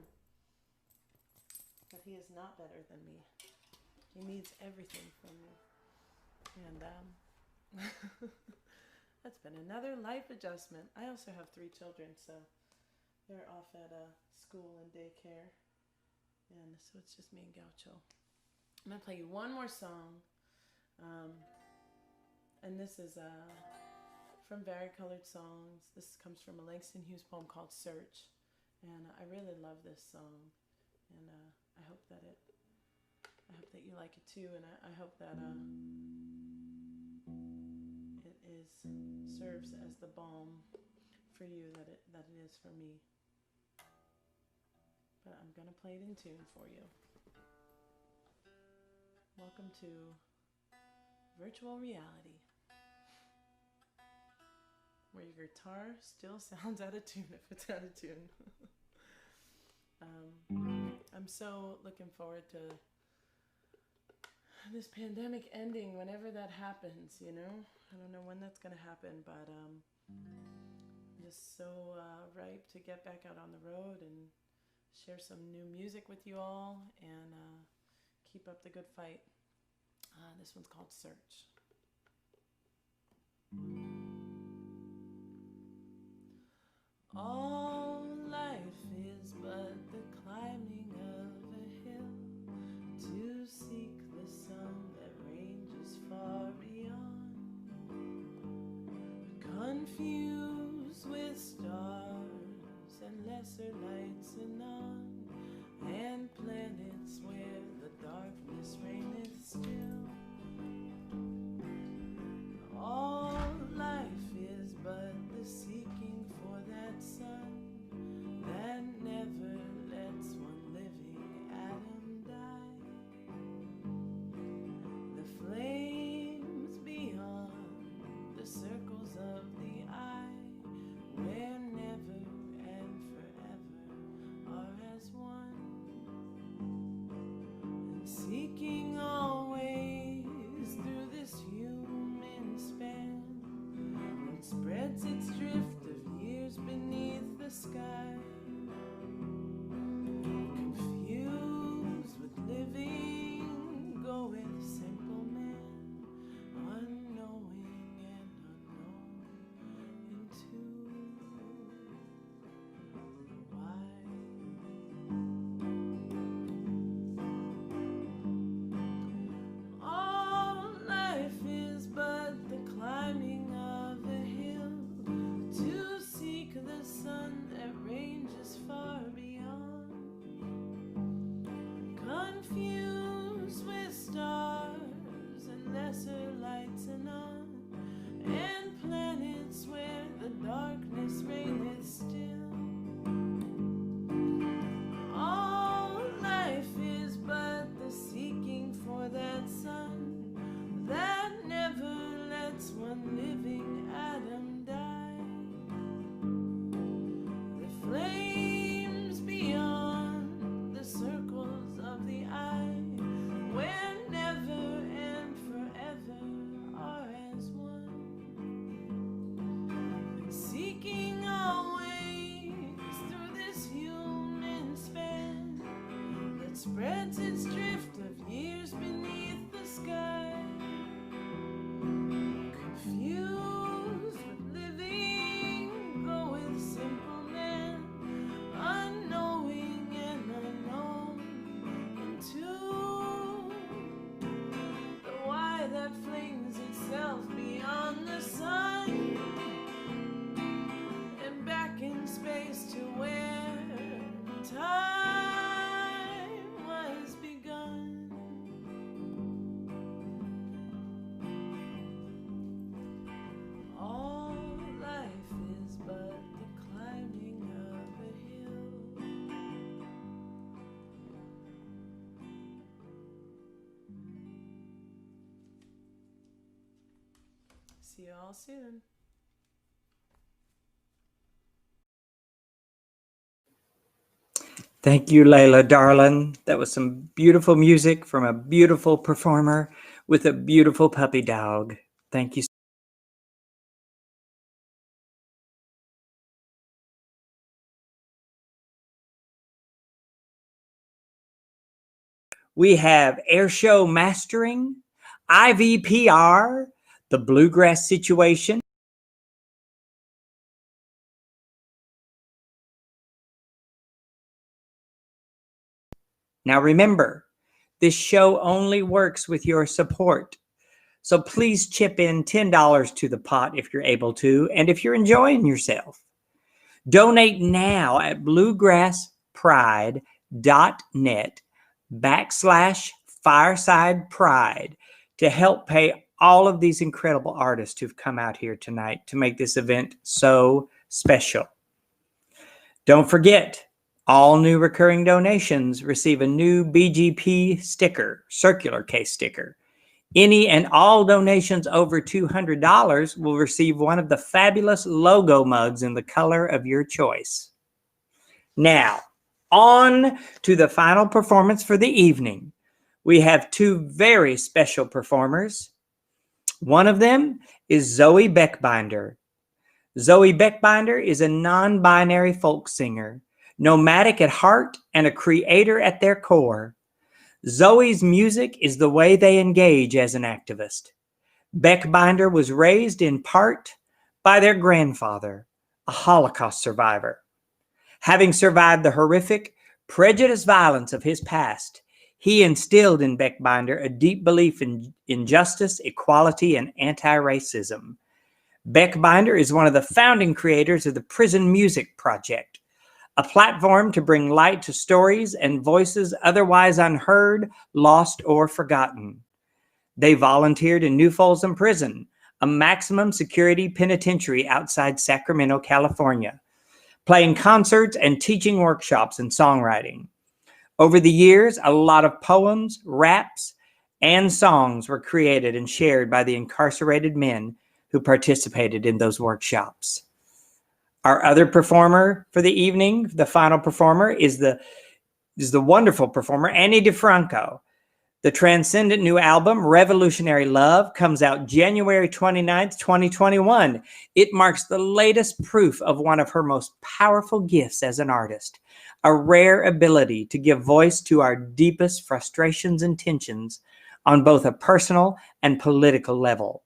S10: but he is not better than me. He needs everything from me. And that's been another life adjustment. I also have 3 children, so they're off at school and daycare, and so it's just me and Gaucho. I'm gonna play you one more song, and this is from Varicolored Songs. This comes from a Langston Hughes poem called Search. And I really love this song, and I hope that you like it too, and I hope that it serves as the balm for you that it is for me. But I'm gonna play it in tune for you. Welcome to virtual reality, where your guitar still sounds out of tune if it's out of tune. I'm so looking forward to this pandemic ending, whenever that happens, you know? I don't know when that's going to happen, but I'm just so ripe to get back out on the road and share some new music with you all, and keep up the good fight. This one's called Search. All life is but the climbing of a hill to seek the sun that ranges far beyond, confused with stars and lesser lights anon, and planets where the darkness reigneth still. All life is but the seeking for that sun that never lets one living atom die. The flames beyond the circles of the eye sun that ranges far beyond, confused with stars and lesser lights anon, and planets where the darkness reigneth still. All life is but the seeking for that sun that never lets one living atom die. The flames beyond the circles of the eye, where never and forever are as one, and seeking always through this human span that spreads its drift of years beneath the sky. Confused with living, go with simple man, unknowing and unknown, into the why that flings itself beyond the sun, and back in space to where time was begun. All life is but the climbing of a hill. See you all soon.
S1: Thank you, Leyla, darling. That was some beautiful music from a beautiful performer with a beautiful puppy dog. Thank you. We have Airshow Mastering, IVPR, the Bluegrass Situation. Now remember, this show only works with your support. So please chip in $10 to the pot if you're able to, and if you're enjoying yourself. Donate now at bluegrasspride.net/Fireside Pride to help pay all of these incredible artists who've come out here tonight to make this event so special. Don't forget, all new recurring donations receive a new BGP sticker, circular case sticker. Any and all donations over $200 will receive one of the fabulous logo mugs in the color of your choice. Now, on to the final performance for the evening. We have two very special performers. One of them is Zoe Boekbinder. Zoe Boekbinder is a non-binary folk singer, nomadic at heart and a creator at their core. Zoe's music is the way they engage as an activist. Boekbinder was raised in part by their grandfather, a Holocaust survivor. Having survived the horrific, prejudiced violence of his past, he instilled in Boekbinder a deep belief in justice, equality, and anti-racism. Boekbinder is one of the founding creators of the Prison Music Project, a platform to bring light to stories and voices otherwise unheard, lost, or forgotten. They volunteered in New Folsom Prison, a maximum security penitentiary outside Sacramento, California, playing concerts and teaching workshops in songwriting. Over the years, a lot of poems, raps, and songs were created and shared by the incarcerated men who participated in those workshops. Our other performer for the evening, the final performer, is the wonderful performer, Annie DiFranco. The transcendent new album, Revolutionary Love, comes out January 29th, 2021. It marks the latest proof of one of her most powerful gifts as an artist, a rare ability to give voice to our deepest frustrations and tensions on both a personal and political level.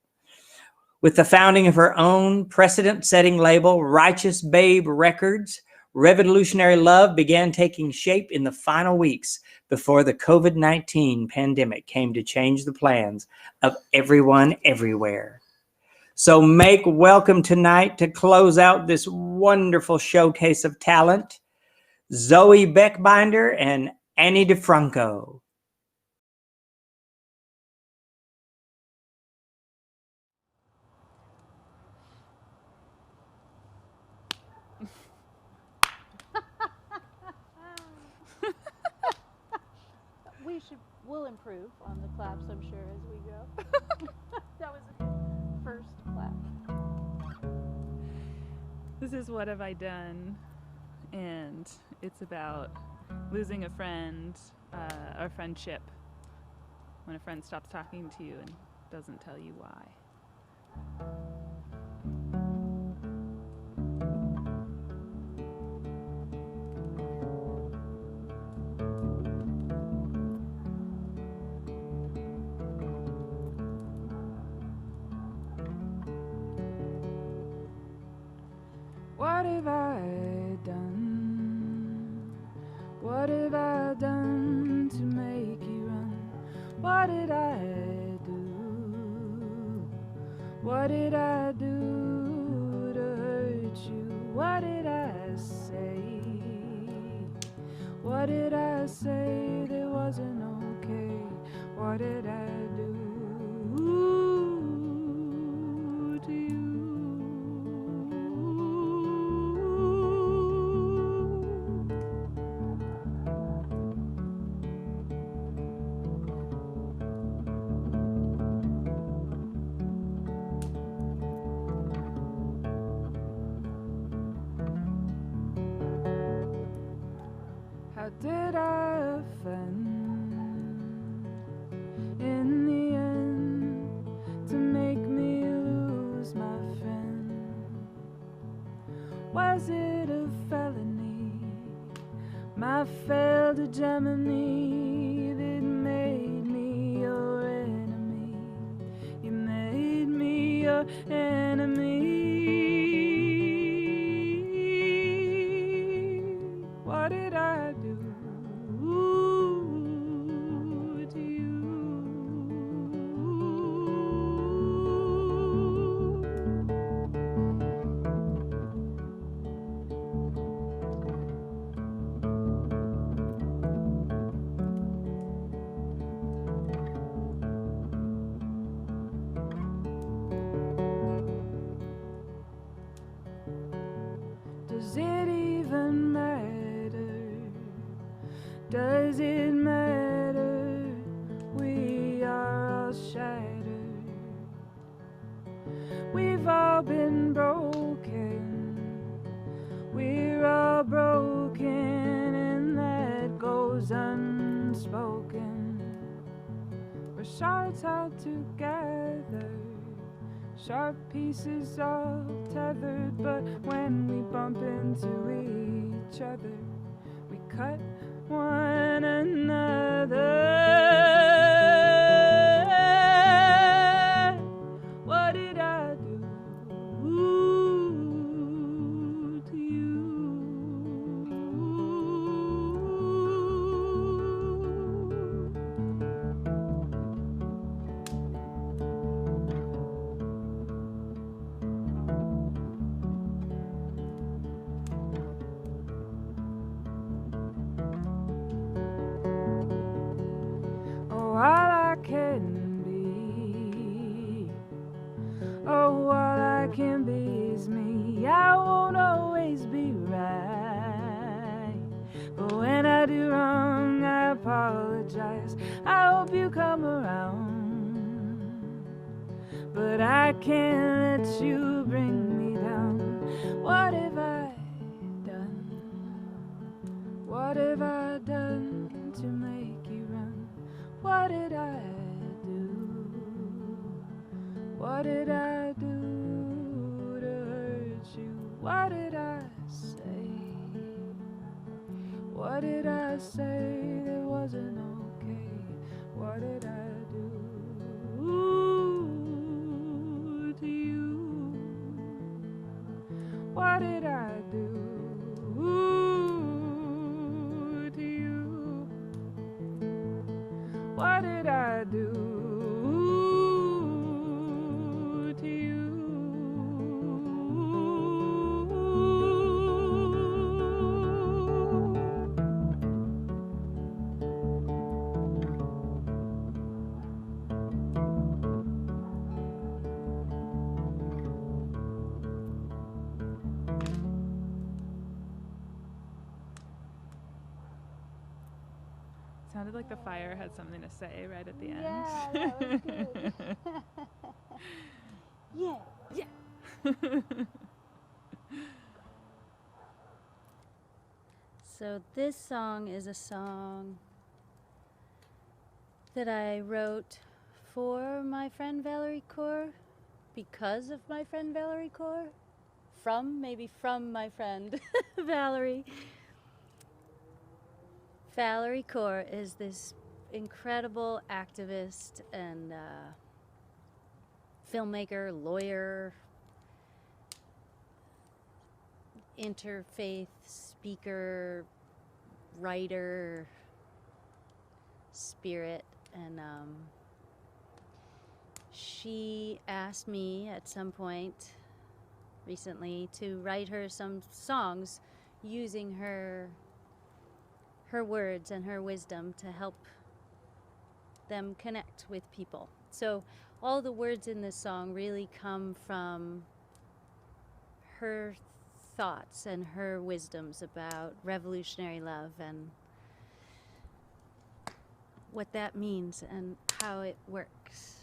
S1: With the founding of her own precedent-setting label, Righteous Babe Records, Revolutionary Love began taking shape in the final weeks before the COVID-19 pandemic came to change the plans of everyone everywhere. So make welcome tonight to close out this wonderful showcase of talent, Zoe Boekbinder and Annie DiFranco.
S11: We'll improve on the claps, I'm sure, as we go. That was a good first clap.
S12: This is What Have I Done? And it's about losing a friend, or friendship, when a friend stops talking to you and doesn't tell you why. What have I done? What have I done to make you run? What did I do? What did I do to hurt you? What did I say? What did I say that wasn't okay? What did I do to you? How did I offend in the end to make me lose my friend? Was it a felony, my failed hegemony that made me your enemy? You made me your enemy. What did I do to you? Does it even matter? Does it matter? We are all shattered. We've all been broken. We're all broken, and that goes unspoken. We're shards held together, sharp pieces all tethered, but when we bump into each other, we cut one another. What did I do to you? All I can be, oh, all I can be is me. I won't always be right, but when I do wrong, I apologize. I hope you come around, but I can't let you bring me down. What have I done? What have I done to make you run? What did I do? What did I do to hurt you? What did I say? What did I say that wasn't okay? What did I do to you? What did I do to you? What did I do to you? Sounded like the fire had something to say right at the end.
S11: Yeah, that was good. Yeah. So this song is a song that I wrote for my friend Valerie Kaur, because of my friend Valerie Kaur, maybe from my friend Valerie. Valerie Kaur is this incredible activist and filmmaker, lawyer, interfaith speaker, writer, spirit, and she asked me at some point recently to write her some songs using her words and her wisdom to help them connect with people. So all the words in this song really come from her thoughts and her wisdoms about revolutionary love and what that means and how it works.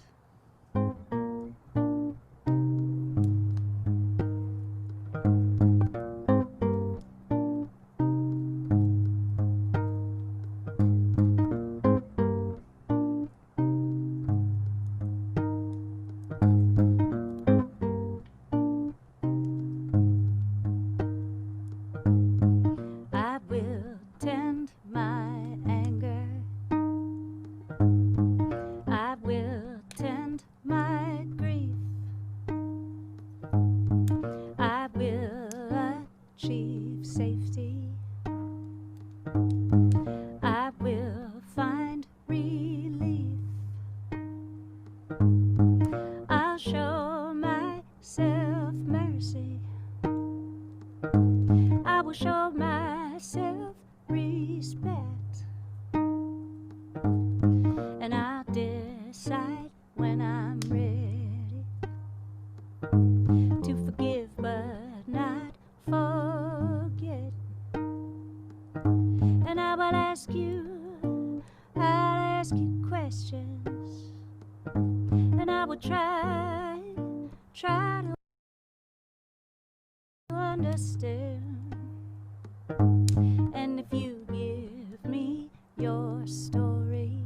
S11: And if you give me your story,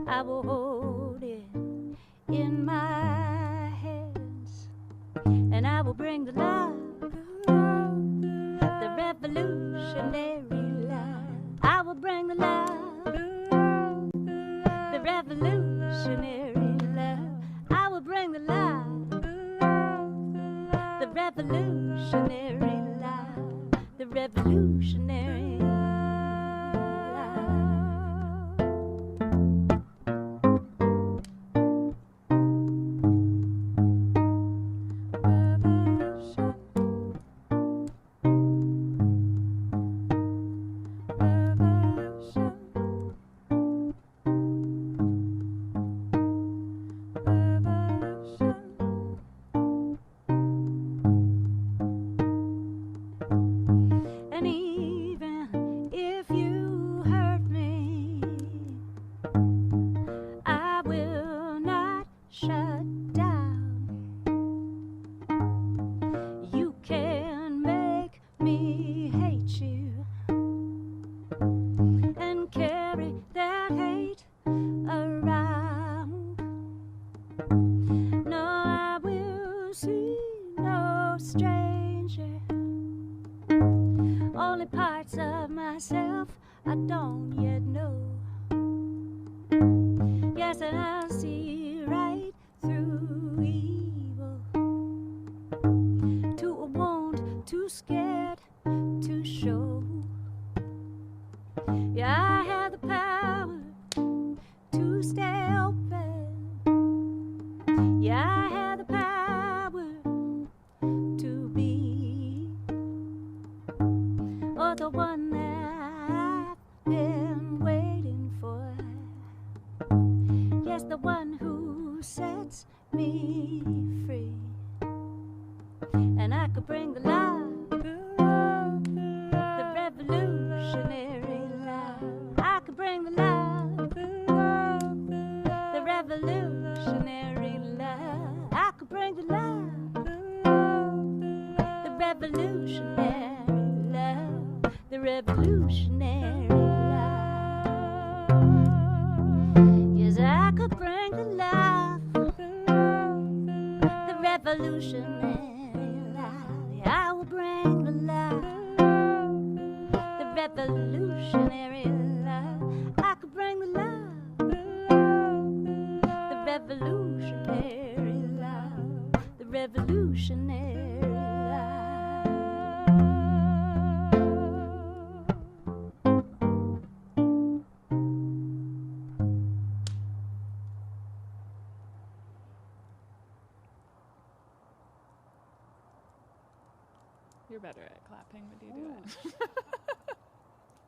S11: I will hold it in my hands, and I will bring the love, the revolutionary love. I will bring the love, the revolutionary love. I will bring the love, the revolutionary love, the revolutionary love. The one who sets me free, and I could bring the love, the revolutionary love. revolutionary life. Yes, I could bring to life the revolutionary life. I will bring to life the revolutionary life. I could bring to life the revolutionary life. The revolutionary life.
S12: You're better at clapping. Would you do it?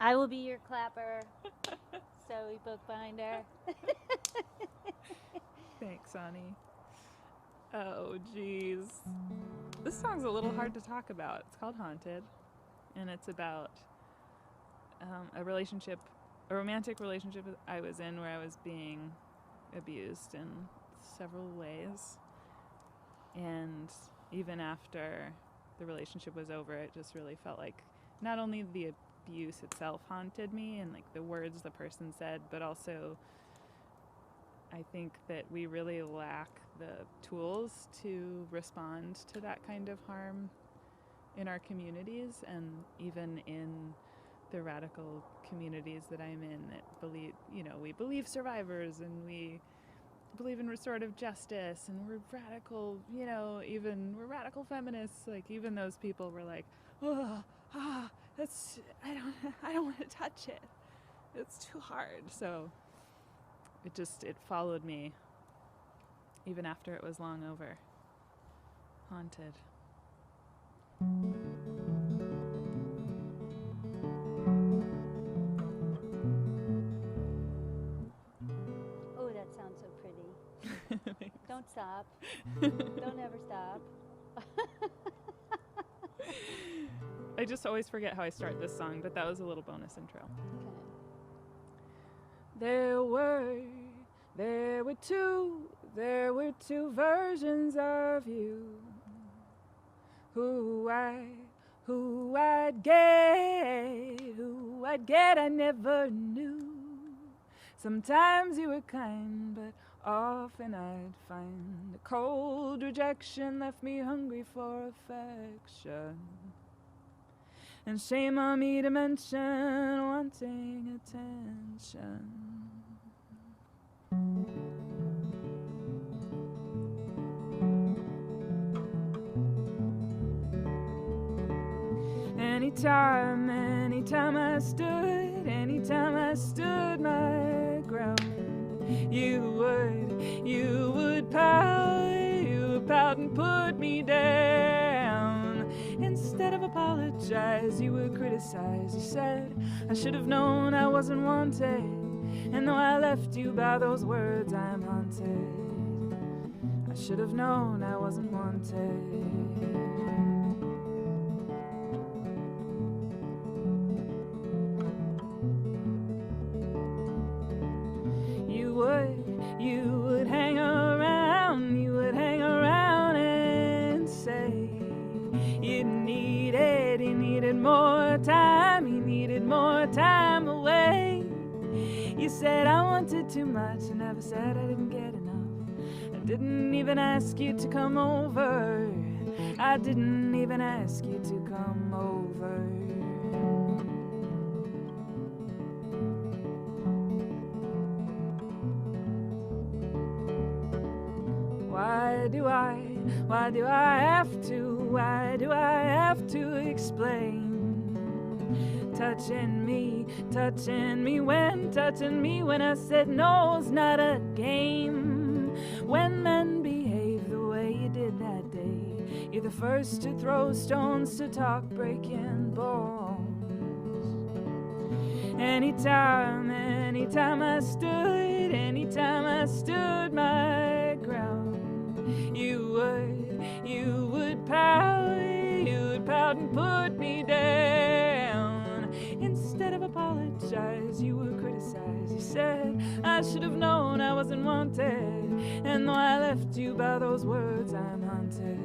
S11: I will be your clapper, Zoe Bookbinder.
S12: Thanks, Ani. Oh, geez. This song's a little hard to talk about. It's called Haunted, and it's about a romantic relationship I was in where I was being abused in several ways. And even after the relationship was over, it just really felt like not only the abuse itself haunted me and like the words the person said, but also I think that we really lack the tools to respond to that kind of harm in our communities, and even in the radical communities that I'm in that believe, we believe survivors and we believe in restorative justice and we're radical, we're radical feminists. Like even those people were like, I don't want to touch it. It's too hard. So it followed me even after it was long over. Haunted.
S11: Oh, that sounds so pretty. Don't stop. Don't ever stop.
S12: I just always forget how I start this song, but that was a little bonus intro.
S11: Okay.
S12: There were two versions of you. Who I'd get, I never knew. Sometimes you were kind, but often I'd find a cold rejection left me hungry for affection. And shame on me to mention wanting attention. Anytime I stood my ground, you would pout and put me down. Instead of apologize, you would criticize. You said I should have known I wasn't wanted, and though I left you by those words, I'm haunted. I should have known I wasn't wanted. You would hang around and say you needed more time away. You said I wanted too much, I never said I didn't get enough. I didn't even ask you to come over. I didn't even ask you to come over. Why do I have to explain? Touching me when I said no's not a game. When men behave the way you did that day, you're the first to throw stones, to talk breaking bones. Anytime I stood my ground, you would pout and put me down. Instead of apologize, you would criticize. You said I should have known I wasn't wanted, and though I left you by those words, I'm haunted.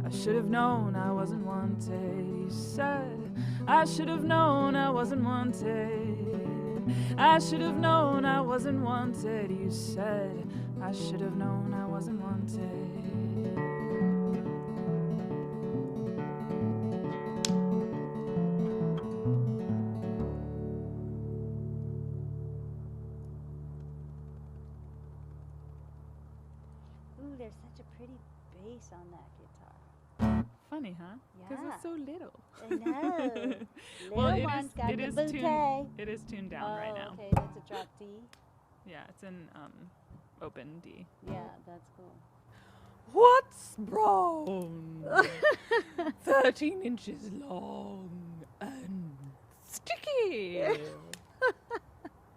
S12: I should have known I wasn't wanted. You said I should have known I wasn't wanted. I should have known I wasn't wanted. You said I should have known I wasn't wanted.
S11: Ooh, there's such a pretty bass on that guitar.
S12: Funny, huh? Because
S11: Yeah.
S12: it's so little.
S11: I know.
S12: Well,
S11: Little one's got the bouquet.
S12: It is tuned down right now.
S11: Okay, that's a drop D.
S12: Yeah, it's in open D.
S11: Yeah, that's cool.
S12: What's brown? 13 inches long and sticky.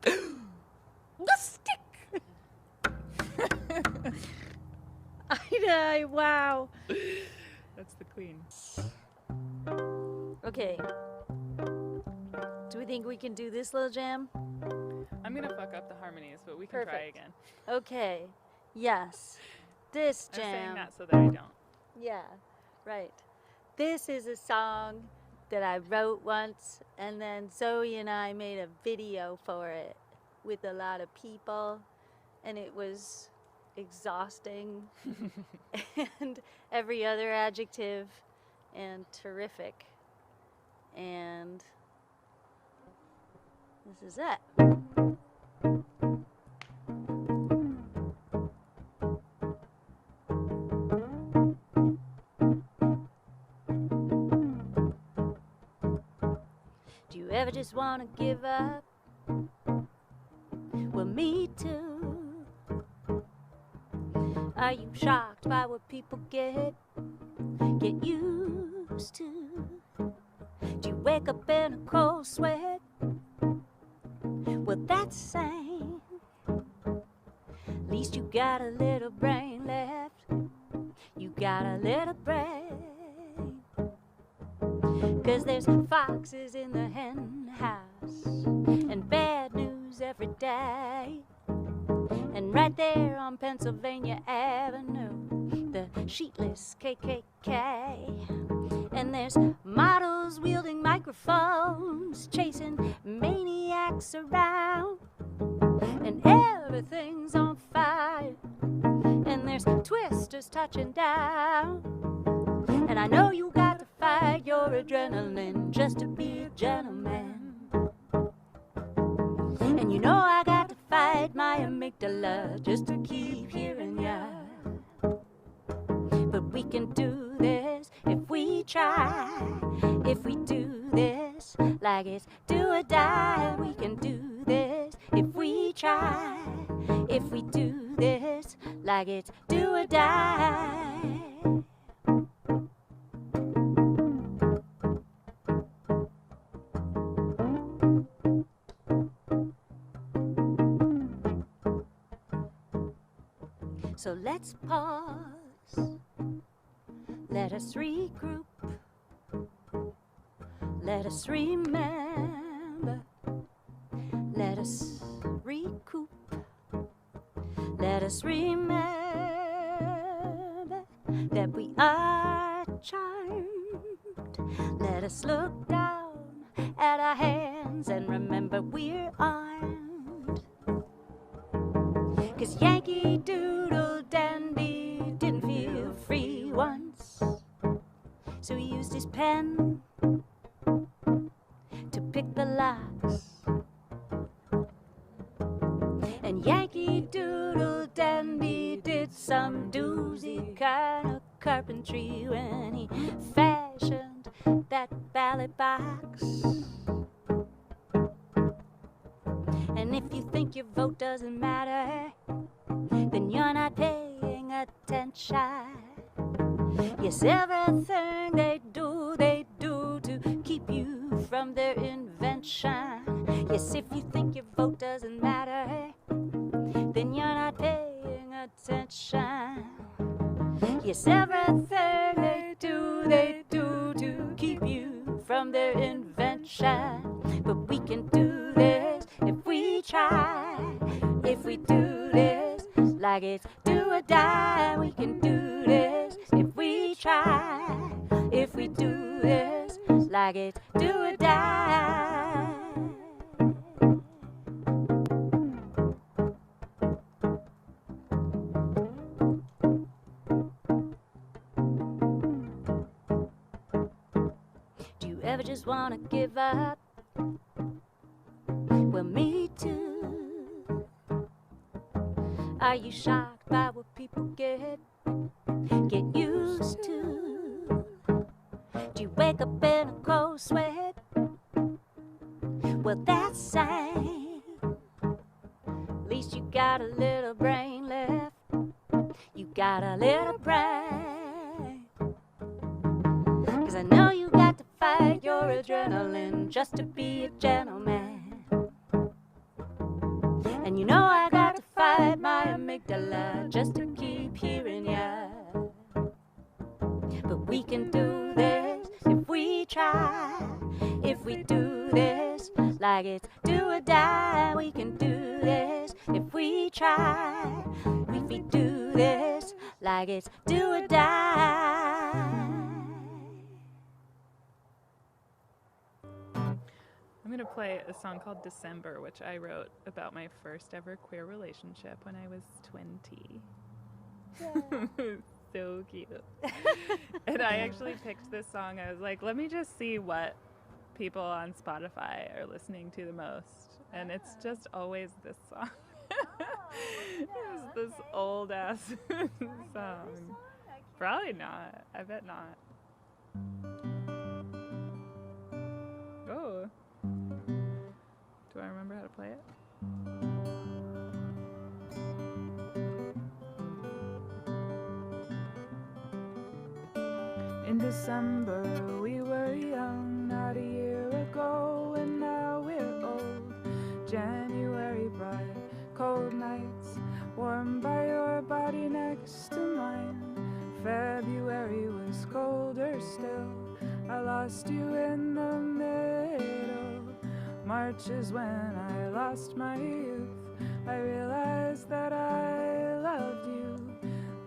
S12: The stick.
S11: I know, wow.
S12: That's the queen.
S11: Okay. Do we think we can do this little jam?
S12: I'm gonna fuck up the harmonies, but we can try
S11: Perfect.
S12: again.
S11: Okay. Yes. This
S12: I'm saying
S11: jam.
S12: that so that I don't.
S11: Yeah, right. This is a song that I wrote once, and then Zoe and I made a video for it with a lot of people, and it was exhausting and every other adjective and terrific. And this is it. Do you ever just want to give up? Well, me too. Are you shocked by what people get used to? Do you wake up in a cold sweat? Well, that's same. At least you got a little brain left. You got a little brain. 'Cause there's foxes in the hen house and bad news every day. And right there on Pennsylvania Avenue, the sheetless KKK. And there's models wielding microphones, chasing maniacs around. And everything's on fire. And there's twisters touching down. And I know you got to fight your adrenaline just to be a gentleman. And you know I got to fight my amygdala just to keep hearing ya. But we can do this if we try. If we do this like it's do or die. We can do this if we try. If we do this like it's do or die. So let's pause, let us regroup, let us remember, let us recoup, let us remember that we are charmed. Let us look down at our hands and remember we're armed. 'Cause Yankee Doodle Dandy didn't feel free once, so he used his pen to pick the locks. And Yankee Doodle Dandy did some doozy kind of carpentry when he fashioned that ballot box. And if you think your vote doesn't matter, then you're not paying attention. Yes, everything they do to keep you from their invention. Yes, if you think your vote doesn't matter, then you're not paying attention. Yes, everything they do to keep you from their invention. But we can do this if we try. If we do this like it's do or die. We can do this if we try. If we do this like it's do or die. Do you ever just wanna give up? Well, me too. Are you shocked by what people get used to? Do you wake up in a cold sweat? Well, that's sad. At least you got a little brain left. You got a little brain. 'Cause I know you got to fight your adrenaline just to be a gentleman. And you know I got to fight my amygdala just to keep hearing ya. But we can do this if we try. If we do this like it's do or die, we can do this if we try. If we do this like it's do or die.
S12: I'm going to play a song called December, which I wrote about my first ever queer relationship when I was 20. So cute. And I actually picked this song. I was like, let me just see what people on Spotify are listening to the most. And it's just always this song. It's this old ass song. Probably not. I bet not. Oh. Do I remember how to play it? In December we were young, not a year ago, and now we're old. January bright, cold nights, warmed by your body next to mine. February was colder still, I lost you in the middle. March is when I lost my youth, I realized that I loved you.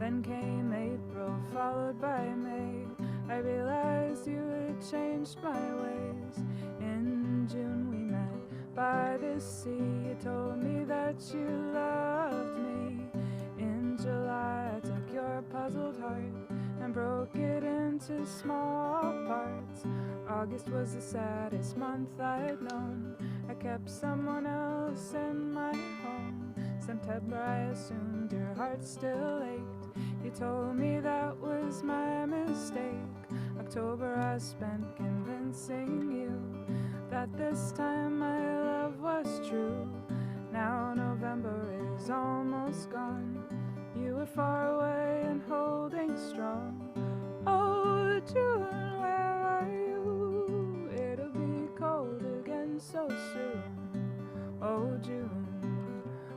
S12: Then came April, followed by May, I realized you had changed my ways. In June we met by the sea, you told me that you loved me. In July I took your puzzled heart and broke it into small parts. August was the saddest month I'd known, I kept someone else in my home. September I assumed your heart still ached, you told me that was my mistake. October I spent convincing you that this time my love was true. Now November is almost gone, you were far away and holding strong. Oh June, where are you? It'll be cold again so soon. Oh June,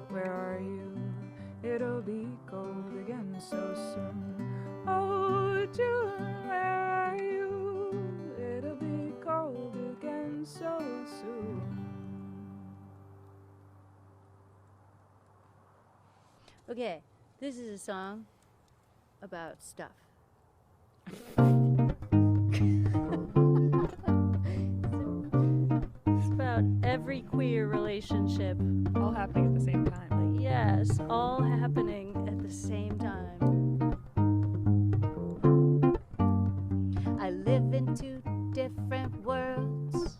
S12: where are you? It'll be cold again so soon. Oh June, where are you? It'll be cold again so soon.
S11: Okay, this is a song about stuff. It's about every queer relationship.
S12: All happening at the same time.
S11: Yes, all happening at the same time. I live in two different worlds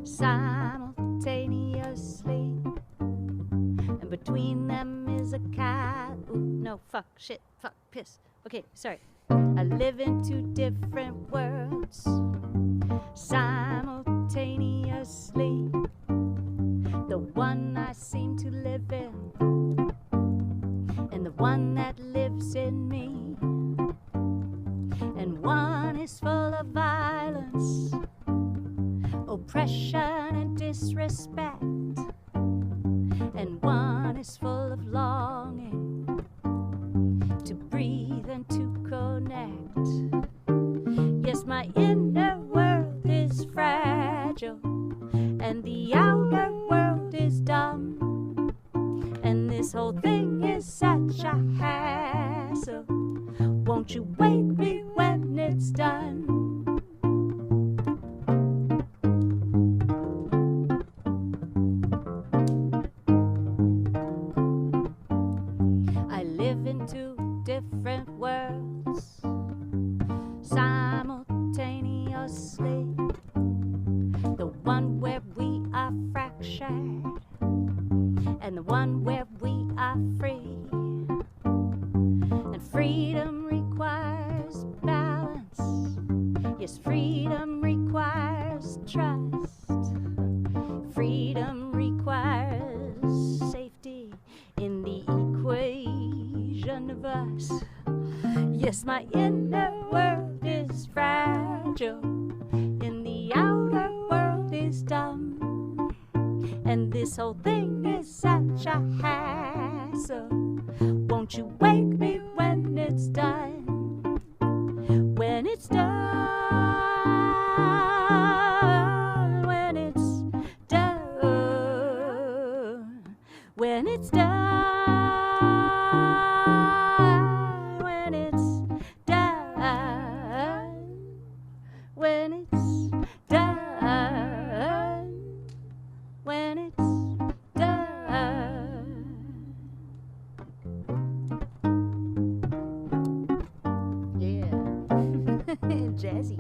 S11: simultaneously, and between them is a cat. Ooh, no, fuck, shit, fuck, piss. Okay, sorry. I live in two different worlds simultaneously. The one I seem to live in, and the one that lives in me. And one is full of violence, oppression and disrespect, and one is full of longing to breathe and to connect. Yes, my inner world is fragile, and the outer world is dumb, and this whole thing is such a hassle. Won't you wake me when it's done? asleep, the one where we are fractured, and the one where we are free. And freedom requires balance. Yes, freedom requires trust. Freedom requires safety in the equation of us. Yes, my inner world is fragile, and the outer world is dumb. And this whole thing is such a hassle. Won't you wake me when it's done? When it's done, when it's done, when it's done, when it's done, when it's done, when it's done. Yeah. Jazzy.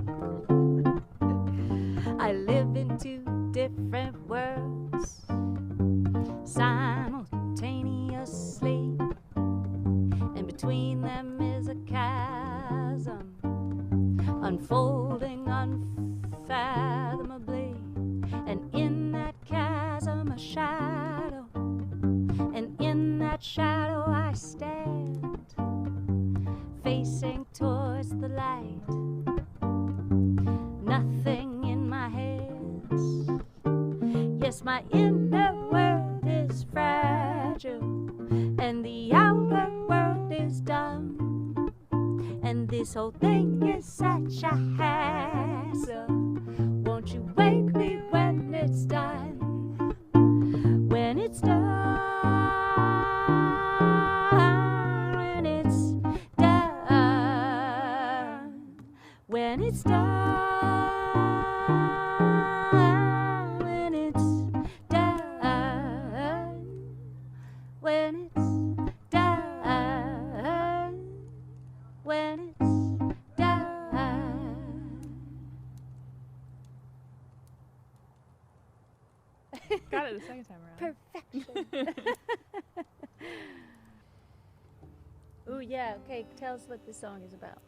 S11: I live in two different worlds simultaneously, and between them is a chasm unfolding unfathomably, and in that chasm a shadow, and in that shadow I stand, facing towards the light. Nothing in my hands. Yes, my inner world is fragile, and the outer world is dumb. And this whole thing is such a hassle. Won't you wake me when it's done? When it's done, when it's done, when it's done, when it's done, when it's done, when it's done.
S12: Got it the second time around.
S11: Perfection. Ooh, yeah. Okay, tell us what this song is about.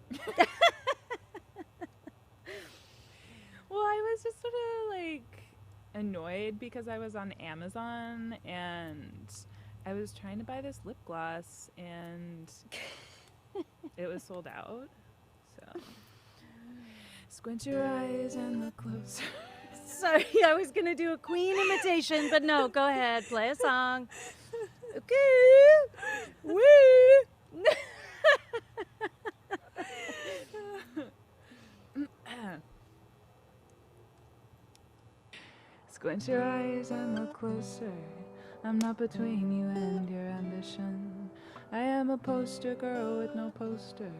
S12: Well, I was just sort of like annoyed because I was on Amazon and I was trying to buy this lip gloss and it was sold out. So squint your eyes and look closer.
S11: Sorry, I was gonna do a Queen imitation, but no, go ahead, play a song. Okay. Woo.
S12: Squint your eyes and look closer. I'm not between you and your ambition. I am a poster girl with no poster.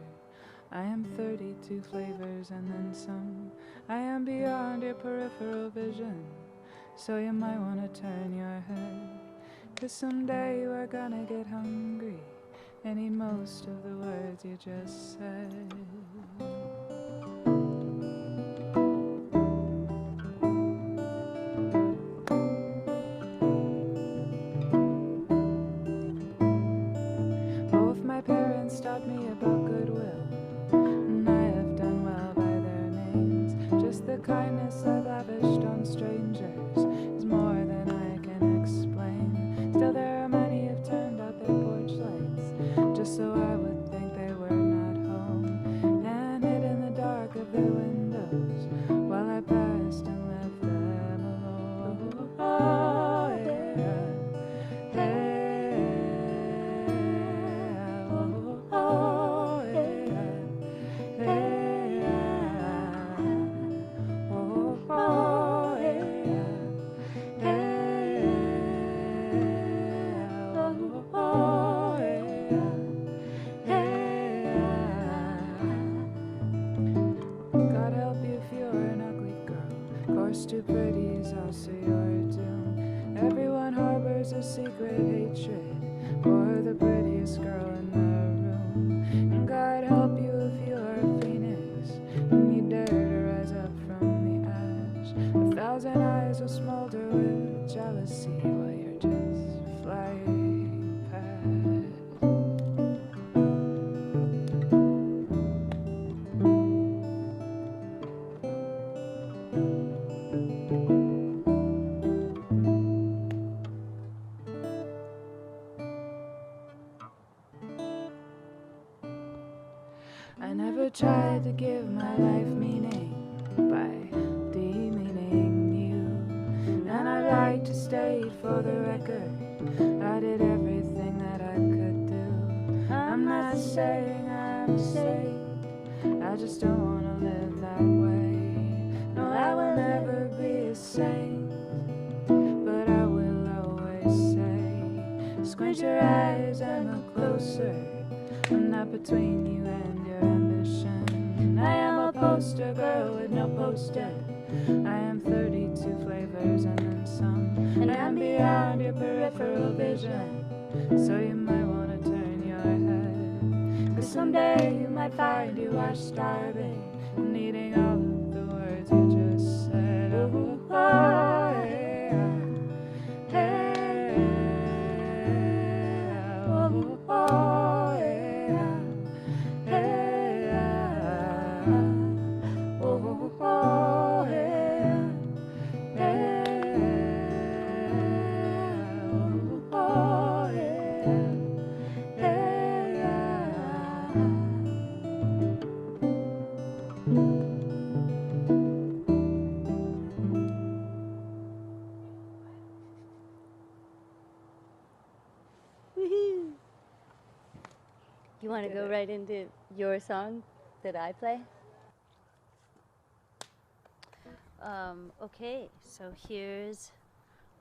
S12: I am 32 flavors and then some. I am beyond your peripheral vision, so you might want to turn your head, 'cause someday you are gonna get hungry and eat most of the words you just said. Both my parents taught me about goodwill, and I have done well by their names. Just the kindness I've lavished on strangers is more than I can explain. Still there are many who've turned out their porch lights just so I would think they were not home, and hid in the dark of their windows while I passed and left them alone. Oh, yeah. Hey, oh, yeah. Hey, oh, yeah. Hey, oh, yeah. God help you if you're an ugly girl. Course too pretty is also your doom. Everyone harbors a secret hatred for the prettiest girl in the room. And God help you if you are a phoenix and you dare to rise up from I never tried to give my life meaning by demeaning you, and I'd like to state for the record I did everything that I could do. I'm not saying I'm a saint, I just don't want to live that way. No, I will never be a saint, but I will always say, squint your eyes and look closer. I'm not between you and your ambition. I am a poster girl with no poster. I am 32 flavors and then some, and I'm beyond your peripheral vision. So you might want to turn your head, 'cause someday you might find you are starving, needing all of the words you just said. Oh, oh yeah. Hey, oh, oh yeah. Hey, oh, oh yeah. Hey, oh, oh yeah.
S11: Woohoo! You want to go right into your song that I play? Okay, so here's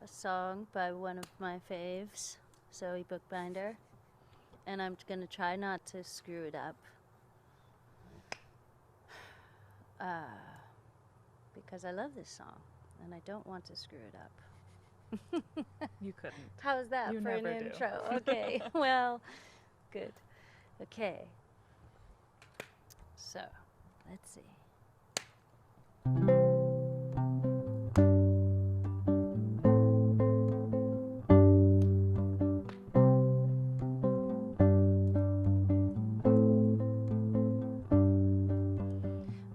S11: a song by one of my faves, Zoe Boekbinder, and I'm going to try not to screw it up. Because I love this song, and I don't want to screw it up.
S13: You couldn't.
S11: How's that
S13: You
S11: for an
S13: never do.
S11: intro? Okay, well, good. Okay. So, let's see.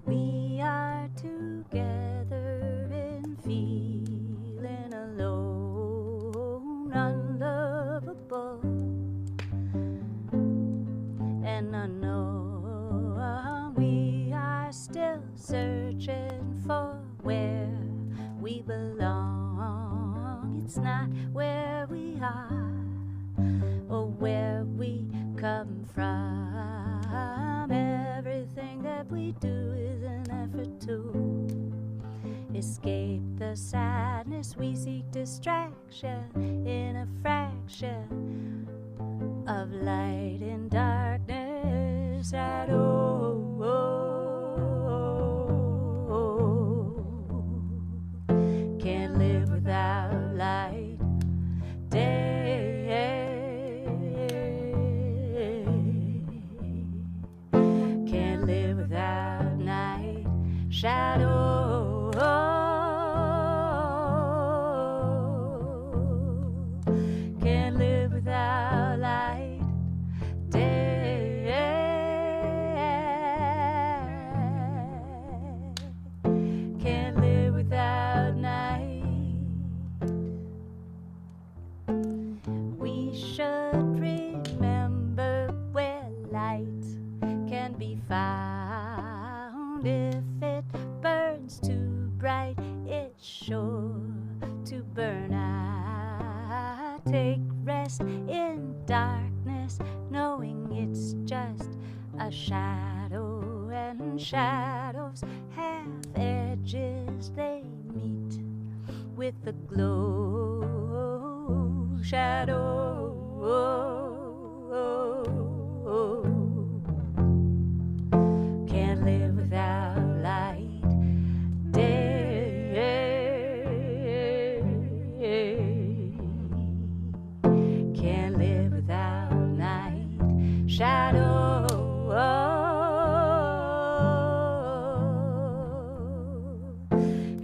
S11: We are together in feeling alone, unlovable, and I know we are still searching for where we belong. It's not where we are or where we come from. Everything that we do is an effort to escape the sadness. We seek distraction in a fraction of light and darkness. Can't live without light. Can't live without night. Shadow. Can't live without light. Can't live without night. We should remember where light can be found. If it burns too bright, it's sure to burn out. Take rest in darkness, knowing it's just a shadow, and shadows have edges. They meet with the glow. Shadow. Can't live without light. Can't live without night. Shadow.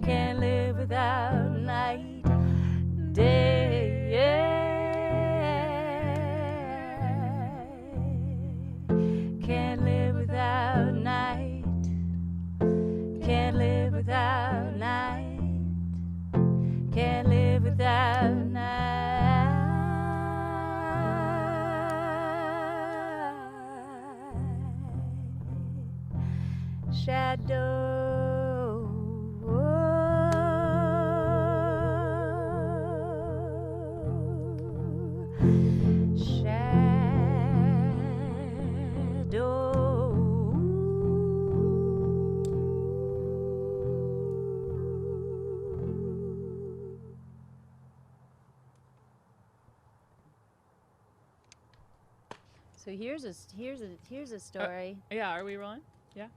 S11: Can't live without night. Can't live without night. Can't live without night. So here's a story.
S13: Yeah, are we rolling? Yeah.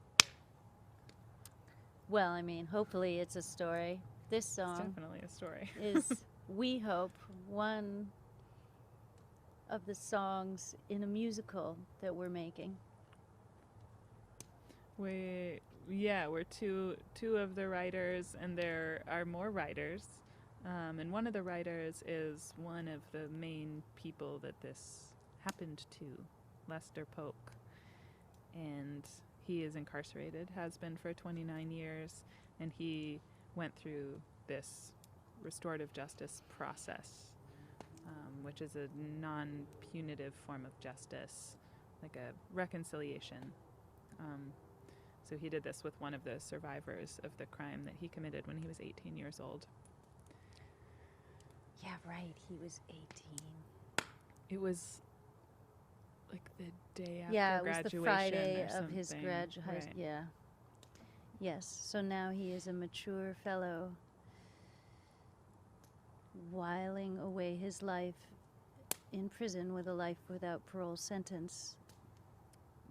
S11: Well, I mean, hopefully it's a story. This
S13: It's
S11: song
S13: definitely a story.
S11: is, we hope, one of the songs in a musical that we're making.
S13: We're two of the writers, and there are more writers. And one of the writers is one of the main people that this happened to, Lester Polk. And he is incarcerated, has been for 29 years, and he went through this restorative justice process, which is a non-punitive form of justice, like a reconciliation. So he did this with one of the survivors of the crime that he committed when he was 18 years old.
S11: Yeah, right. He was 18.
S13: It was like the day after
S11: Yeah, it was
S13: graduation
S11: the Friday
S13: or
S11: of his
S13: something.
S11: graduation.
S13: Right.
S11: Yeah. Yes. So now he is a mature fellow, whiling away his life in prison with a life without parole sentence.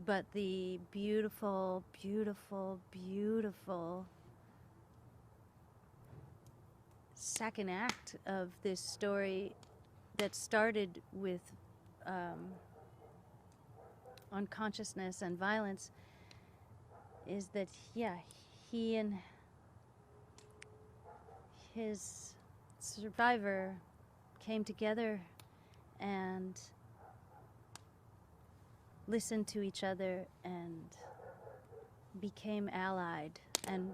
S11: But the beautiful, beautiful, beautiful second act of this story that started with unconsciousness and violence is that, he and his survivor came together and listened to each other and became allied, and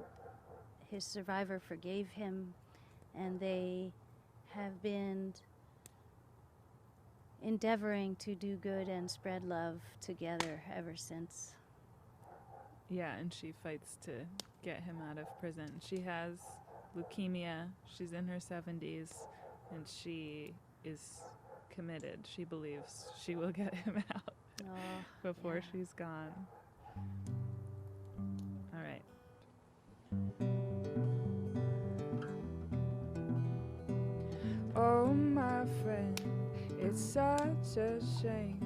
S11: his survivor forgave him, and they have been endeavoring to do good and spread love together ever since.
S13: Yeah, and she fights to get him out of prison. She has leukemia. She's in her 70s, and she is committed. She believes she will get him out before she's gone. All right.
S12: Oh, my friend, it's such a shame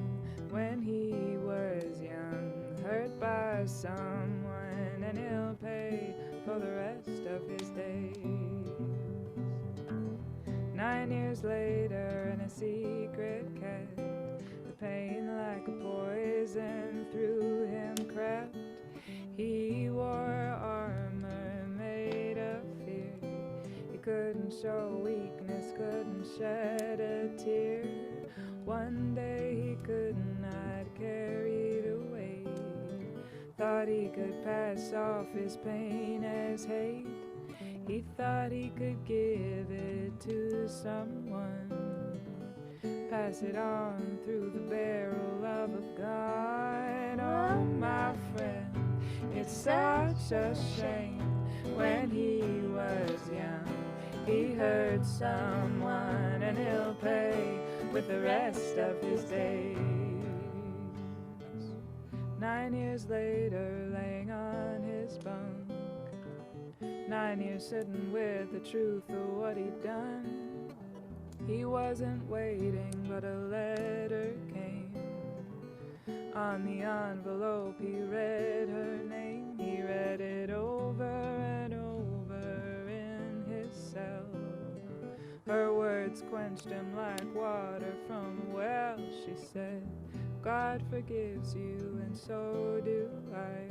S12: when he was young, hurt by someone, and he'll pay for the rest of his days. 9 years later, in a secret kept, the pain like a poison through him crept. He wore armor made of fear. He couldn't show weakness, couldn't shed a tear. One day he could not carry the weight. Thought he could pass off his pain as hate. He thought he could give it to someone, pass it on through the barrel of a gun. Oh, my friend, it's such a shame. When he was young, he hurt someone, and he'll pay with the rest of his days. 9 years later, laying on his bunk, 9 years sitting with the truth of what he'd done. He wasn't waiting, but a letter came. On the envelope he read her name. He read it over and over in his cell. Her words quenched him like water from a well. She said, God forgives you, and so do I.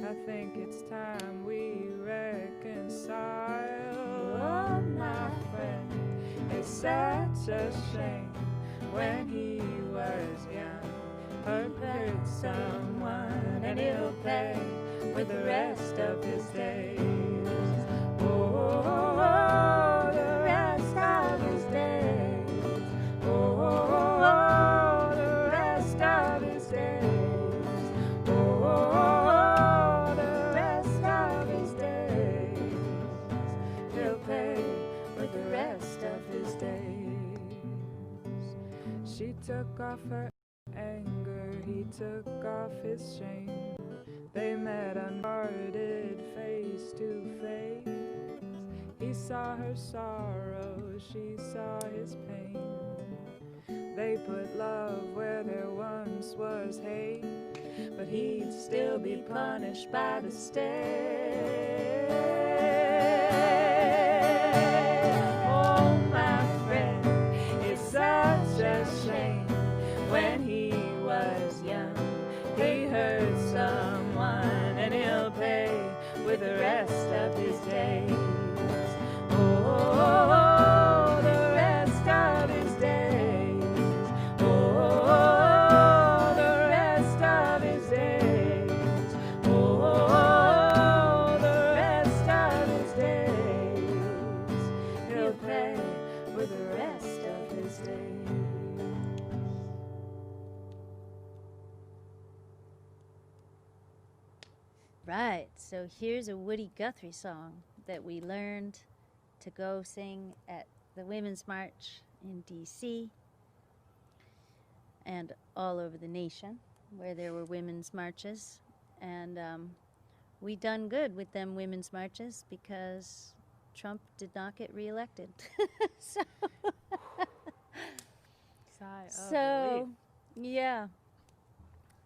S12: I think it's time we reconcile. Oh, my friend, it's such a shame. When he was young, hurt someone, and he'll pay with the rest of his days. Oh, the rest of his days. Oh, the rest of his days. Oh, the rest of his days. He'll pay with the rest of his days. She took off her anger, he took off his shame. They met unguarded face to face. He saw her sorrow, she saw his pain. They put love where there once was hate, but he'd still be punished by the state. Oh, my friend, it's such a shame. When he was young, he hurt someone, and he'll pay with the rest of his days. Oh, the rest of his days. Oh, the rest of his days. Oh, the rest of his days. He'll pay with the rest of his days.
S11: Right, so here's a Woody Guthrie song that we learned to go sing at the Women's March in D.C. and all over the nation where there were women's marches. And we done good with them women's marches because Trump did not get reelected. So,
S13: Sigh of
S11: so
S13: relief.
S11: yeah.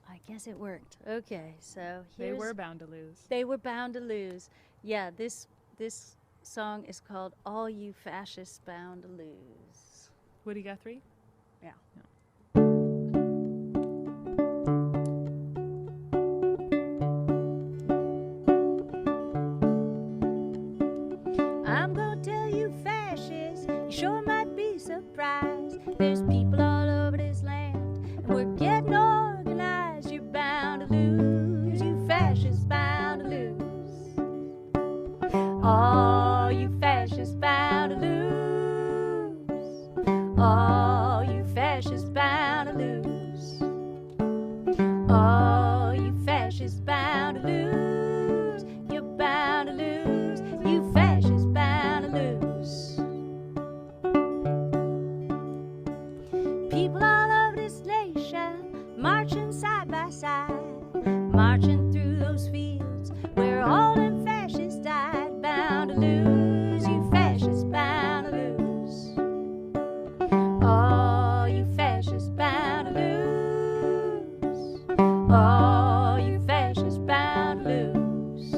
S11: I guess it worked. Okay, so
S13: They
S11: here's...
S13: were bound to lose.
S11: They were bound to lose. Yeah, this song is called All You Fascists Bound to Lose.
S13: Woody Guthrie?
S11: Yeah. I'm gonna tell you fascists, you sure might be surprised. There's people all over this land, and we're getting organized. You're bound to lose, you fascists bound to lose. All you fascists bound to lose. All you fascists bound to lose. All you fascists bound to lose. You're bound to lose. You fascists bound to lose. People all over this nation marching side by side, marching through those fields where all them fascists died. Bound to lose, you fascists bound to lose. All you fascists bound to lose. All you fascists bound to lose.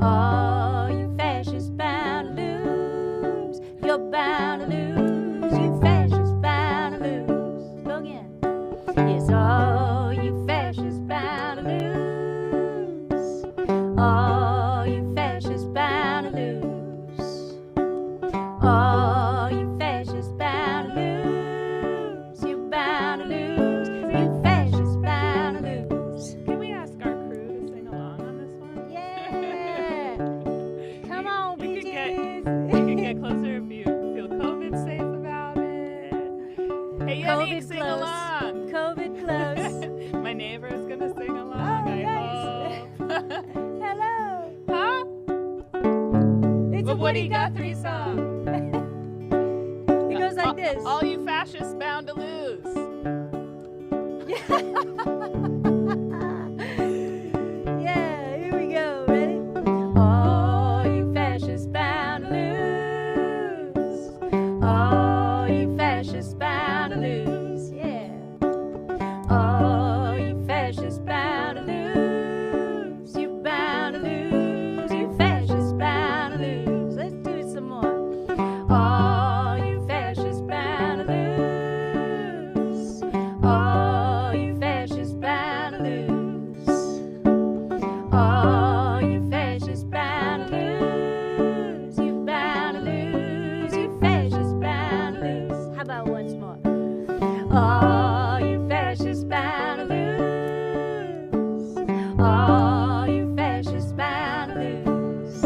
S11: All you fascists bound to lose. You're bound to lose, you fascists bound to lose. Go again. Yes, all you fascists bound to lose. All you fascists bound to lose. All you fascists bound to lose. You're bound to lose. You fascists bound to lose.
S13: Can we ask our crew to sing along on this one?
S11: Yeah. Come on,
S13: You can
S11: bitches.
S13: get closer if you feel COVID safe about it. Hey, Yannick,
S11: COVID
S13: sing
S11: close.
S13: along.
S11: COVID close.
S13: My neighbor is gonna sing along.
S11: Oh,
S13: I hope.
S11: Hello.
S13: Huh?
S11: It's
S13: The
S11: a
S13: Woody Guthrie song.
S11: It goes like this.
S13: All you fascists bound to lose.
S11: Yeah, here we go. Ready? All you fascists bound to lose. All you fascists bound to lose. Yeah. All you fascists bound to lose. You're bound to lose. You fascists bound to lose. Let's do it some more. All you fascists bound to lose. All you fascists bound to lose. All you fascists bound to lose. You bound to lose. You fascists bound to lose. How about once more? All you fascists bound to lose. All you fascists bound to lose.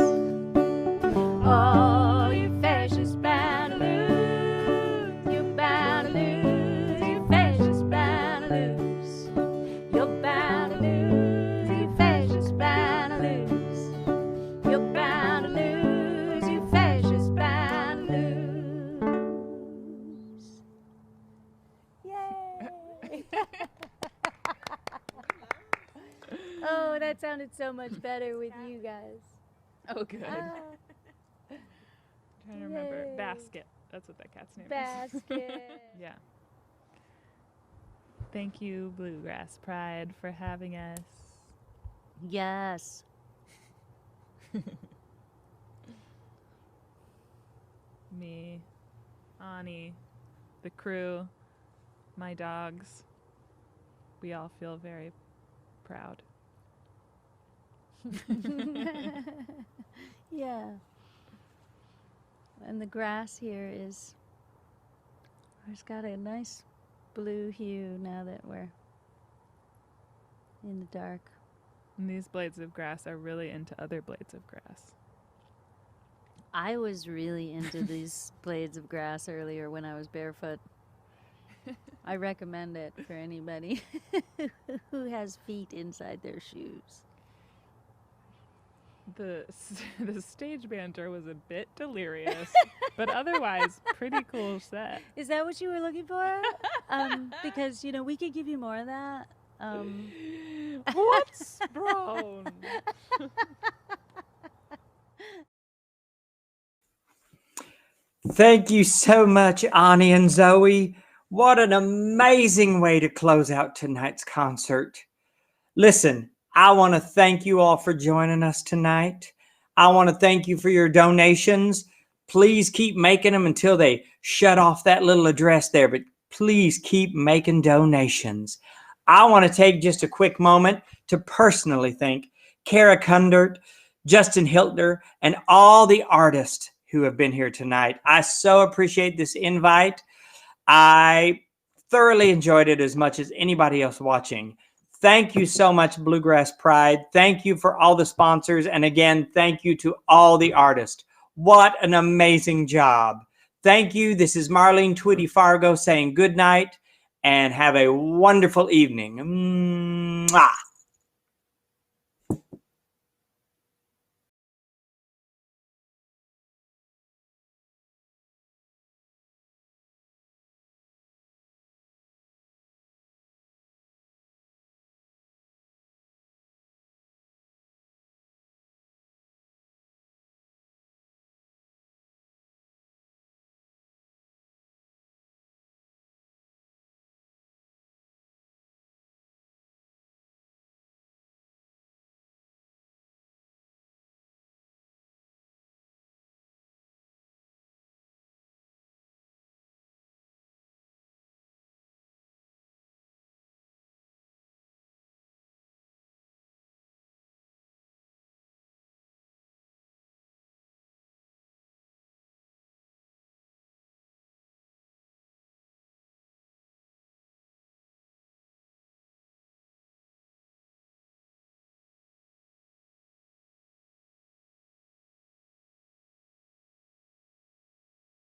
S11: All you fascists bound to lose. You're bound to lose. You fascists bound to lose. You're bound to lose. You fascists bound to lose. You're bound to lose. You fascists bound to lose. Yay! Oh, that sounded so much better with you guys.
S13: Oh, good.
S11: Ah,
S13: Trying to remember.
S11: Yay.
S13: Basket. That's what that cat's name is.
S11: basket.
S13: Yeah. Thank you, Bluegrass Pride, for having us.
S11: Yes.
S13: Me, Ani, the crew, my dogs. We all feel very proud.
S11: Yeah. And the grass here it's got a nice blue hue now that we're in the dark.
S13: And these blades of grass are really into other blades of grass.
S11: I was really into these blades of grass earlier when I was barefoot. I recommend it for anybody who has feet inside their shoes.
S13: The stage banter was a bit delirious, but otherwise pretty cool set.
S11: Is that what you were looking for? Because, you know, we could give you more of that.
S13: What's wrong?
S1: Thank you so much, Ani and Zoe. What an amazing way to close out tonight's concert. Listen, I want to thank you all for joining us tonight. I want to thank you for your donations. Please keep making them until they shut off that little address there, but please keep making donations. I want to take just a quick moment to personally thank Kara Kundert, Justin Hiltner, and all the artists who have been here tonight. I so appreciate this invite. I thoroughly enjoyed it as much as anybody else watching. Thank you so much, Bluegrass Pride. Thank you for all the sponsors. And again, thank you to all the artists. What an amazing job. Thank you. This is Marlene Twitty-Fargo saying good night and have a wonderful evening. Mwah.